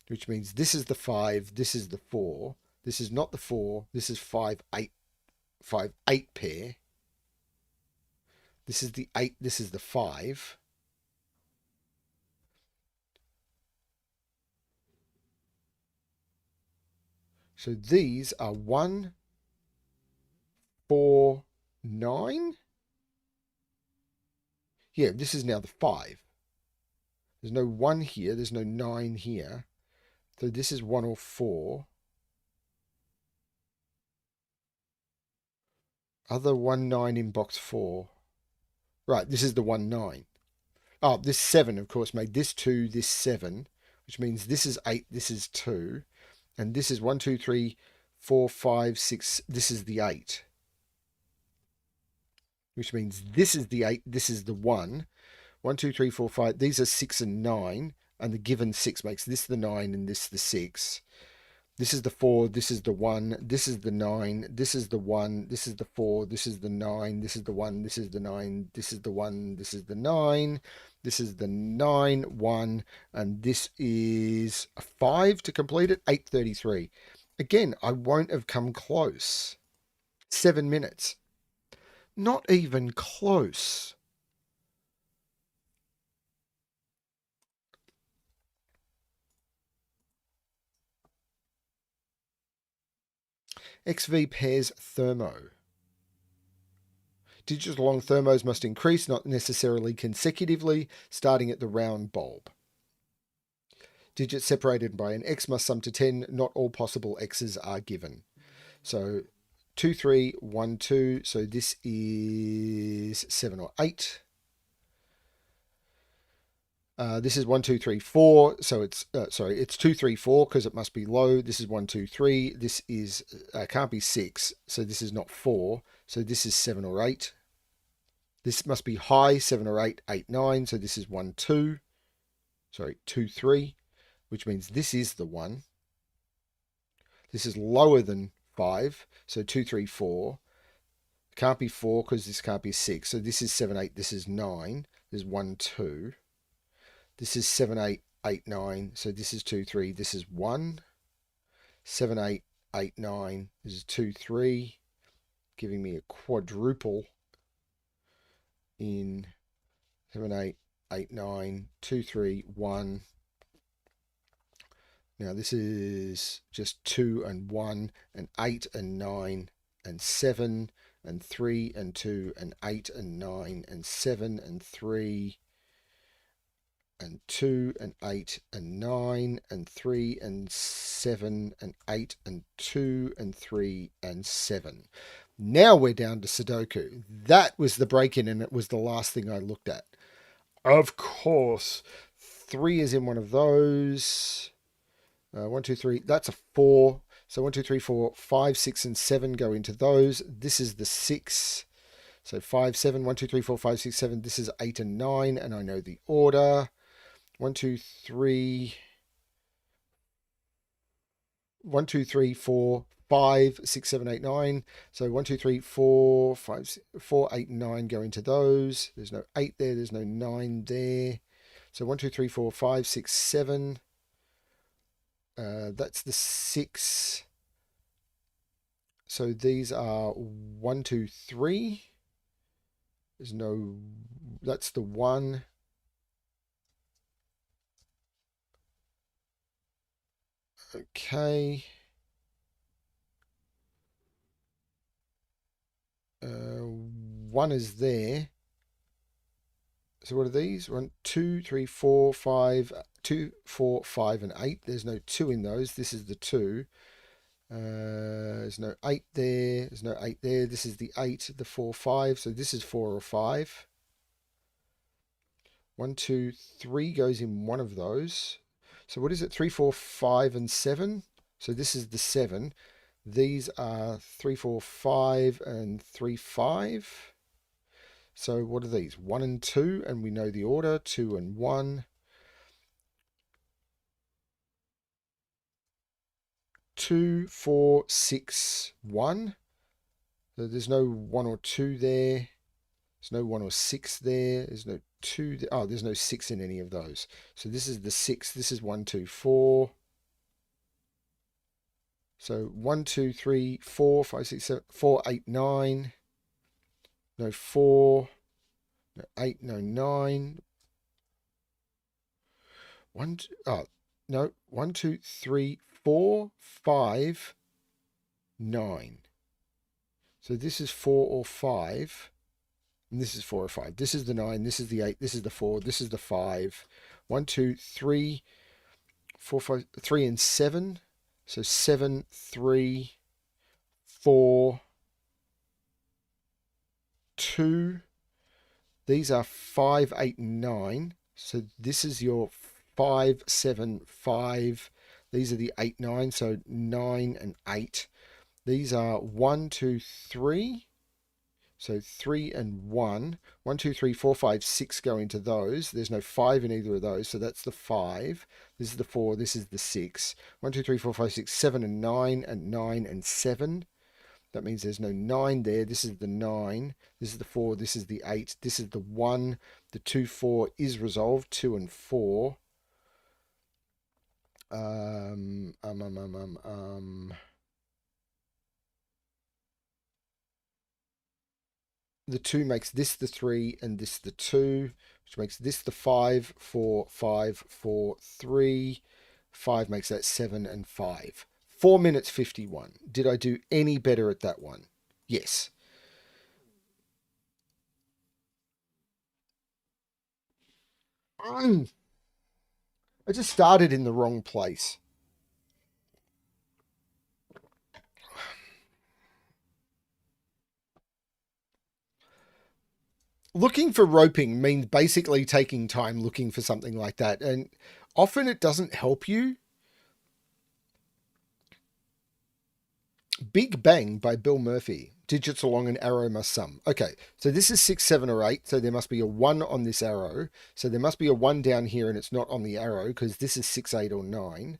which means this is the 5, this is the 4. This is not the 4, this is 5, 8, 5, 8 pair. This is the 8, this is the 5. So these are 1, 4, 9. Yeah, this is now the 5. There's no 1 here, there's no 9 here. So this is 1 or 4. Other 1, 9 in box 4. Right, this is the 1, 9. Oh, this 7, of course, made this 2, this 7, which means this is 8, this is 2. And this is 1, 2, 3, 4, 5, 6. This is the 8. Which means this is the 8, this is the 1. 1, 2, 3, 4, 5. These are 6 and 9. And the given 6 makes this the 9 and this the 6. This is the 4, this is the 1, this is the 9, this is the 1, this is the 4, this is the 9, this is the 1, this is the 9, this is the 1, this is the 9, this is the 9, 1, and this is a 5 to complete it, 8:33. Again, I won't have come close. 7 minutes. Not even close. XV pairs thermo. Digits along thermos must increase, not necessarily consecutively, starting at the round bulb. Digits separated by an X must sum to 10. Not all possible X's are given. So 2, 3, 1, 2. So this is 7 or 8. This is 1, 2, 3, 4. So it's it's 2, 3, 4 because it must be low. This is 1, 2, 3. This is can't be 6. So this is not 4. So this is 7 or 8. This must be high, 7 or 8, 8, 9. So this is 1, 2. Sorry, 2, 3, which means this is the 1. This is lower than 5. So 2, 3, 4. Can't be 4 because this can't be 6. So this is 7, 8. This is 9. There's 1, 2. This is 7, 8, 8, 9. So this is 2, 3. This is 1. 7, 8, 8, 9. This is 2, 3. Giving me a quadruple in 7, 8, 8, 9, 2, 3, 1. Now this is just 2 and 1 and 8 and 9 and 7 and 3 and 2 and 8 and 9 and 7 and 3 and 2 and 8 and 9 and 3 and 7 and 8 and 2 and 3 and 7. Now we're down to Sudoku. That was the break-in, and it was the last thing I looked at. Of course, 3 is in one of those. 1, 2, 3. That's a 4. So 1, 2, 3, 4, 5, 6, and 7 go into those. This is the 6. So 5, 7, 1, 2, 3, 4, 5, 6, 7. This is 8 and 9, and I know the order. 1, 2, 3. 1, 2, 3, 4, 5, 6, 7, 8, 9. So 1, 2, 3, 4, 5, 4, 8, and 9 go into those. There's no 8 there. There's no 9 there. So 1, 2, 3, 4, 5, 6, 7. That's the 6. So these are 1, 2, 3. There's no, that's the 1. Okay. 1 is there. So what are these? 1, 2, 3, 4, 5, 2, 4, 5, and 8. There's no 2 in those. This is the 2. There's no 8 there. There's no 8 there. This is the 8, the 4, 5. So this is 4 or 5. 1, 2, 3 goes in one of those. So what is it? 3, 4, 5, and 7. So this is the 7. These are 3, 4, 5, and 3, 5. So what are these? 1 and 2, and we know the order. 2 and 1. 2, 4, 6, 1. So there's no 1 or 2 there. There's no 1 or 6 there. There's no 2 there. Oh, there's no 6 in any of those. So this is the 6. This is 1, 2, 4. So 1, 2, 3, 4, 5, 6, 7, 4, 8, 9. No 4. No 8, no 9. 1, oh, no. 1, 2, 3, 4, 5, 9. So this is 4 or 5. And this is 4 or 5. This is the 9. This is the 8. This is the 4. This is the 5. 1, 2, 3, 4, 5, 3 and 7. So 7, 3, 4, 2. These are 5, 8, and 9. So this is your 5, 7, 5. These are the 8, 9. So 9 and 8. These are 1, 2, 3. So 3 and 1. 1, 2, 3, 4, 5, 6 go into those. There's no 5 in either of those. So that's the 5. This is the 4. This is the 6. 1, 2, 3, 4, 5, 6, 7 and 9 and 9 and 7. That means there's no 9 there. This is the 9. This is the 4. This is the 8. This is the 1. The 2, 4 is resolved. 2 and 4. The 2 makes this the 3 and this the 2, which makes this the 5, 4, 5, 4, 3. 5 makes that 7 and 5. 4 minutes 51. Did I do any better at that one? Yes. I just started in the wrong place. Looking for roping means basically taking time looking for something like that, and often it doesn't help you. Big Bang by Bill Murphy. Digits along an arrow must sum. Okay, so this is 6, 7, or 8, so there must be a 1 on this arrow. So there must be a 1 down here, and it's not on the arrow, because this is 6, 8, or 9.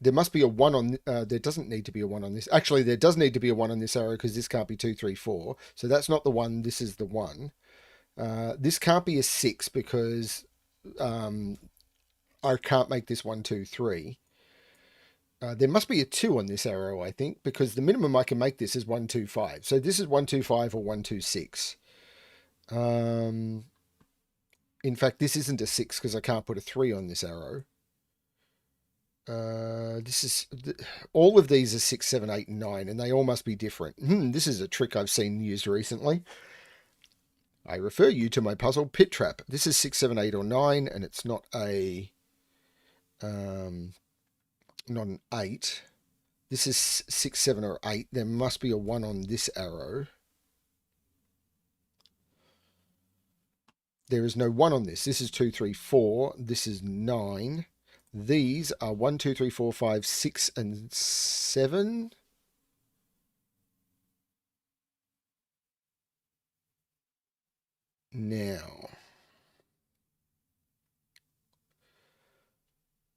There must be a 1 on, there doesn't need to be a 1 on this. Actually, there does need to be a 1 on this arrow because this can't be 2, 3, 4. So that's not the 1, this is the 1. This can't be a 6 because I can't make this 1, 2, 3. There must be a 2 on this arrow, I think, because the minimum I can make this is 1, 2, 5. So this is 1, 2, 5 or 1, 2, 6. In fact, this isn't a 6 because I can't put a 3 on this arrow. This is all of these are 6, 7, 8, and 9, and they all must be different. This is a trick I've seen used recently. I refer you to my puzzle Pit Trap. This is 6, 7, 8, or 9, and it's not a not an 8. This is 6, 7, or 8. There must be a 1 on this arrow. There is no 1 on this. This is 2, 3, 4. This is 9. These are 1, 2, 3, 4, 5, 6, and 7. Now,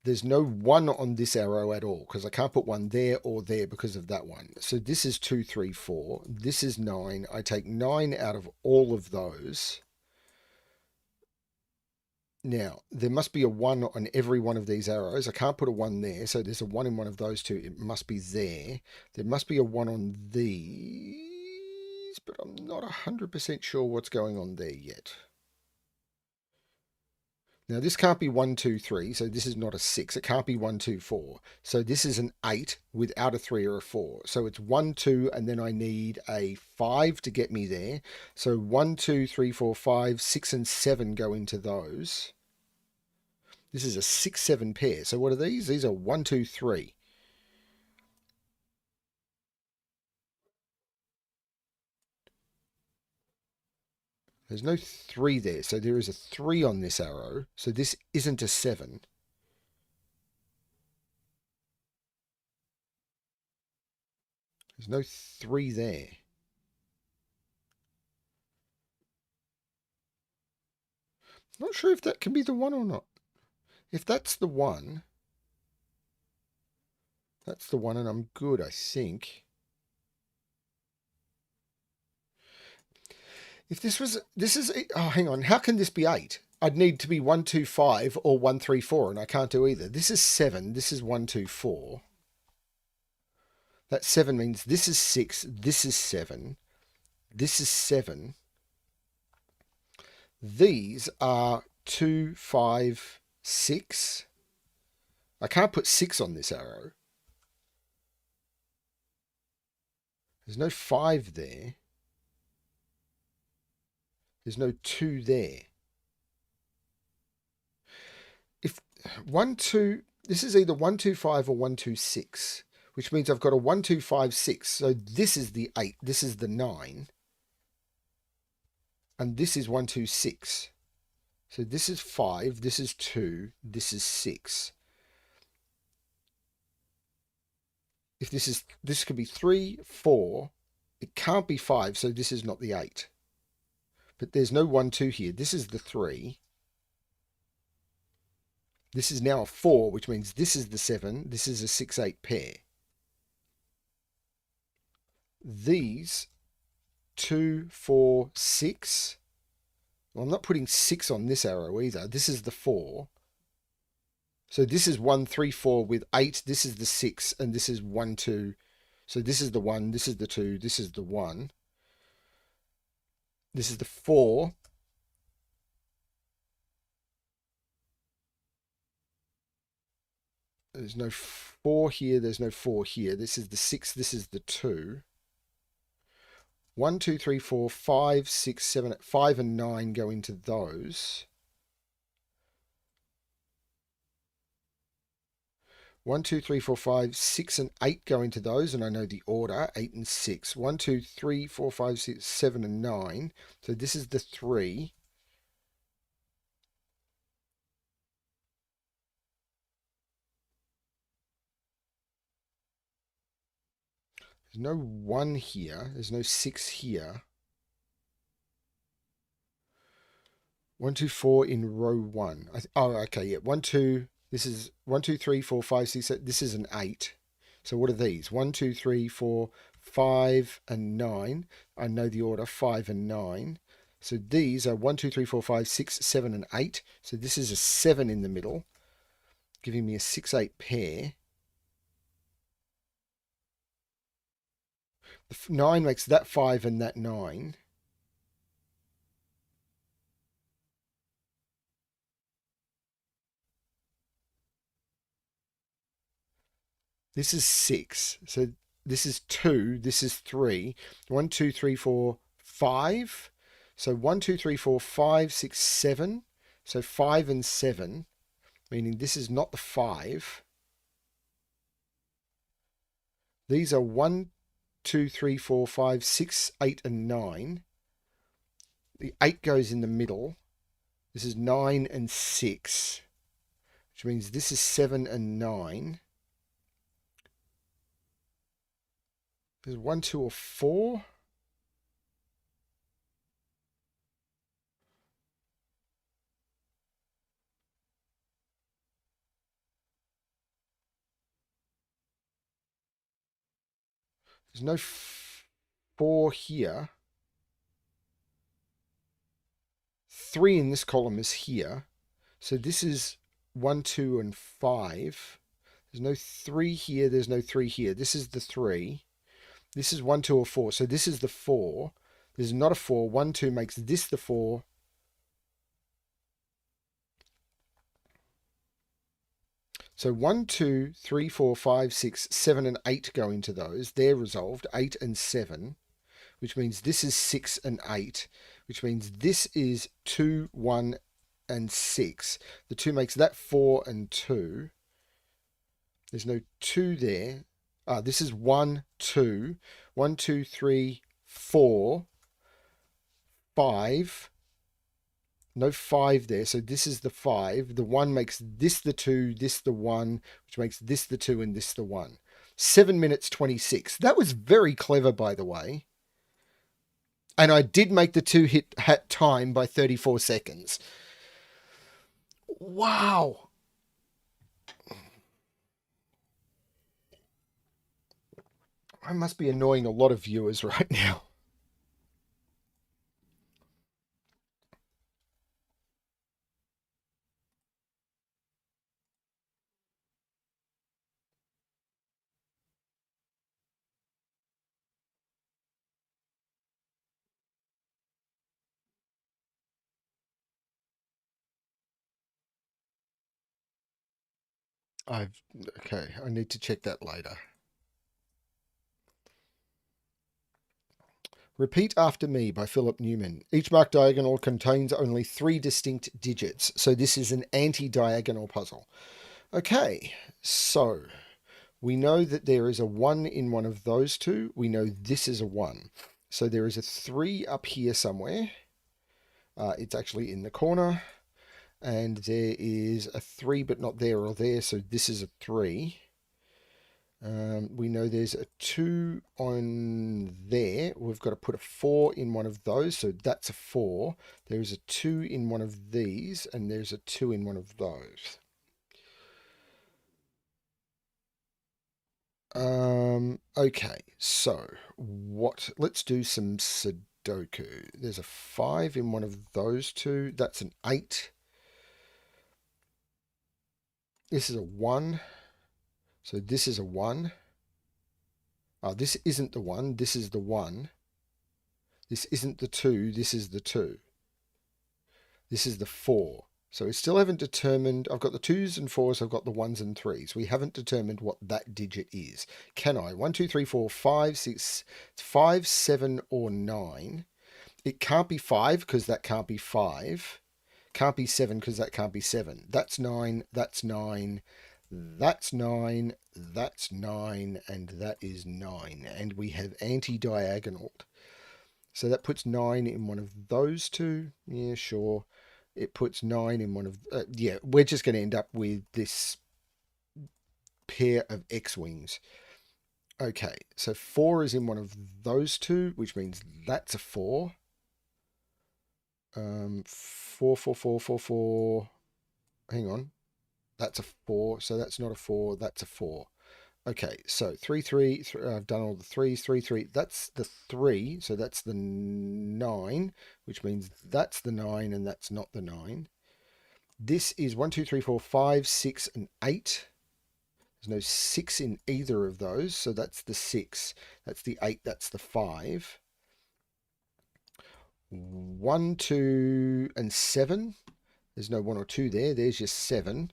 there's no 1 on this arrow at all because I can't put 1 there or there because of that one. So this is 2, 3, 4. This is 9. I take 9 out of all of those. Now, there must be a 1 on every one of these arrows. I can't put a 1 there, so there's a 1 in one of those two. It must be there. There must be a 1 on these, but I'm not 100% sure what's going on there yet. Now, this can't be 1, 2, 3, so this is not a 6. It can't be 1, 2, 4. So this is an 8 without a 3 or a 4. So it's 1, 2, and then I need a 5 to get me there. So 1, 2, 3, 4, 5, 6, and 7 go into those. This is a 6, 7 pair. So what are these? These are 1, 2, 3. There's no 3 there. So there is a 3 on this arrow. So this isn't a 7. There's no 3 there. Not sure if that can be the 1 or not. If that's the 1, that's the 1 and I'm good, I think. If this is, oh, hang on, how can this be 8? I'd need to be 1, 2, 5 or 1, 3, 4, and I can't do either. This is 7, this is 1, 2, 4. That 7 means this is 6, this is 7, this is 7. These are 2, 5, 6. I can't put 6 on this arrow. There's no 5 there. There's no 2 there. If 1, 2, this is either 1, 2, 5 or 1, 2, 6, which means I've got a 1, 2, 5, 6. So this is the 8, this is the 9, and this is 1, 2, 6. So this is 5, this is 2, this is 6. If this could be 3, 4, it can't be 5, so this is not the 8. But there's no 1, 2 here. This is the 3. This is now a 4, which means this is the 7. This is a 6, 8 pair. These 2, 4, 6. Well, I'm not putting 6 on this arrow either. This is the 4. So this is 1, 3, 4 with 8. This is the 6, and this is 1, 2. So this is the 1, this is the 2, this is the 1. This is the 4. There's no 4 here, there's no 4 here. This is the 6, this is the 2. 1, 2, 3, 4, 5, 6, 7, 5 and 9 go into those. 1, 2, 3, 4, 5, 6 and 8 go into those, and I know the order, 8 and 6. 1, 2, 3, 4, 5, 6, 7 and 9. So this is the 3. There's no 1 here. There's no 6 here. 1, 2, 4 in row 1. Oh, okay, yeah. 1, 2, This is 1, 2, 3, 4, 5, 6, 7. This is an 8. So what are these? 1, 2, 3, 4, 5, and 9. I know the order, 5 and 9. So these are 1, 2, 3, 4, 5, 6, 7, and 8. So this is a 7 in the middle, giving me a 6, 8 pair. The 9 makes that 5 and that 9. This is 6. So this is 2. This is 3. 1, 2, 3, 4, 5. So 1, 2, 3, 4, 5, 6, 7. So 5 and 7, meaning this is not the 5. These are 1, 2, 3, 4, 5, 6, 8, and 9. The 8 goes in the middle. This is 9 and 6, which means this is 7 and 9. There's 1, 2, or 4. There's no 4 here. 3 in this column is here. So this is 1, 2, and 5. There's no 3 here. There's no 3 here. This is the 3. This is 1, 2, or 4. So this is the 4. There's not a 4. 1, 2 makes this the 4. So 1, 2, 3, 4, 5, 6, 7, and 8 go into those. They're resolved. 8 and 7, which means this is 6 and 8, which means this is 2, 1, and 6. The 2 makes that 4 and 2. There's no 2 there. This is 1, 2. 1, 2, 3, 4, 5. No 5 there. So this is the 5. The 1 makes this the 2, this the 1, which makes this the 2 and this the 1. 7 minutes 26. That was very clever, by the way. And I did make the 2 hit hat time by 34 seconds. Wow. I must be annoying a lot of viewers right now. Okay, I need to check that later. Repeat After Me by Philip Newman. Each marked diagonal contains only 3 distinct digits, so this is an anti-diagonal puzzle. Okay, so we know that there is a 1 in one of those two. We know this is a 1. So there is a 3 up here somewhere. It's actually in the corner. And there is a 3 but not there or there, so this is a 3. We know there's a 2 on there. We've got to put a 4 in one of those, so that's a 4. There's a 2 in one of these, and there's a 2 in one of those. Okay, so let's do some Sudoku. There's a 5 in one of those two. That's an 8. This is a 1. So this is a 1. This isn't the 1. This is the 1. This isn't the 2. This is the 2. This is the 4. So we still haven't determined. I've got the 2s and 4s. I've got the 1s and 3s. We haven't determined what that digit is. Can I? 1, 2, 3, 4, 5, 6, 5, 7, or 9. It can't be 5 because that can't be 5. Can't be 7 because that can't be 7. That's 9. That's 9. That's 9. That's 9. And that is 9. And we have anti-diagonaled. So that puts 9 in one of those two. Yeah, sure. It puts 9 in one of... yeah, we're just going to end up with this pair of X-wings. Okay, so 4 is in one of those two, which means that's a 4. 4, 4, 4, 4, 4. Hang on. That's a 4, so that's not a 4, that's a 4. Okay, so 3, 3, I've done all the 3s, 3, 3. That's the 3, so that's the 9, which means that's the 9 and that's not the 9. This is 1, 2, 3, 4, 5, 6, and 8. There's no 6 in either of those, so that's the 6. That's the 8, that's the 5. 1, 2, and 7. There's no 1 or 2 there. There's your 7.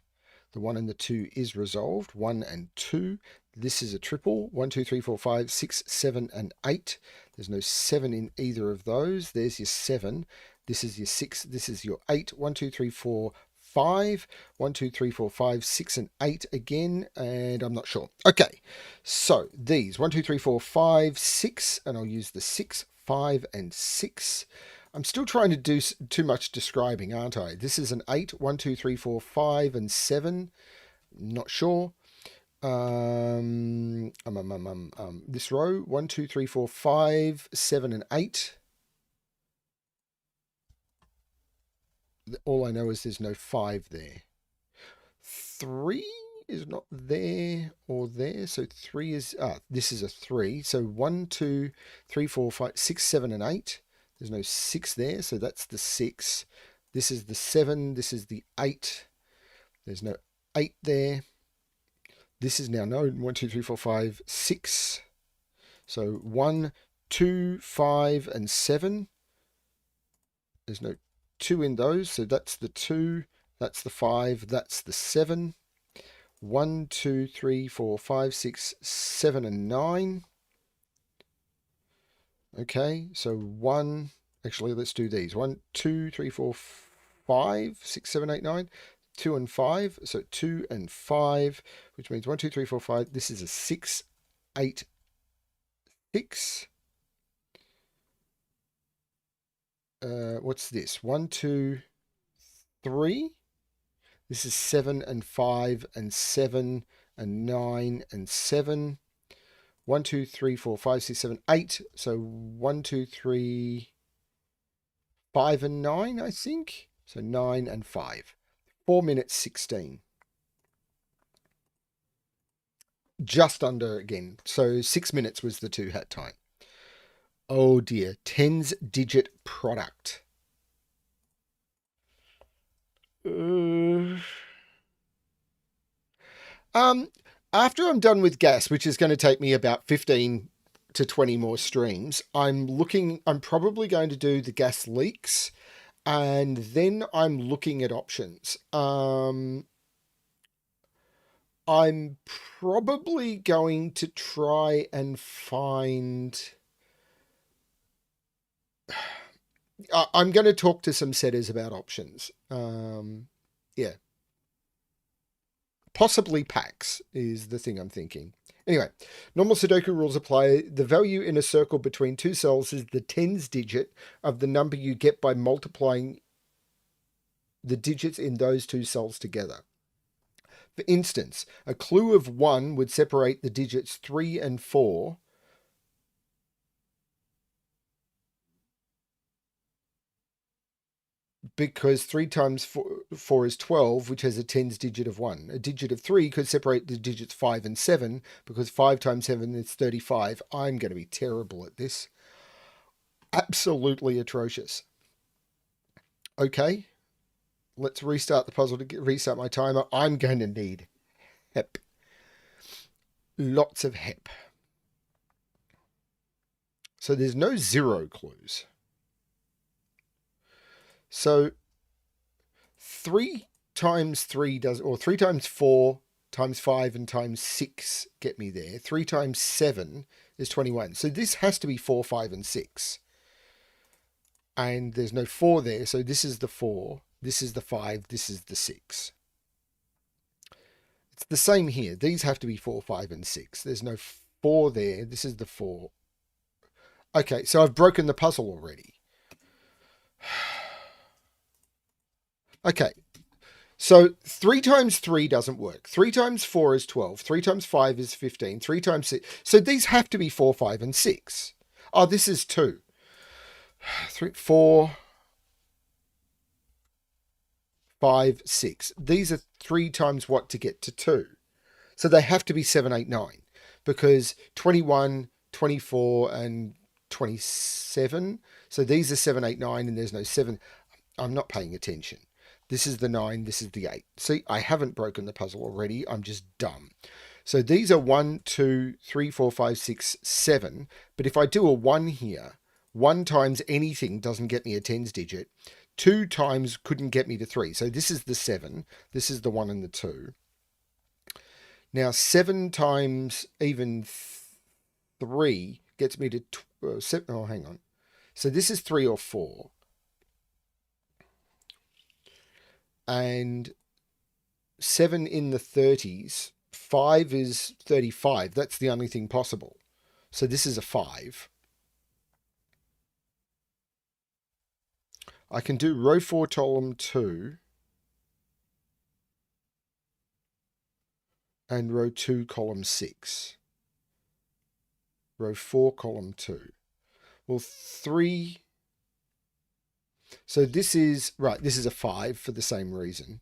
The 1 and the 2 is resolved. 1 and 2. This is a triple. 1, 2, 3, 4, 5, 6, 7, and 8. There's no 7 in either of those. There's your 7. This is your 6. This is your 8. 1, 2, 3, 4, 5. 1, 2, 3, 4, 5, 6, and 8 again. And I'm not sure. Okay. So these 1, 2, 3, 4, 5, 6. And I'll use the 6, 5, and 6. I'm still trying to do too much describing, aren't I? This is an 8. 1, 2, 3, 4, 5, and 7. Not sure. This row, 1, 2, 3, 4, 5, 7, and 8. All I know is there's no 5 there. 3 is not there or there. So 3 is, this is a 3. So 1, 2, 3, 4, 5, 6, 7, and 8. There's no 6 there, so that's the 6. This is the 7. This is the 8. There's no 8 there. This is now known. 1, 2, 3, 4, 5, 6. So 1, 2, 5, and 7. There's no 2 in those, so that's the 2. That's the 5. That's the 7. 1, 2, 3, 4, 5, 6, 7, and 9. Okay, so 1, actually, let's do these. 1, 2, 3, 4, 5, 6, 7, 8, 9. 2 and 5, so 2 and 5, which means 1, 2, 3, 4, 5. This is a 6, 8, 6. What's this? 1, 2, 3. This is 7 and 5 and 7 and 9 and 7. 1, 2, 3, 4, 5, 6, 7, 8. So 1, 2, 3, 5, and 9, I think. So 9 and 5. 4 minutes 16. Just under again. So 6 minutes was the 2 hat time. Oh dear. Tens digit product. After I'm done with gas, which is going to take me about 15 to 20 more streams, I'm probably going to do the gas leaks, and then I'm looking at options. I'm probably going to try and find... I'm going to talk to some setters about options. Yeah. Possibly packs is the thing I'm thinking. Anyway, normal Sudoku rules apply. The value in a circle between two cells is the tens digit of the number you get by multiplying the digits in those two cells together. For instance, a clue of 1 would separate the digits 3 and 4 because 3 times 4 is 12, which has a tens digit of 1. A digit of 3 could separate the digits 5 and 7 because 5 times 7 is 35. I'm going to be terrible at this. Absolutely atrocious. Okay, let's restart the puzzle to restart my timer. I'm going to need HEP. Lots of HEP. So there's no 0 clues. So 3 times 3 does, or 3 times 4 times 5 and times 6 get me there. 3 times 7 is 21. So this has to be 4, 5, and 6. And there's no 4 there. So this is the 4. This is the 5. This is the 6. It's the same here. These have to be 4, 5, and 6. There's no 4 there. This is the 4. Okay, so I've broken the puzzle already. Okay, so 3 times 3 doesn't work. 3 times 4 is 12. 3 times 5 is 15. 3 times 6. So these have to be 4, 5, and 6. Oh, this is 2. 3, 4, 5, 6. These are 3 times what to get to 2. So they have to be 7, 8, 9 because 21, 24, and 27. So these are 7, 8, 9, and there's no 7. I'm not paying attention. This is the 9, this is the 8. See, I haven't broken the puzzle already. I'm just dumb. So these are 1, 2, 3, 4, 5, 6, 7. But if I do a 1 here, 1 times anything doesn't get me a tens digit. 2 times couldn't get me to 3. So this is the 7. This is the 1 and the 2. Now 7 times even 3 gets me to 7. Oh, hang on. So this is 3 or 4. And 7 in the 30s. 5 is 35. That's the only thing possible. So this is a 5. I can do row 4, column 2. And row 2, column 6. Row 4, column 2. Well, 3. So this is, right, this is a 5 for the same reason.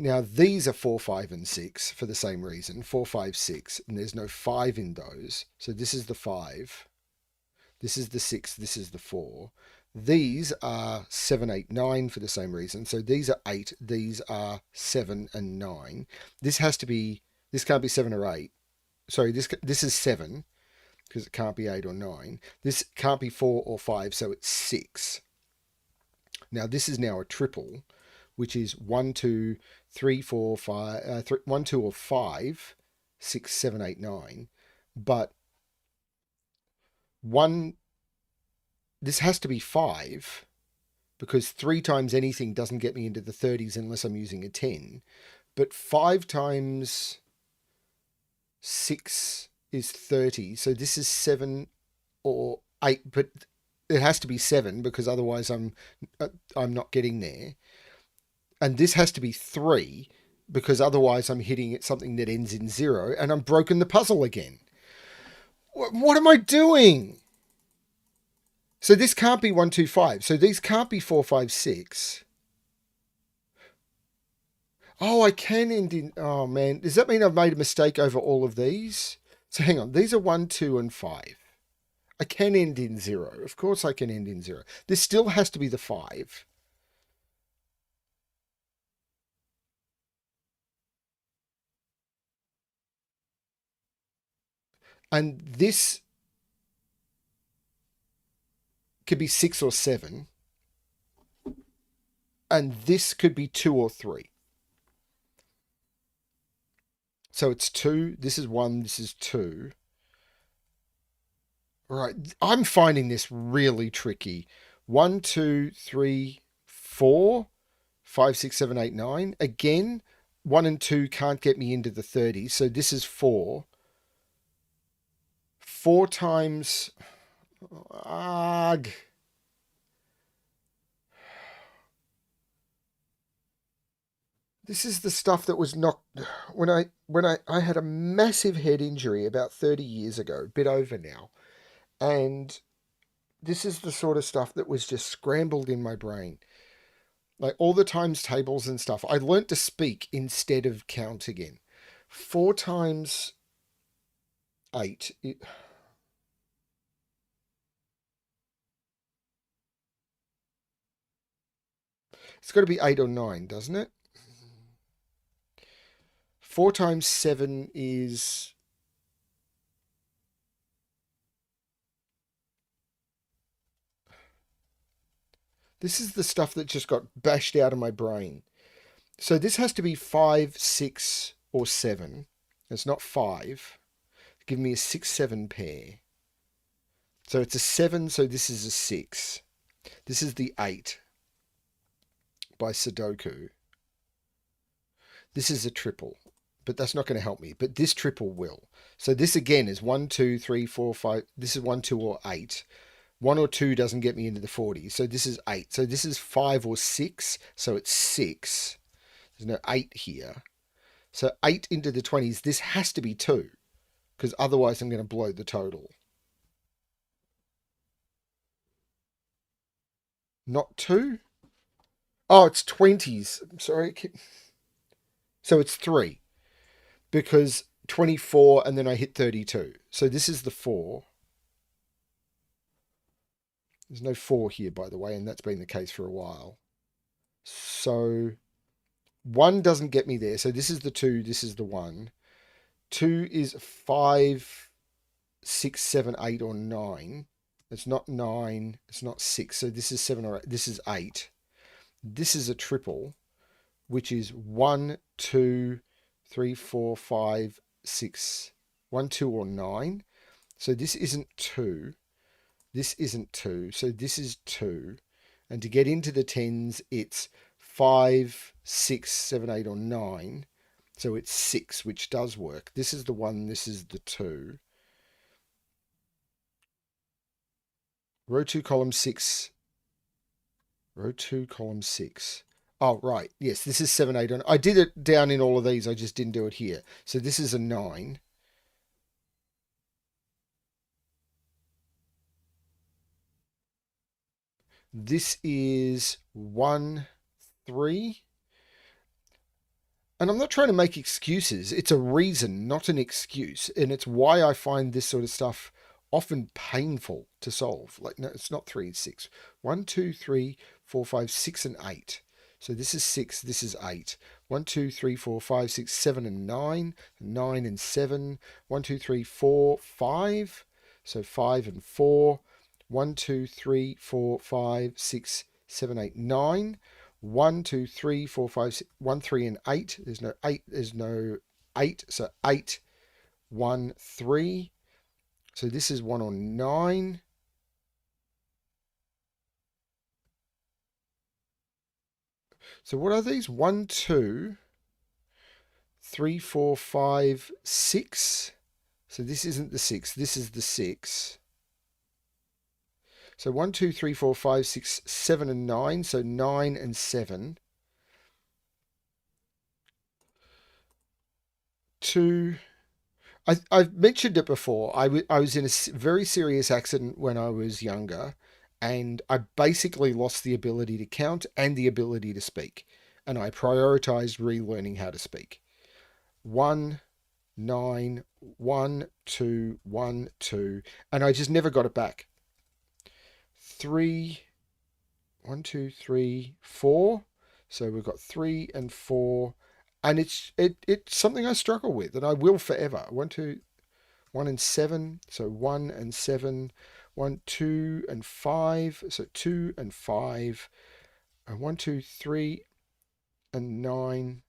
Now, these are 4, 5, and 6 for the same reason. 4, 5, 6, and there's no 5 in those. So this is the 5. This is the 6. This is the 4. These are 7, 8, 9 for the same reason. So these are 8. These are 7 and 9. This has to be, this can't be 7 or 8. Sorry, this is 7 because it can't be 8 or 9. This can't be 4 or 5, so it's 6. Now, this is now a triple, which is 1, 2, 3, 4, 5, 1, 2, or 5, 6, 7, 8, 9. But this has to be 5 because 3 times anything doesn't get me into the 30s unless I'm using a 10. But 5 times 6 is 30. So this is 7 or 8, but it has to be 7 because otherwise I'm not getting there. And this has to be 3 because otherwise I'm hitting at something that ends in 0 and I'm broken the puzzle again. What am I doing? So this can't be 1, 2, 5. So these can't be 4, 5, 6. Oh, I can end in... Oh, man. Does that mean I've made a mistake over all of these? So hang on. These are 1, 2, and 5. I can end in 0. Of course I can end in 0. This still has to be the 5. And this could be 6 or 7. And this could be 2 or 3. So it's 2. This is 1. This is 2. Right. I'm finding this really tricky. 1, 2, 3, 4, 5, 6, 7, 8, 9. Again, 1 and 2 can't get me into the 30s. So this is 4. 4 times... Ugh. This is the stuff that was knocked when I had a massive head injury about 30 years ago, a bit over now. And this is the sort of stuff that was just scrambled in my brain. Like all the times tables and stuff. I learnt to speak instead of count again. 4 times 8. It's got to be 8 or 9, doesn't it? 4 times 7 is... This is the stuff that just got bashed out of my brain. So this has to be 5, 6, or 7. It's not 5. Give me a 6, 7 pair. So it's a 7, so this is a 6. This is the 8 by Sudoku. This is a triple, but that's not going to help me. But this triple will. So this again is 1, 2, 3, 4, 5. This is 1, 2, or 8. 1 or 2 doesn't get me into the 40s. So this is 8. So this is 5 or 6. So it's 6. There's no 8 here. So 8 into the 20s. This has to be 2 because otherwise I'm going to blow the total. Not 2? Oh, it's 20s. I'm sorry. So it's 3 because 24 and then I hit 32. So this is the 4. There's no 4 here, by the way, and that's been the case for a while. So 1 doesn't get me there. So this is the 2, this is the 1. 2 is 5, 6, 7, 8, or 9. It's not 9. It's not 6. So this is 7 or 8. This is 8. This is a triple, which is 1, 2, 3, 4, 5, 6. 1, 2, or 9. So this isn't 2. This isn't 2. So this is 2. And to get into the tens, it's 5, 6, 7, 8, or 9. So it's 6, which does work. This is the 1. This is the 2. Row 2, column 6. Row 2, column 6. Oh, right. Yes, this is 7, 8. I did it down in all of these. I just didn't do it here. So this is a 9. This is 1, 3. And I'm not trying to make excuses. It's a reason, not an excuse. And it's why I find this sort of stuff often painful to solve. Like, no, it's not 3, it's 6. 1, 2, 3, 4, 5, 6, and 8. So this is 6, this is 8. 1, 2, 3, 4, 5, 6, 7, and 9. 9 and 7. 1, 2, 3, 4, 5. So 5 and 4. 1, 2, 3, 4, 5, 6, 7, 8, 9. 1, 2, 3, 4, 5, 6, 1, 3, and 8. There's no 8. There's no 8. So 8, 1, 3. So this is 1 or 9. So what are these? 1, 2, 3, 4, 5, 6. So this isn't the 6. This is the 6. So 1, 2, 3, 4, 5, 6, 7, and 9. So 9 and 7. 2. I've mentioned it before. I was in a very serious accident when I was younger, and I basically lost the ability to count and the ability to speak. And I prioritized relearning how to speak. 1, 9, 1, 2, 1, 2. And I just never got it back. 3, 1, 2, 3, 4. So we've got 3 and 4. And it's something I struggle with, and I will forever. 1, 2, 1 and 7. So 1 and 7. 1, 2 and 5. So 2 and 5. And 1, 2, 3 and 9.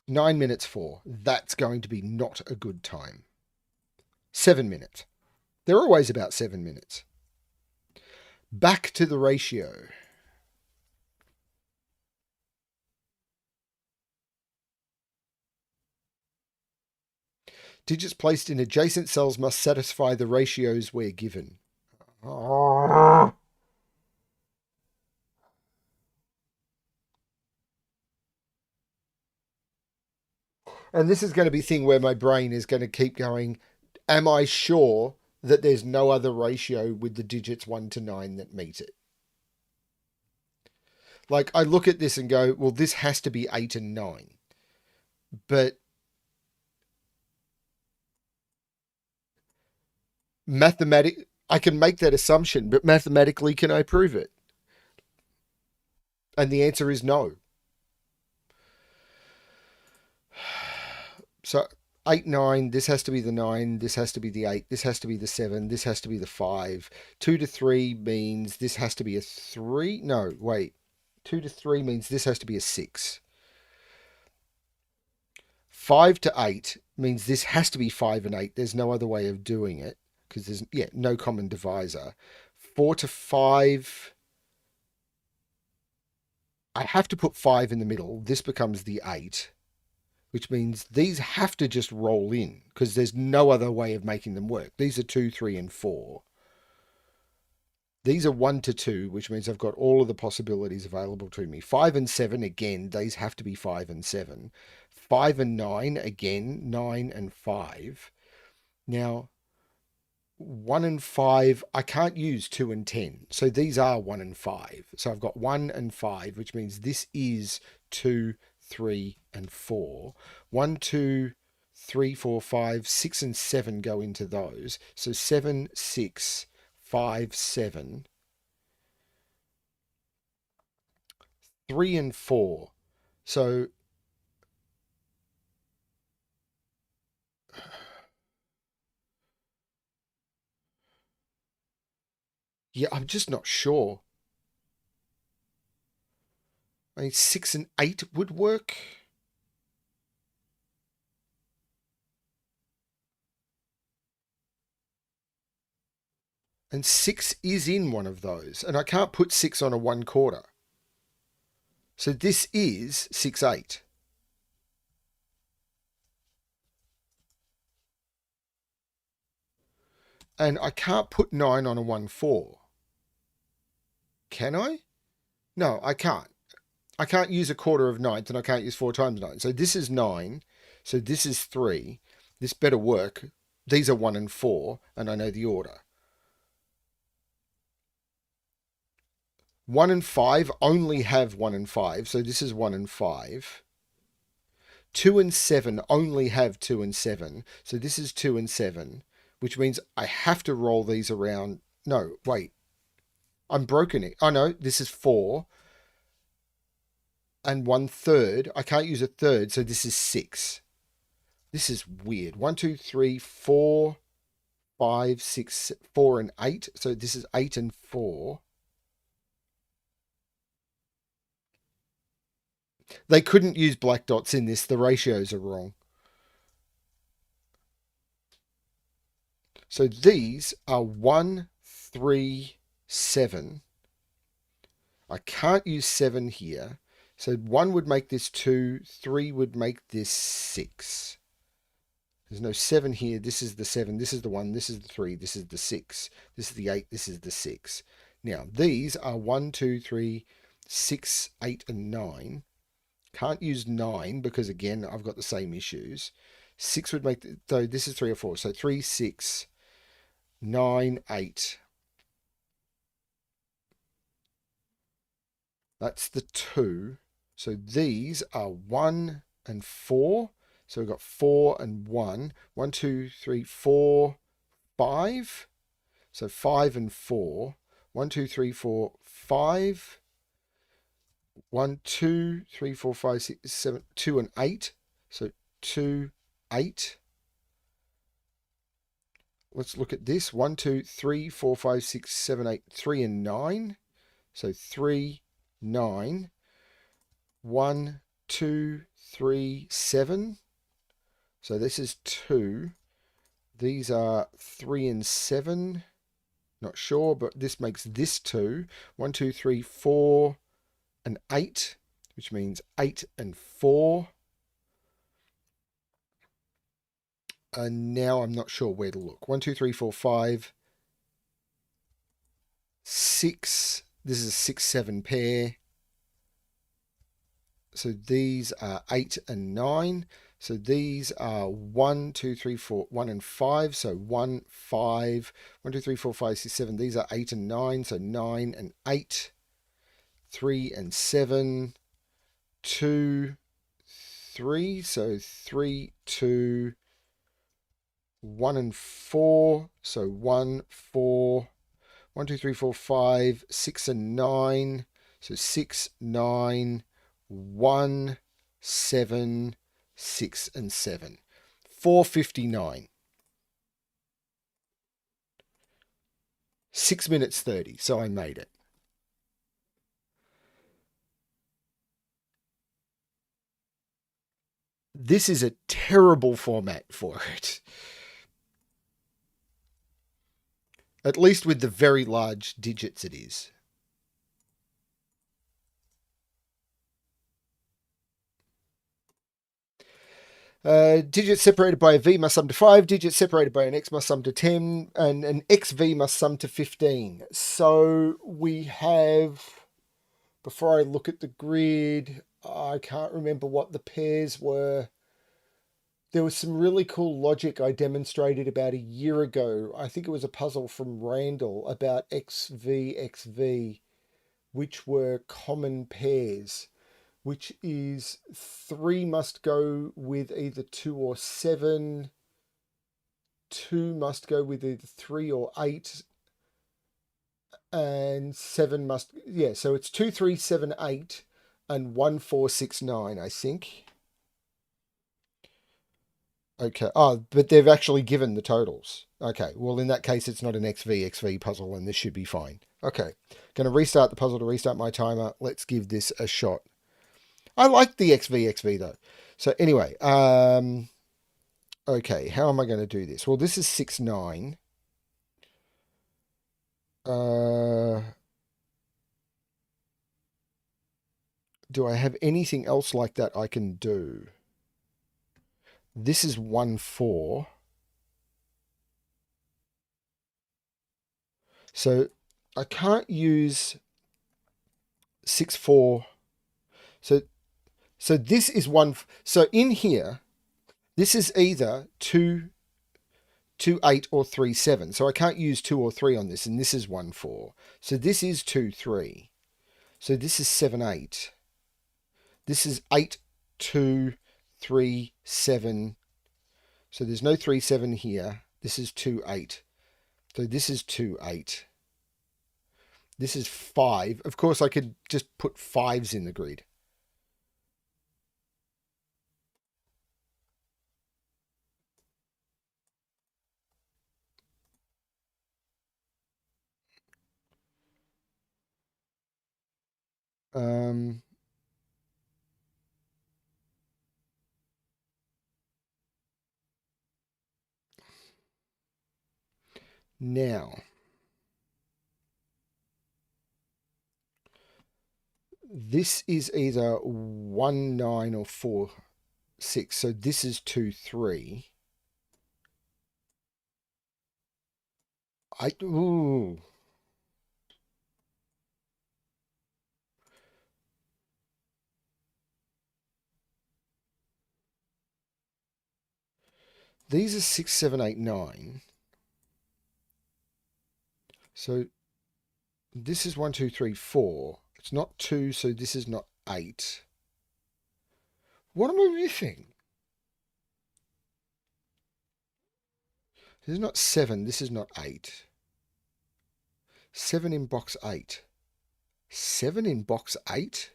9 minutes 4. That's going to be not a good time. 7 minutes. They're always about 7 minutes. Back to the ratio. Digits placed in adjacent cells must satisfy the ratios where given. And this is going to be a thing where my brain is going to keep going, am I sure that there's no other ratio with the digits 1 to 9 that meet it? Like, I look at this and go, well, this has to be 8 and 9. But I can make that assumption, but mathematically, can I prove it? And the answer is no. So 8, 9, this has to be the 9, this has to be the 8, this has to be the 7, this has to be the 5. 2 to 3 means this has to be a 3. No, wait. 2 to 3 means this has to be a 6. 5 to 8 means this has to be 5 and 8. There's no other way of doing it because there's, no common divisor. 4 to 5, I have to put 5 in the middle. This becomes the 8, which means these have to just roll in because there's no other way of making them work. These are 2, 3, and 4. These are 1 to 2, which means I've got all of the possibilities available to me. 5 and 7, again, these have to be 5 and 7. 5 and 9, again, 9 and 5. Now, 1 and 5, I can't use 2 and 10. So these are 1 and 5. So I've got 1 and 5, which means this is 2, 3, and 4. 1, 2, 3, 4, 5, 6, and 7 go into those. So 7, 6, 5, 7, 3, and 4. So yeah, I'm just not sure. I mean, 6 and 8 would work. And 6 is in one of those. And I can't put 6 on a 1/4. So this is 6, 8. And I can't put 9 on a 1/4. Can I? No, I can't. I can't use a quarter of ninth and I can't use 4 times 9. So this is 9. So this is 3. This better work. These are 1 and 4, and I know the order. 1 and 5 only have 1 and 5, so this is 1 and 5. 2 and 7 only have 2 and 7, so this is 2 and 7, which means I have to roll these around. No, wait. I'm broken it. Oh no, this is 4 and 1/3. I can't use a third, so this is 6. This is weird. 1, 2, 3, 4, 5, 6, 4, and 8. So this is 8 and 4. They couldn't use black dots in this. The ratios are wrong. So these are 1, 3, 7. I can't use 7 here. So 1 would make this 2. 3 would make this 6. There's no 7 here. This is the 7. This is the 1. This is the 3. This is the 6. This is the 8. This is the 6. Now, these are 1, 2, 3, 6, 8, and 9. Can't use 9 because, again, I've got the same issues. 6 would make, though this is 3 or 4. So 3, 6, 9, 8. That's the 2. So these are 1 and 4. So we've got 4 and 1. 1, 2, 3, 4, 5. So 5 and 4. 1, 2, 3, 4, 5. 1, 2, 3, 4, 5, 6, 7, 2 and 8. So 2, 8. Let's look at this. 1, 2, 3, 4, 5, 6, 7, 8, 3 and 9. So 3, 9. 1, 2, 3, 7. So this is 2. These are 3 and 7. Not sure, but this makes this 2. 1, 2, 3, 4, and 8, which means 8 and 4. And now I'm not sure where to look. 1, 2, 3, 4, 5, 6. This is a 6, 7 pair. So these are 8 and 9. So these are 1, 2, 3, 4, 1 and 5. So 1, 5, 1, 2, 3, 4, 5, 6, 7. These are 8 and 9. So 9 and 8. 3 and 7. 2, 3. So 3, 2. 1 and 4. So 1, 4. 1, 2, 3, 4, 5. 6 and 9. So 6, 9. 1, 7, 6, and 7. 4:59. 6 minutes 30. So I made it. This is a terrible format for it. At least with the very large digits it is. Digits separated by a v must sum to 5. Digits separated by an x must sum to 10. And an xv must sum to 15. So we have, before I look at the grid, I can't remember what the pairs were. there was some really cool logic I demonstrated about a year ago. I think it was a puzzle from Randall about XV, which were common pairs, which is 3 must go with either 2 or 7, 2 must go with either 3 or 8, and 7 must, yeah, so it's 2, 3, 7, 8, and 1, 4, 6, 9, I think. Okay. Oh, but they've actually given the totals. Okay. Well, in that case, it's not an XV puzzle, and this should be fine. Okay. Going to restart the puzzle to restart my timer. Let's give this a shot. I like the XV though. So anyway, okay. How am I going to do this? Well, this is 6, 9. Uh, do I have anything else like that I can do? This is 1, 4. So I can't use 6, 4. So this is 1. So in here, this is either 2, 2, 8 or 3, 7. So I can't use 2 or 3 on this, and this is 1, 4. So this is 2, 3. So this is 7, 8. This is 8, 2, 3, 7. So there's no 3, 7 here. This is 2, 8. So this is 2, 8. This is 5. Of course, I could just put 5s in the grid. Um, now, this is either 1, 9 or 4, 6. So this is 2, 3. Ooh. These are 6, 7, 8, 9. So this is 1, 2, 3, 4. It's not 2, so this is not 8. What am I missing? This is not 7. This is not 8. 7 in box 8. 7 in box 8?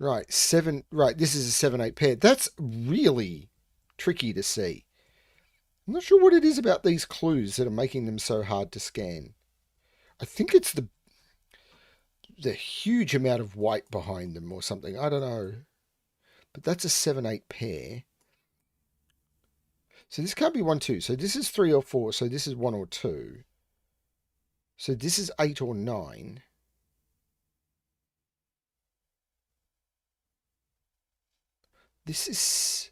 Right, 7. Right, this is a 7, 8 pair. That's really tricky to see. I'm not sure what it is about these clues that are making them so hard to scan. I think it's the huge amount of white behind them or something. I don't know. But that's a 7, 8 pair. So this can't be 1, 2. So this is 3 or 4. So this is 1 or 2. So this is 8 or 9. This is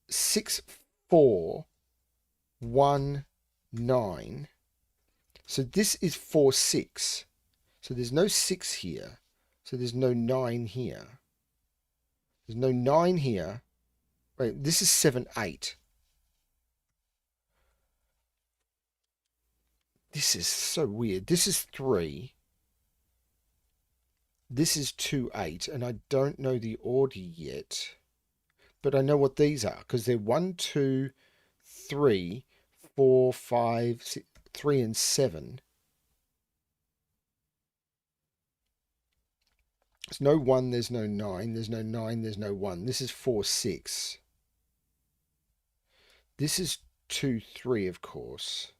6, 4, 1, 9. So this is 4, 6. So there's no 6 here. So there's no 9 here. There's no 9 here. Wait, this is 7, 8. This is so weird. This is 3. This is 2, 8. And I don't know the order yet. But I know what these are because they're 1, 2, 3, 4, 5, 6, 3, and 7. There's no 1, there's no 9, there's no 9, there's no 1. This is 4, 6. This is 2, 3, of course.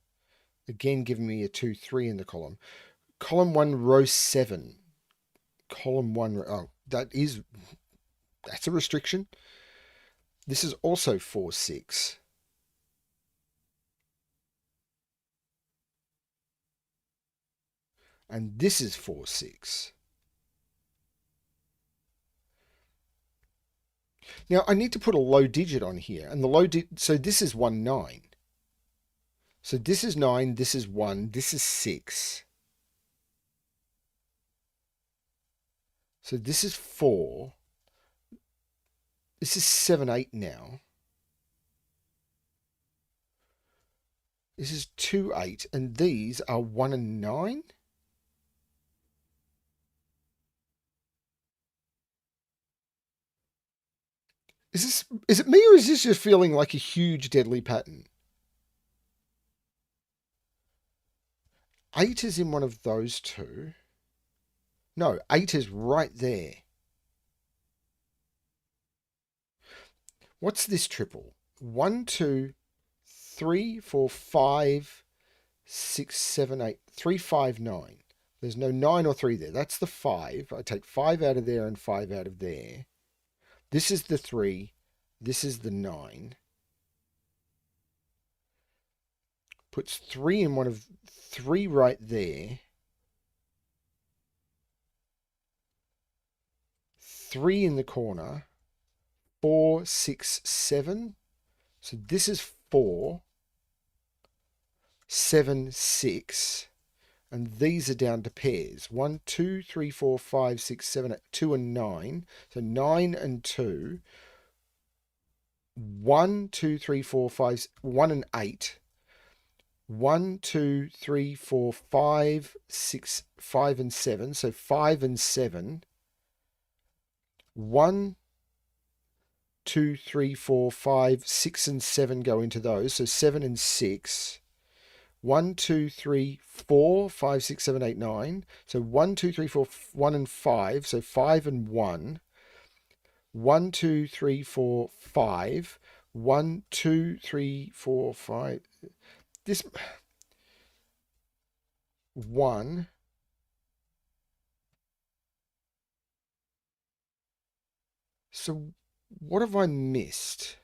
Again, giving me a 2, 3 in the column. Column 1, row 7. Column 1, oh, that's a restriction. This is also 4, 6. And this is 4, 6. Now, I need to put a low digit on here. And the low digit, so this is 1, 9. So this is 9, this is 1, this is 6. So this is 4. This is 7, 8 now. This is 2, 8. And these are 1 and 9? Is it me or is this just feeling like a huge deadly pattern? 8 is in one of those two. No, 8 is right there. What's this triple? 1, 2, 3, 4, 5, 6, 7, 8. 3, 5, 9. There's no 9 or 3 there. That's the 5. I take 5 out of there and 5 out of there. This is the 3. This is the 9. Puts 3 in one of 3 right there. 3 in the corner. 4, 6, 7. So this is 4. 7, 6. And these are down to pairs. 1, 2, 3, 4, 5, 6, 7, 8, 2 and 9. So 9 and 2. 1, 2, 3, 4, 5, 1 and 8. 1, 2, 3, 4, 5, 6, 5 and 7. So 5 and 7. 1, 2, 3, 4, 5, 6 and 7 go into those. So 7 and 6. 1, 2, 3, 4, 5, 6, 7, 8, 9. So 1, 2, 3, 4, 1 and 5. So 5 and 1. 1, 2, 3, 4, 5. 1, 2, 3, 4, 5. This 1. So what have I missed?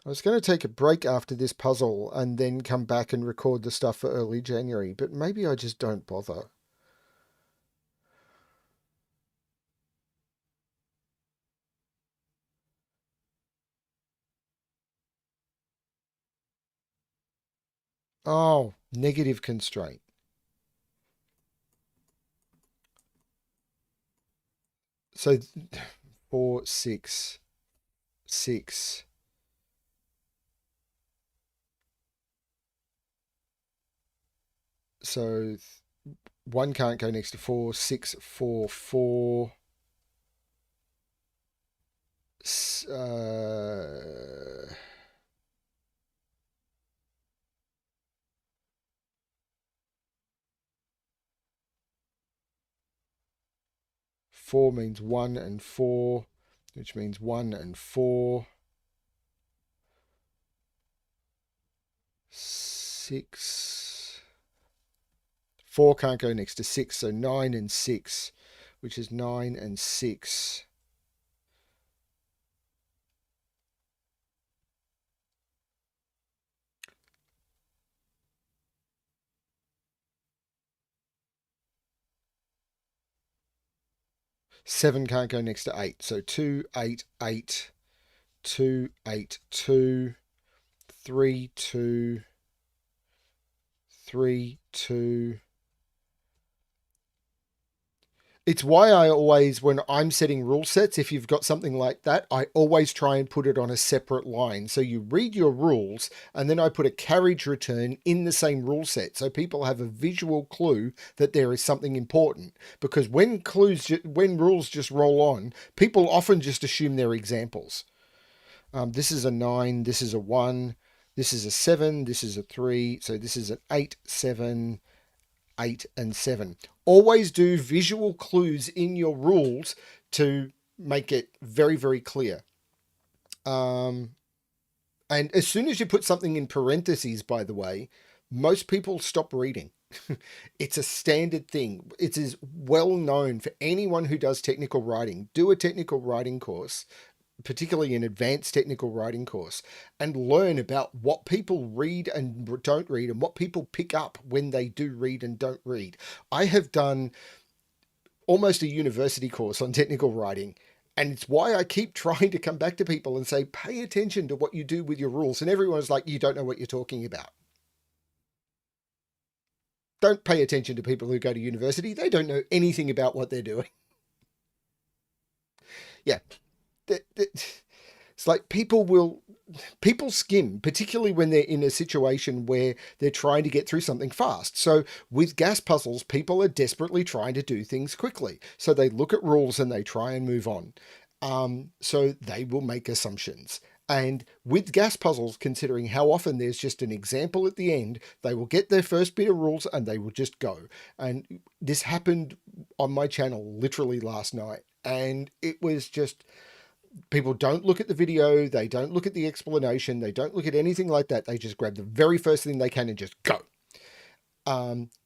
I was going to take a break after this puzzle and then come back and record the stuff for early January, but maybe I just don't bother. Oh, negative constraint. So 4, 6, 6. So 1 can't go next to 4, 6, 4, 4. 4 means 1 and 4, which means 1 and 4. 6. 4 can't go next to 6, so 9 and 6, which is 9 and 6. Seven can't go next to 8, so 2, 8, 8, 2, 8, 2, 3, 2, 3, 2. It's why I always, when I'm setting rule sets, if you've got something like that, I always try and put it on a separate line. So you read your rules, and then I put a carriage return in the same rule set, so people have a visual clue that there is something important. Because when rules just roll on, people often just assume they're examples. This is a 9, this is a 1, this is a 7, this is a 3, so this is an 8, 7, 8, and 7. Always do visual clues in your rules to make it very, very clear. And as soon as you put something in parentheses, by the way, most people stop reading. It's a standard thing. It is well known for anyone who does technical writing. Do a technical writing course, particularly an advanced technical writing course, and learn about what people read and don't read and what people pick up when they do read and don't read. I have done almost a university course on technical writing. And it's why I keep trying to come back to people and say, pay attention to what you do with your rules. And everyone's like, you don't know what you're talking about. Don't pay attention to people who go to university. They don't know anything about what they're doing. Yeah. It's like people skim, particularly when they're in a situation where they're trying to get through something fast. So with gas puzzles, people are desperately trying to do things quickly. So they look at rules and they try and move on. So they will make assumptions. And with gas puzzles, considering how often there's just an example at the end, they will get their first bit of rules and they will just go. And this happened on my channel literally last night. And it was just, people don't look at the video, they don't look at the explanation, they don't look at anything like that. They just grab the very first thing they can and just go.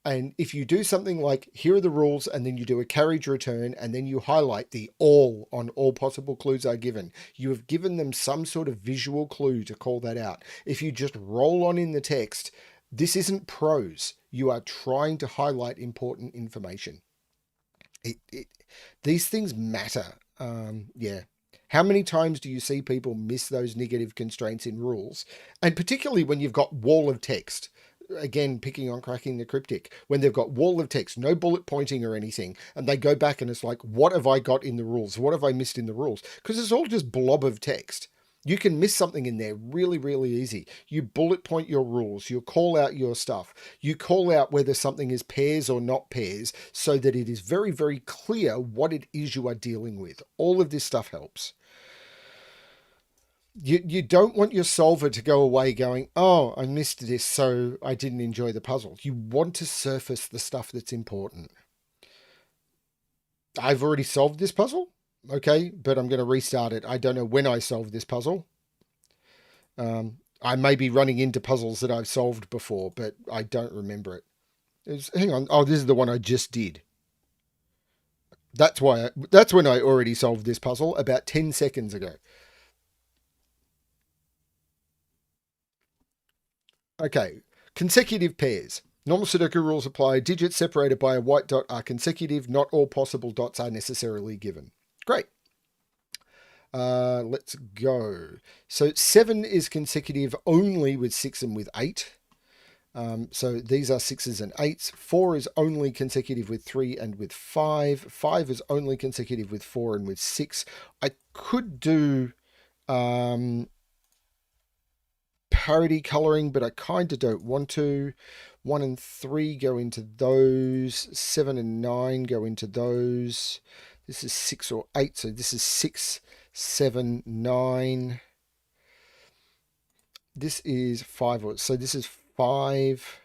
And if you do something like, here are the rules, and then you do a carriage return, and then you highlight the all on all possible clues are given, you have given them some sort of visual clue to call that out. If you just roll on in the text, this isn't prose. You are trying to highlight important information. These things matter. Yeah. How many times do you see people miss those negative constraints in rules? And particularly when you've got wall of text. Again, picking on cracking the cryptic, when they've got wall of text, no bullet pointing or anything, and they go back and it's like, what have I got in the rules? What have I missed in the rules? Because it's all just blob of text. You can miss something in there really, really easy. You bullet point your rules, you call out your stuff, you call out whether something is pairs or not pairs, so that it is very, very clear what it is you are dealing with. All of this stuff helps. You don't want your solver to go away going, oh, I missed this, so I didn't enjoy the puzzle. You want to surface the stuff that's important. I've already solved this puzzle, okay, but I'm going to restart it. I don't know when I solved this puzzle. I may be running into puzzles that I've solved before, but I don't remember it. Hang on. Oh, this is the one I just did. That's when I already solved this puzzle about 10 seconds ago. Okay, consecutive pairs. Normal Sudoku rules apply. Digits separated by a white dot are consecutive. Not all possible dots are necessarily given. Great. Let's go. So 7 is consecutive only with 6 and with 8. So these are 6s and 8s. 4 is only consecutive with 3 and with 5. 5 is only consecutive with 4 and with 6. I could do parity coloring, but I kind of don't want to. 1 and 3 go into those. 7 and 9 go into those. This is 6 or 8, so this is 6, 7, 9. This is 5, so this is 5.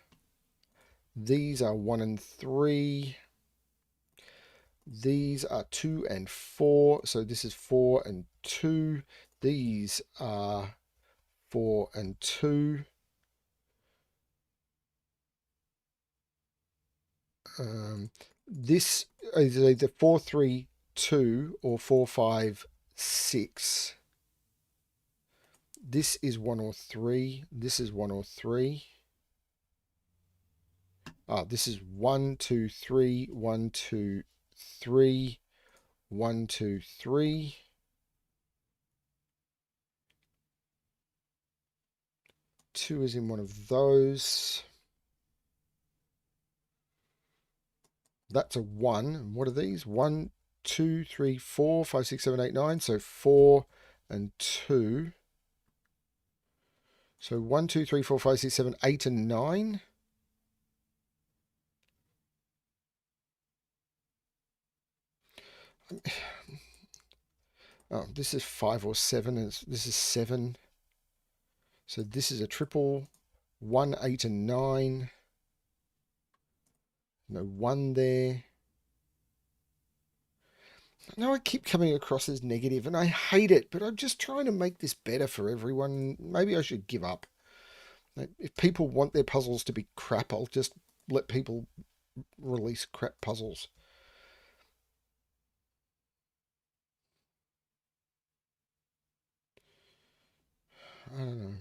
These are 1 and 3. These are 2 and 4, so this is 4 and 2. These are 4 and 2. This is either 4, 3, 2 or 4, 5, 6. This is 1 or 3. This is 1 or 3. This is 1, 2, 3, 1, 2, 3, 1, 2, 3. Two is in one of those. That's a 1. What are these? 1, 2, 3, 4, 5, 6, 7, 8, 9. So 4 and 2. So 1, 2, 3, 4, 5, 6, 7, 8, and 9. Oh, this is 5 or 7. This is 7. So this is a triple. 1, 8, and 9. No 1 there. I know I keep coming across as negative and I hate it, but I'm just trying to make this better for everyone. Maybe I should give up. If people want their puzzles to be crap, I'll just let people release crap puzzles. I don't know.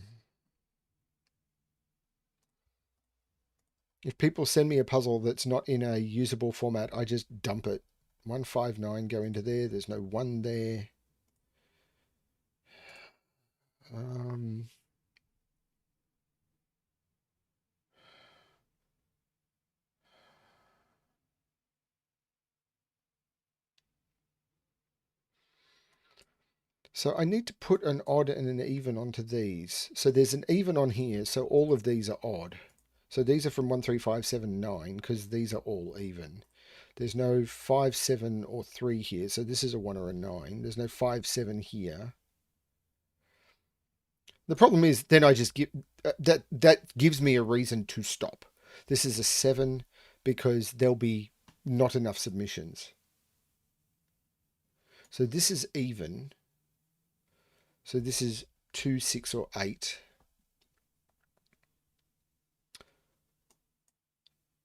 If people send me a puzzle that's not in a usable format, I just dump it. 159 go into there. There's no 1 there. Um, so I need to put an odd and an even onto these. So there's an even on here, so all of these are odd. So these are from 1, 3, 5, 7, 9, because these are all even. There's no 5, 7, or 3 here, so this is a 1 or a 9. There's no 5, 7 here. The problem is then I just give that gives me a reason to stop. This is a 7 because there'll be not enough submissions. So this is even. So this is 2, 6, or 8.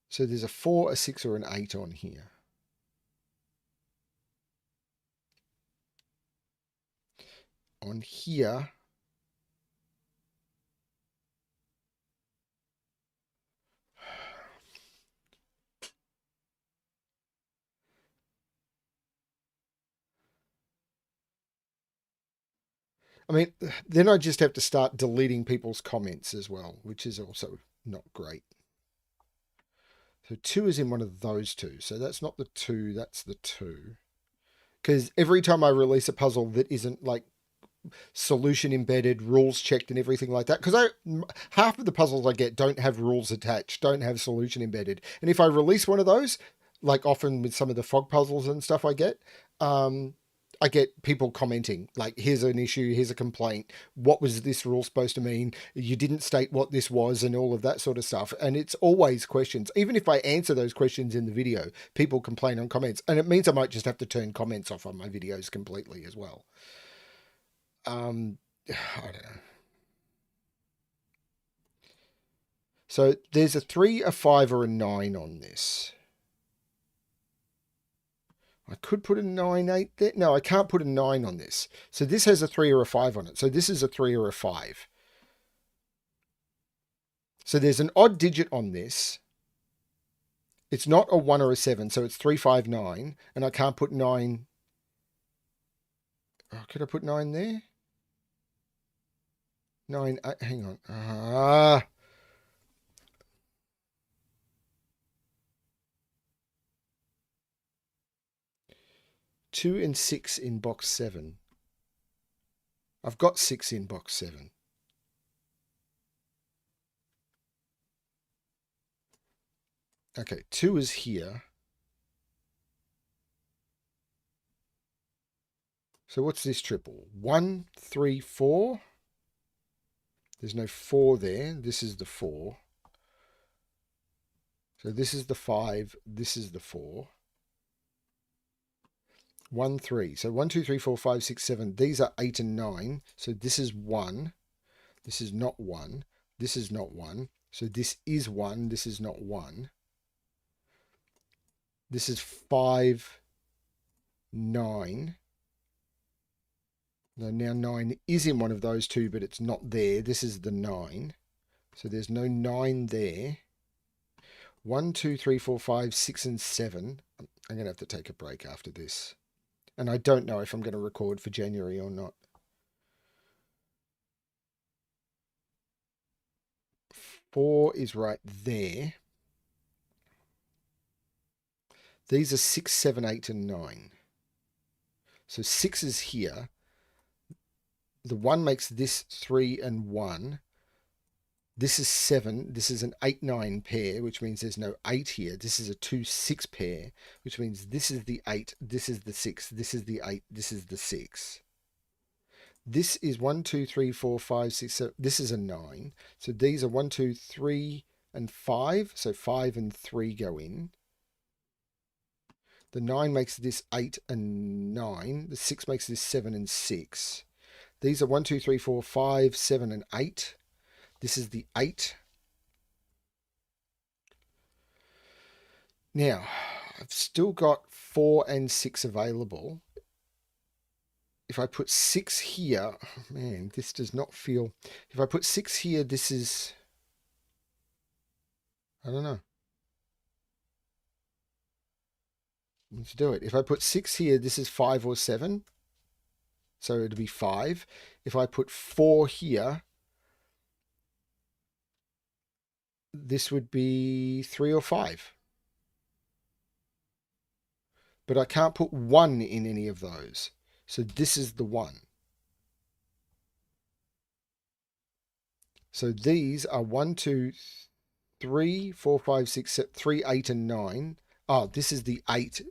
So there's a 4, a 6, or an 8 on here. On here, I mean, then I just have to start deleting people's comments as well, which is also not great. So 2 is in one of those two. So that's not the 2, that's the 2. Because every time I release a puzzle that isn't like solution embedded, rules checked, and everything like that. Because half of the puzzles I get don't have rules attached, don't have solution embedded. And if I release one of those, like often with some of the fog puzzles and stuff I get people commenting like, here's an issue, here's a complaint, what was this rule supposed to mean, you didn't state what this was, and all of that sort of stuff. And it's always questions. Even if I answer those questions in the video, people complain on comments, and it means I might just have to turn comments off on my videos completely as well. I don't know. So there's a 3, a 5, or a 9 on this. I could put a 9, 8 there. No, I can't put a 9 on this. So this has a 3 or a 5 on it. So this is a 3 or a 5. So there's an odd digit on this. It's not a 1 or a 7, so it's 3, 5, 9. And I can't put 9. Oh, could I put 9 there? 9, 8, hang on. 2 and 6 in box 7. I've got 6 in box 7. Okay, 2 is here. So what's this triple? 1, 3, 4. There's no 4 there. This is the 4. So this is the 5. This is the 4. 1, 3. So 1, 2, 3, 4, 5, 6, 7. These are 8 and 9. So this is 1. This is not 1. This is not 1. So this is 1. This is not 1. This is 5, 9. Now 9 is in one of those two, but it's not there. This is the 9. So there's no 9 there. 1, 2, 3, 4, 5, 6, and 7. I'm going to have to take a break after this. And I don't know if I'm going to record for January or not. 4 is right there. These are 6, 7, 8, and 9. So 6 is here. The 1 makes this 3 and 1. This is 7. This is an 8, 9 pair, which means there's no 8 here. This is a 2, 6 pair, which means this is the 8, this is the 6, this is the 8, this is the 6. This is 1, 2, 3, 4, 5, 6, 7. This is a 9. So these are 1, 2, 3, and 5. So 5 and 3 go in. The 9 makes this 8 and 9. The 6 makes this 7 and 6. These are 1, 2, 3, 4, 5, 7, and 8. This is the 8. Now, I've still got 4 and 6 available. If I put 6 here, oh man, this does not feel... If I put 6 here, this is... I don't know. Let's do it. If I put 6 here, this is 5 or 7. So it'd be 5. If I put 4 here, this would be 3 or 5. But I can't put 1 in any of those. So this is the 1. So these are 1, 2, 3, 4, 5, 6, 7, 3, 8, and 9. Oh, this is the 8.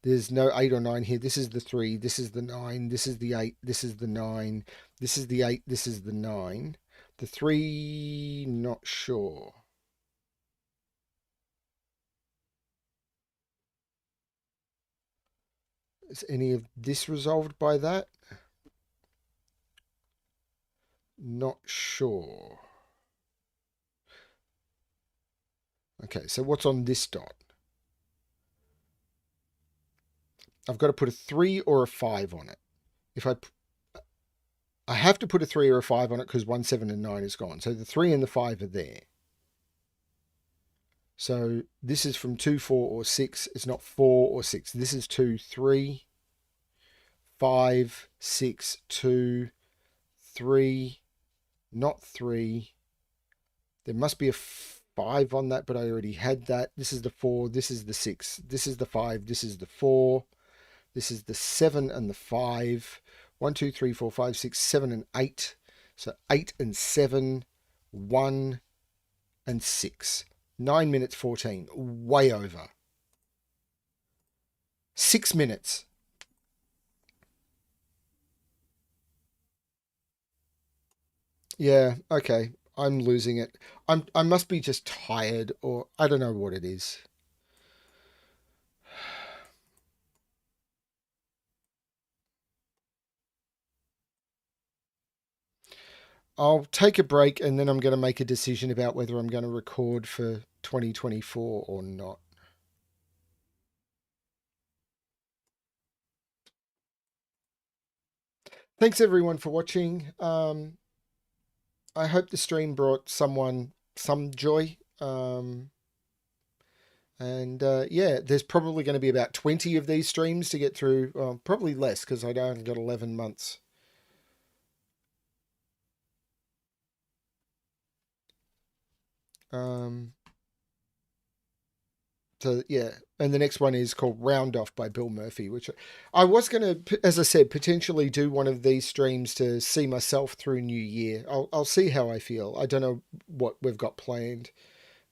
There's no 8 or 9 here. This is the 3. This is the 9. This is the 8. This is the 9. This is the 8. This is the 9. The 3, not sure. Is any of this resolved by that? Not sure. Okay, so what's on this dot? I've got to put a 3 or a 5 on it. If I have to put a 3 or a 5 on it because 1, 7, and 9 is gone. So the 3 and the 5 are there. So this is from 2, 4, or 6. It's not 4 or 6. This is 2, 3, 5, 6, 2, 3, not 3. There must be a 5 on that, but I already had that. This is the 4. This is the 6. This is the 5. This is the 4. This is the 7 and the 5. 1, 2, 3, 4, 5, 6, 7, and 8. So 8 and 7, 1 and 6. 9 minutes 14. Way over. 6 minutes. Yeah, okay. I'm losing it. I must be just tired, or I don't know what it is. I'll take a break and then I'm going to make a decision about whether I'm going to record for 2024 or not. Thanks everyone for watching. I hope the stream brought someone some joy. Yeah, there's probably going to be about 20 of these streams to get through. Well, probably less because I only got 11 months. So yeah, and the next one is called Round Off by Bill Murphy, which I was going to, as I said, potentially do one of these streams to see myself through New Year. I'll see how I feel. I don't know what we've got planned.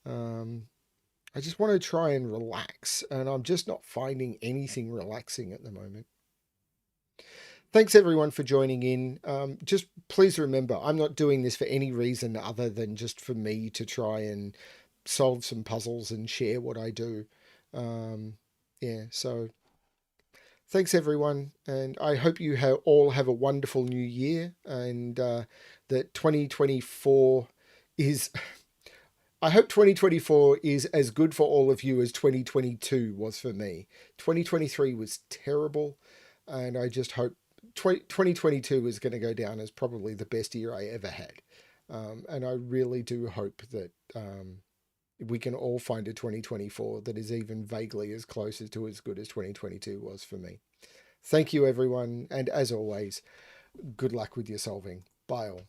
I just want to try and relax, and I'm just not finding anything relaxing at the moment. Thanks everyone for joining in. Just please remember, I'm not doing this for any reason other than just for me to try and solve some puzzles and share what I do. Yeah, so thanks everyone, and I hope you all have a wonderful new year, and that 2024 is... I hope 2024 is as good for all of you as 2022 was for me. 2023 was terrible, and I just hope 2022 is going to go down as probably the best year I ever had. And I really do hope that we can all find a 2024 that is even vaguely as close to as good as 2022 was for me. Thank you, everyone. And as always, good luck with your solving. Bye all.